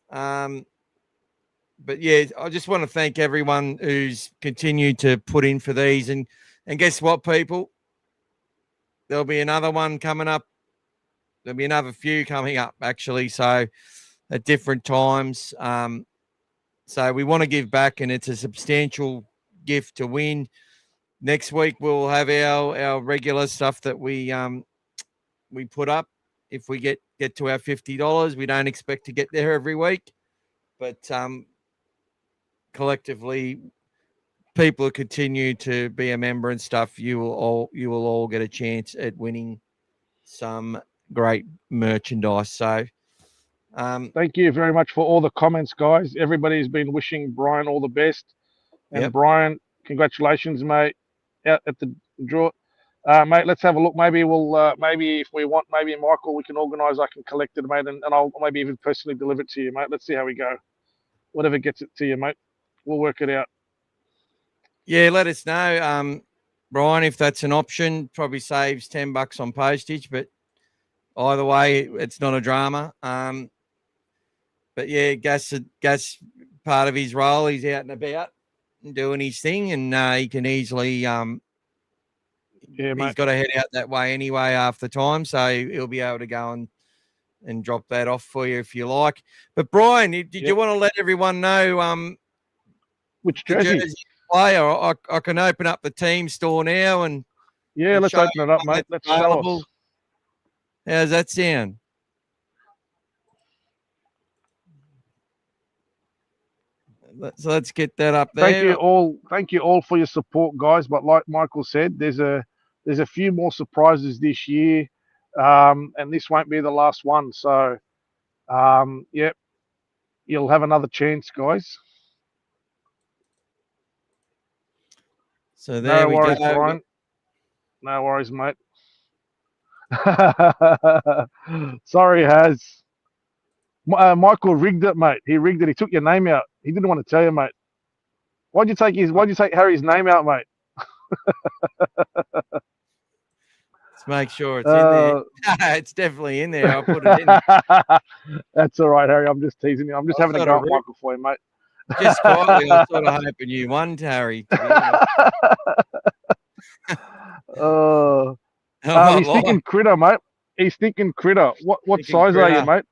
But yeah, I just want to thank everyone who's continued to put in for these, and guess what, people? There'll be another one coming up. There'll be another few coming up, actually. So at different times. So we want to give back, and it's a substantial gift to win. Next week we'll have our regular stuff that we put up. If we get to our $50, we don't expect to get there every week, but collectively, people who continue to be a member and stuff, you will all get a chance at winning some great merchandise. So thank you very much for all the comments, guys. Everybody's been wishing Brian all the best. And Brian, congratulations, mate, out at the draw. Mate, let's have a look. Maybe we'll, maybe if we want, maybe Michael, we can organise, I can collect it, mate, and I'll maybe even personally deliver it to you, mate. Let's see how we go. Whatever gets it to you, mate. We'll work it out. Yeah, let us know, Brian, if that's an option. Probably saves $10 on postage, but either way, it's not a drama. But yeah, Gas part of his role. He's out and about and doing his thing, and he can easily he's got to head out that way anyway half the time, so he'll be able to go and drop that off for you if you like. But Brian, did you want to let everyone know which jersey play? Or I can open up the team store now and let's open it up, mate. Let's show us. How's that sound? So let's get that up there. Thank you all for your support, guys. But like Michael said, there's a few more surprises this year, and this won't be the last one. So, yep, you'll have another chance, guys. So there No we worries, go. Brian. No worries, mate. Sorry, Haz. Michael rigged it, mate. He rigged it. He took your name out. He didn't want to tell you, mate. Why'd you take Harry's name out, mate? Let's make sure it's in there. It's definitely in there. I'll put it in. That's all right, Harry. I'm just teasing you. I'm just having a go at Michael for you, mate. Just quietly, I was sort of hoping you won, Harry. To be honest. He's thinking critter, mate. He's thinking critter. What size are you, mate?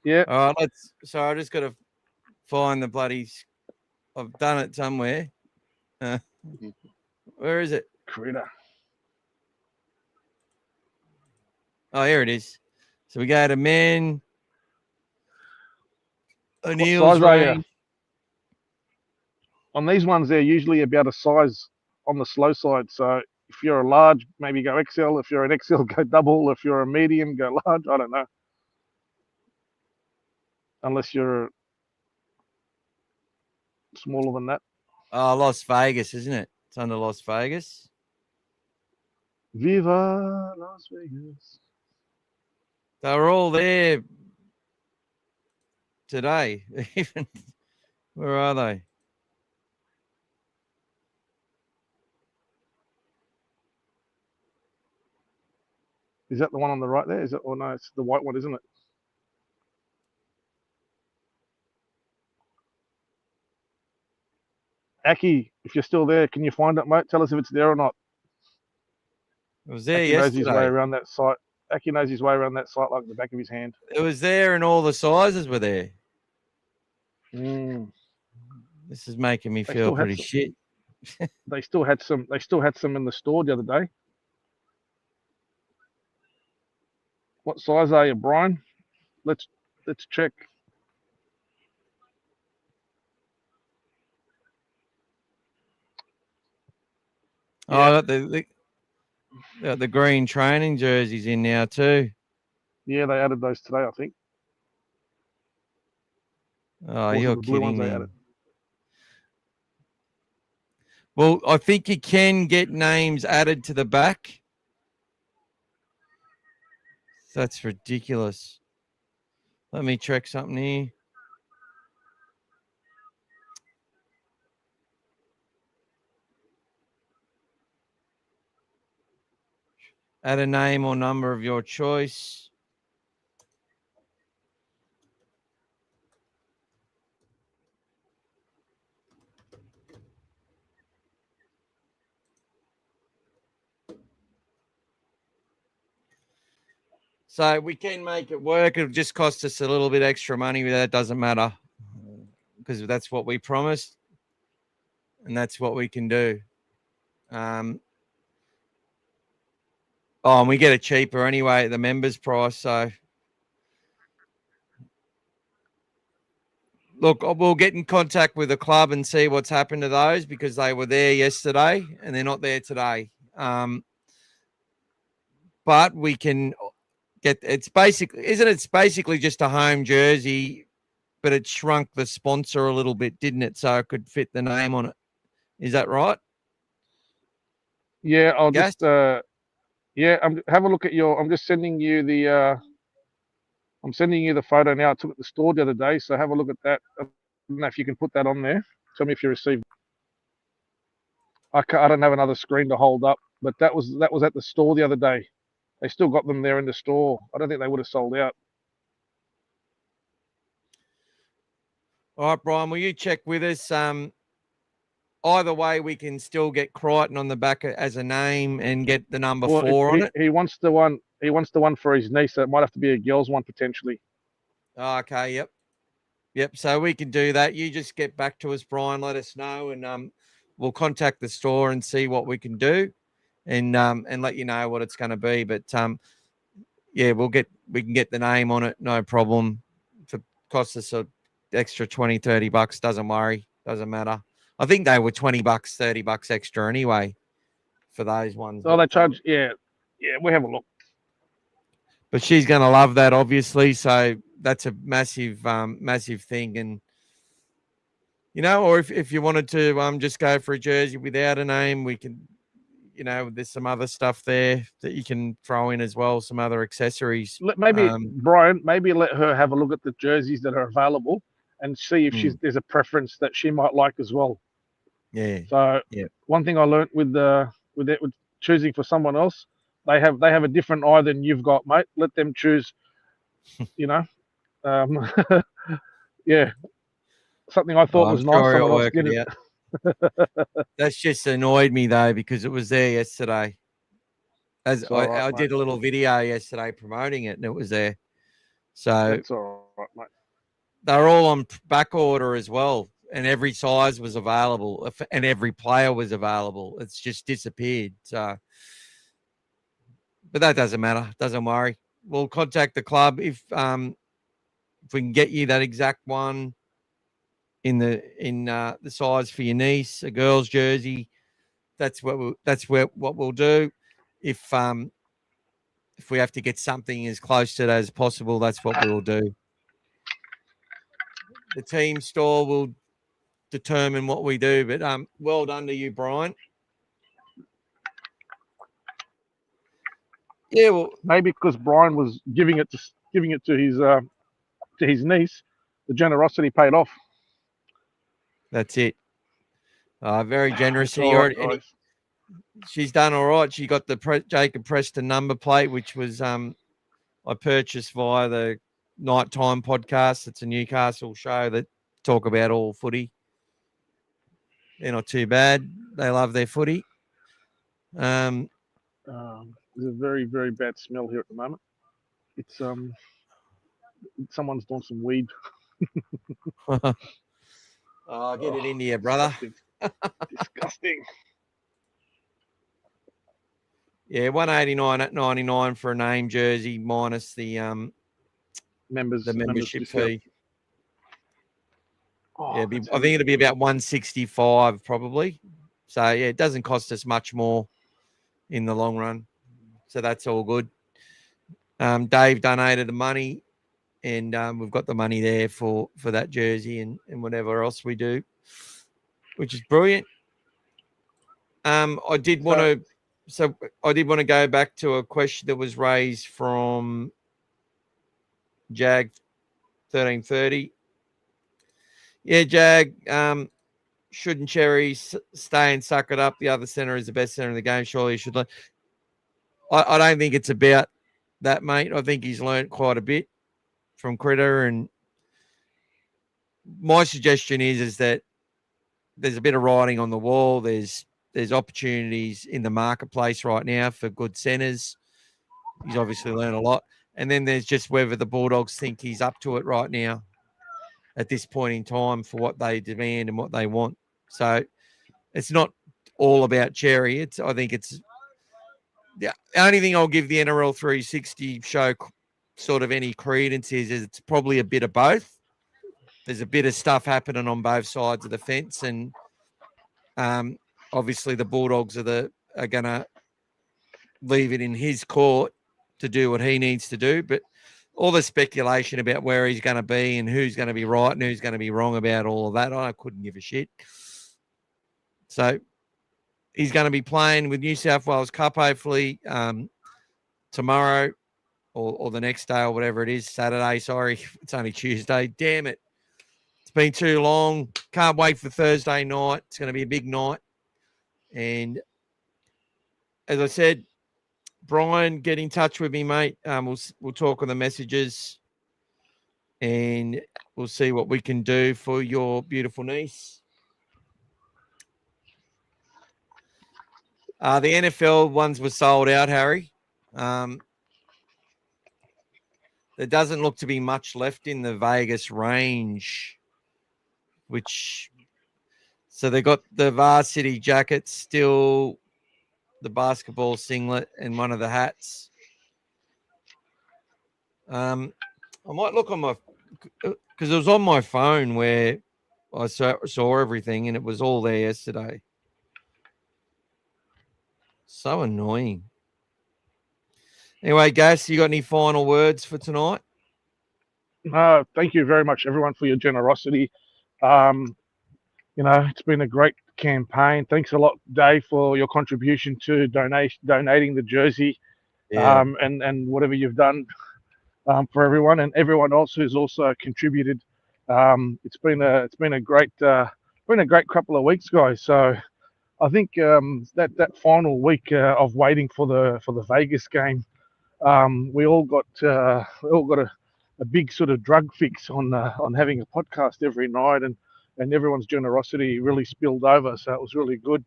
Yeah. All right, so I just got to find the bloody. I've done it somewhere. Where is it? Critter. Oh, here it is. So we go to men. O'Neill's range. On these ones, they're usually about a size on the slow side. So if you're a large, maybe go XL. If you're an XL, go double. If you're a medium, go large. I don't know. Unless you're smaller than that. Oh, Las Vegas, isn't it? It's under Las Vegas. Viva Las Vegas. They were all there today. Even where are they? Is that the one on the right there? Is it? Oh no, it's the white one, isn't it? Aki, if you're still there, can you find it, mate? Tell us if it's there or not. It was there Aki yesterday. knows his way around that site. Aki knows his way around that site like the back of his hand. It was there, and all the sizes were there. This is making me feel pretty shit. They still had some. They still had some in the store the other day. What size are you, Brian? Let's check. Oh, I got the green training jerseys in now too. Yeah, they added those today, I think. Oh, you're kidding me. Well, I think you can get names added to the back. That's ridiculous. Let me check something here. Add a name or number of your choice. So we can make it work. It'll just cost us a little bit extra money. That doesn't matter because that's what we promised, and that's what we can do. And we get it cheaper anyway at the members' price. So, look, we'll get in contact with the club and see what's happened to those because they were there yesterday and they're not there today. But we can get it's basically just a home jersey, but it shrunk the sponsor a little bit, didn't it? So it could fit the name on it. Is that right? Yeah, I'll just have a look at your. I'm just sending you the. I'm sending you the photo now. I took it to the store the other day, so have a look at that. I don't know if you can put that on there. Tell me if you received. I don't have another screen to hold up, but that was at the store the other day. They still got them there in the store. I don't think they would have sold out. All right, Brian, will you check with us? Either way, we can still get Crichton on the back as a name and get the number 4 on it. He wants the one. He wants the one for his niece. So it might have to be a girl's one potentially. Oh, okay. Yep. So we can do that. You just get back to us, Brian. Let us know, and we'll contact the store and see what we can do, and let you know what it's going to be. But we can get the name on it, no problem. If it costs us extra 20, $30. Doesn't worry. Doesn't matter. I think they were $20, $30 extra anyway for those ones. Oh, they charge. Yeah. We have a look. But she's going to love that, obviously. So that's a massive, massive thing. And, or if you wanted to just go for a jersey without a name, we can, there's some other stuff there that you can throw in as well, some other accessories. Maybe, Brian, let her have a look at the jerseys that are available and see if there's a preference that she might like as well. Yeah. So one thing I learned with choosing for someone else, they have a different eye than you've got, mate. Let them choose. Yeah. Something I thought was nice, sure someone else didn't. That's just annoyed me though because it was there yesterday. As I did a little video yesterday promoting it, and it was there. So it's all right, mate. They're all on back order as well, and every size was available, and every player was available. It's just disappeared. So, but that doesn't matter. Doesn't worry. We'll contact the club if we can get you that exact one in the size for your niece, a girl's jersey. That's what we'll do. If we have to get something as close to that as possible, that's what we'll do. The team store will determine what we do, but well done to you, Brian. Yeah, well, maybe because Brian was giving it to his niece, the generosity paid off. That's it. Very generous. And she's done all right. She got the Jacob Preston number plate, which was I purchased via the Nighttime podcast. It's a Newcastle show that talk about all footy. They're not too bad. They love their footy. There's a very, very bad smell here at the moment. It's someone's done some weed. Get it in here, brother. Disgusting. Yeah, $189 at $99 for a name jersey minus the membership fee. I think it'll be about $165 probably. So yeah, it doesn't cost us much more in the long run. So that's all good. Dave donated the money, and we've got the money there for that jersey and whatever else we do, which is brilliant. I did want to go back to a question that was raised from Jag 1330. Yeah, Jag, shouldn't Cherry stay and suck it up? The other centre is the best centre in the game. Surely he should learn. I don't think it's about that, mate. I think he's learnt quite a bit from Critter, and my suggestion is that there's a bit of writing on the wall. There's opportunities in the marketplace right now for good centres. He's obviously learned a lot. And then there's just whether the Bulldogs think he's up to it right now at this point in time for what they demand and what they want. So it's not all about Cherry. I think it's the only thing I'll give the NRL 360 show sort of any credence is it's probably a bit of both. There's a bit of stuff happening on both sides of the fence, and obviously the Bulldogs are going to leave it in his court to do what he needs to do. But all the speculation about where he's going to be and who's going to be right and who's going to be wrong about all of that, I couldn't give a shit. So he's going to be playing with New South Wales Cup hopefully tomorrow or the next day or whatever it is. Saturday, sorry. It's only Tuesday. Damn it. It's been too long. Can't wait for Thursday night. It's going to be a big night. And as I said, Brian, get in touch with me, mate. We'll talk on the messages, and we'll see what we can do for your beautiful niece. The NFL ones were sold out, Harry. There doesn't look to be much left in the Vegas range, so they got the varsity jackets still, the basketball singlet, and one of the hats. I might look on because it was on my phone where I saw everything, and it was all there yesterday. So annoying. Anyway, Gas, you got any final words for tonight? Thank you very much, everyone, for your generosity. It's been a great campaign. Thanks a lot, Dave, for your contribution to donating the jersey, and whatever you've done for everyone, and everyone else who's also contributed. It's been a great couple of weeks, guys. So I think that final week of waiting for the Vegas game, we all got a big sort of drug fix on having a podcast every night, and everyone's generosity really spilled over. So it was really good.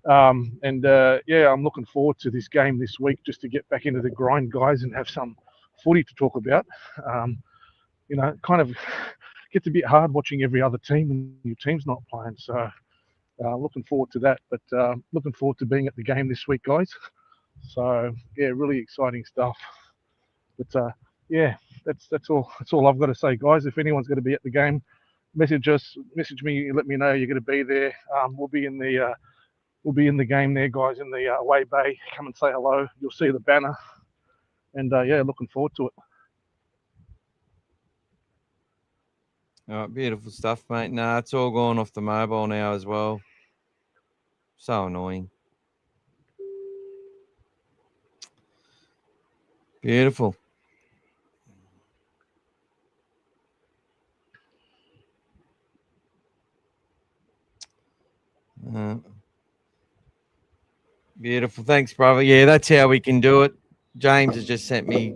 I'm looking forward to this game this week, just to get back into the grind, guys, and have some footy to talk about. Kind of gets a bit hard watching every other team and your team's not playing. So looking forward to that. But looking forward to being at the game this week, guys. So yeah, really exciting stuff. But that's all I've got to say, guys. If anyone's going to be at the game, message me, let me know you're going to be there. We'll be in the game there, guys, in the away bay. Come and say hello. You'll see the banner, and looking forward to it. All right, beautiful stuff, mate. Nah, it's all gone off the mobile now as well. So annoying. Beautiful. Beautiful. Thanks, brother. Yeah, that's how we can do it. James has just sent me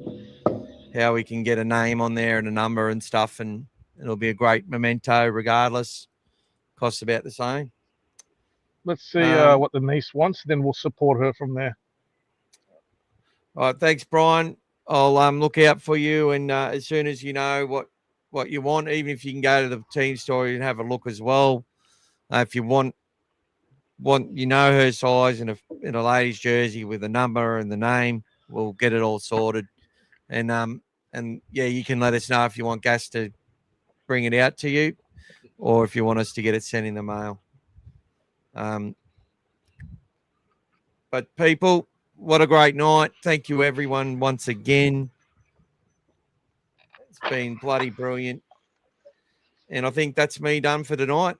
how we can get a name on there and a number and stuff, and it'll be a great memento regardless. Costs about the same. Let's see what the niece wants, then we'll support her from there. All right, thanks, Brian. I'll look out for you, and as soon as you know what you want, even if you can go to the team story and have a look as well. If you want her size in a lady's jersey with a number and the name, we'll get it all sorted. And you can let us know if you want Gas to bring it out to you, or if you want us to get it sent in the mail. But people, what a great night. Thank you, everyone, once again. It's been bloody brilliant. And I think that's me done for tonight.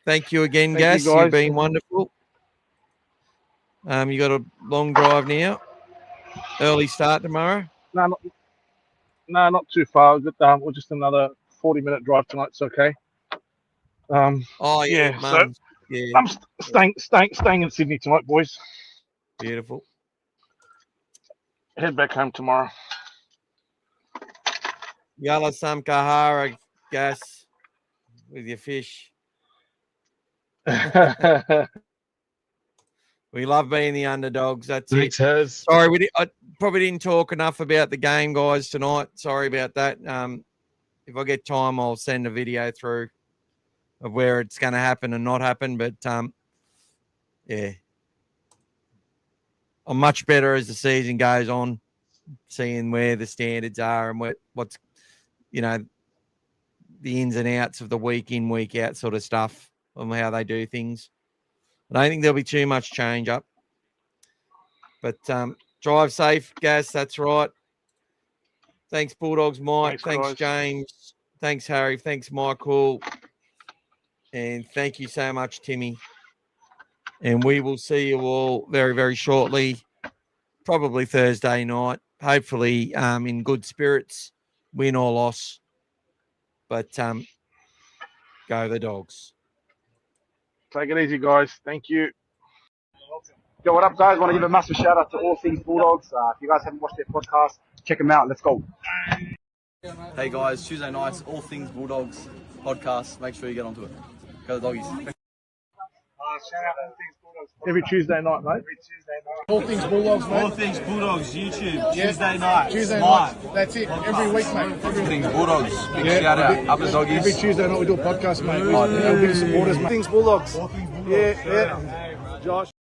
Thank you again, Gas. You've been wonderful. You got a long drive now. Early start tomorrow? No, not too far. We're just another 40-minute drive tonight. It's okay. I'm staying in Sydney tonight, boys. Beautiful. Head back home tomorrow. Yalla Samkahara, Gas, with your fish. We love being the underdogs. That's Thanks, it. Hez. Sorry, I probably didn't talk enough about the game, guys, tonight. Sorry about that. If I get time, I'll send a video through of where it's going to happen and not happen. But I'm much better as the season goes on, seeing where the standards are and what's the ins and outs of the week in, week out sort of stuff on how they do things. I don't think there'll be too much change up. But drive safe, Gas. That's right. Thanks, Bulldogs, Mike. Thanks James. Thanks, Harry. Thanks, Michael. And thank you so much, Timmy. And we will see you all very, very shortly, probably Thursday night, hopefully in good spirits, win or loss. But go the Dogs. Take it easy, guys. Thank you. Yo, what up, guys? Want to give a massive shout out to All Things Bulldogs. If you guys haven't watched their podcast, check them out. Let's go. Hey guys, Tuesday nights, All Things Bulldogs podcast. Make sure you get onto it. Go the Doggies. Shout out All Things Bulldogs. Every Tuesday night, mate. Every Tuesday night. All Things Bulldogs, mate. All Things Bulldogs, YouTube, Tuesday night. Tuesday live. night. That's it. Every week, mate. All Things Bulldogs. Big shout out. Up the Doggies. Every Tuesday night we do a podcast, mate. We're big supporters, mate. All Things Bulldogs. Yeah. Josh.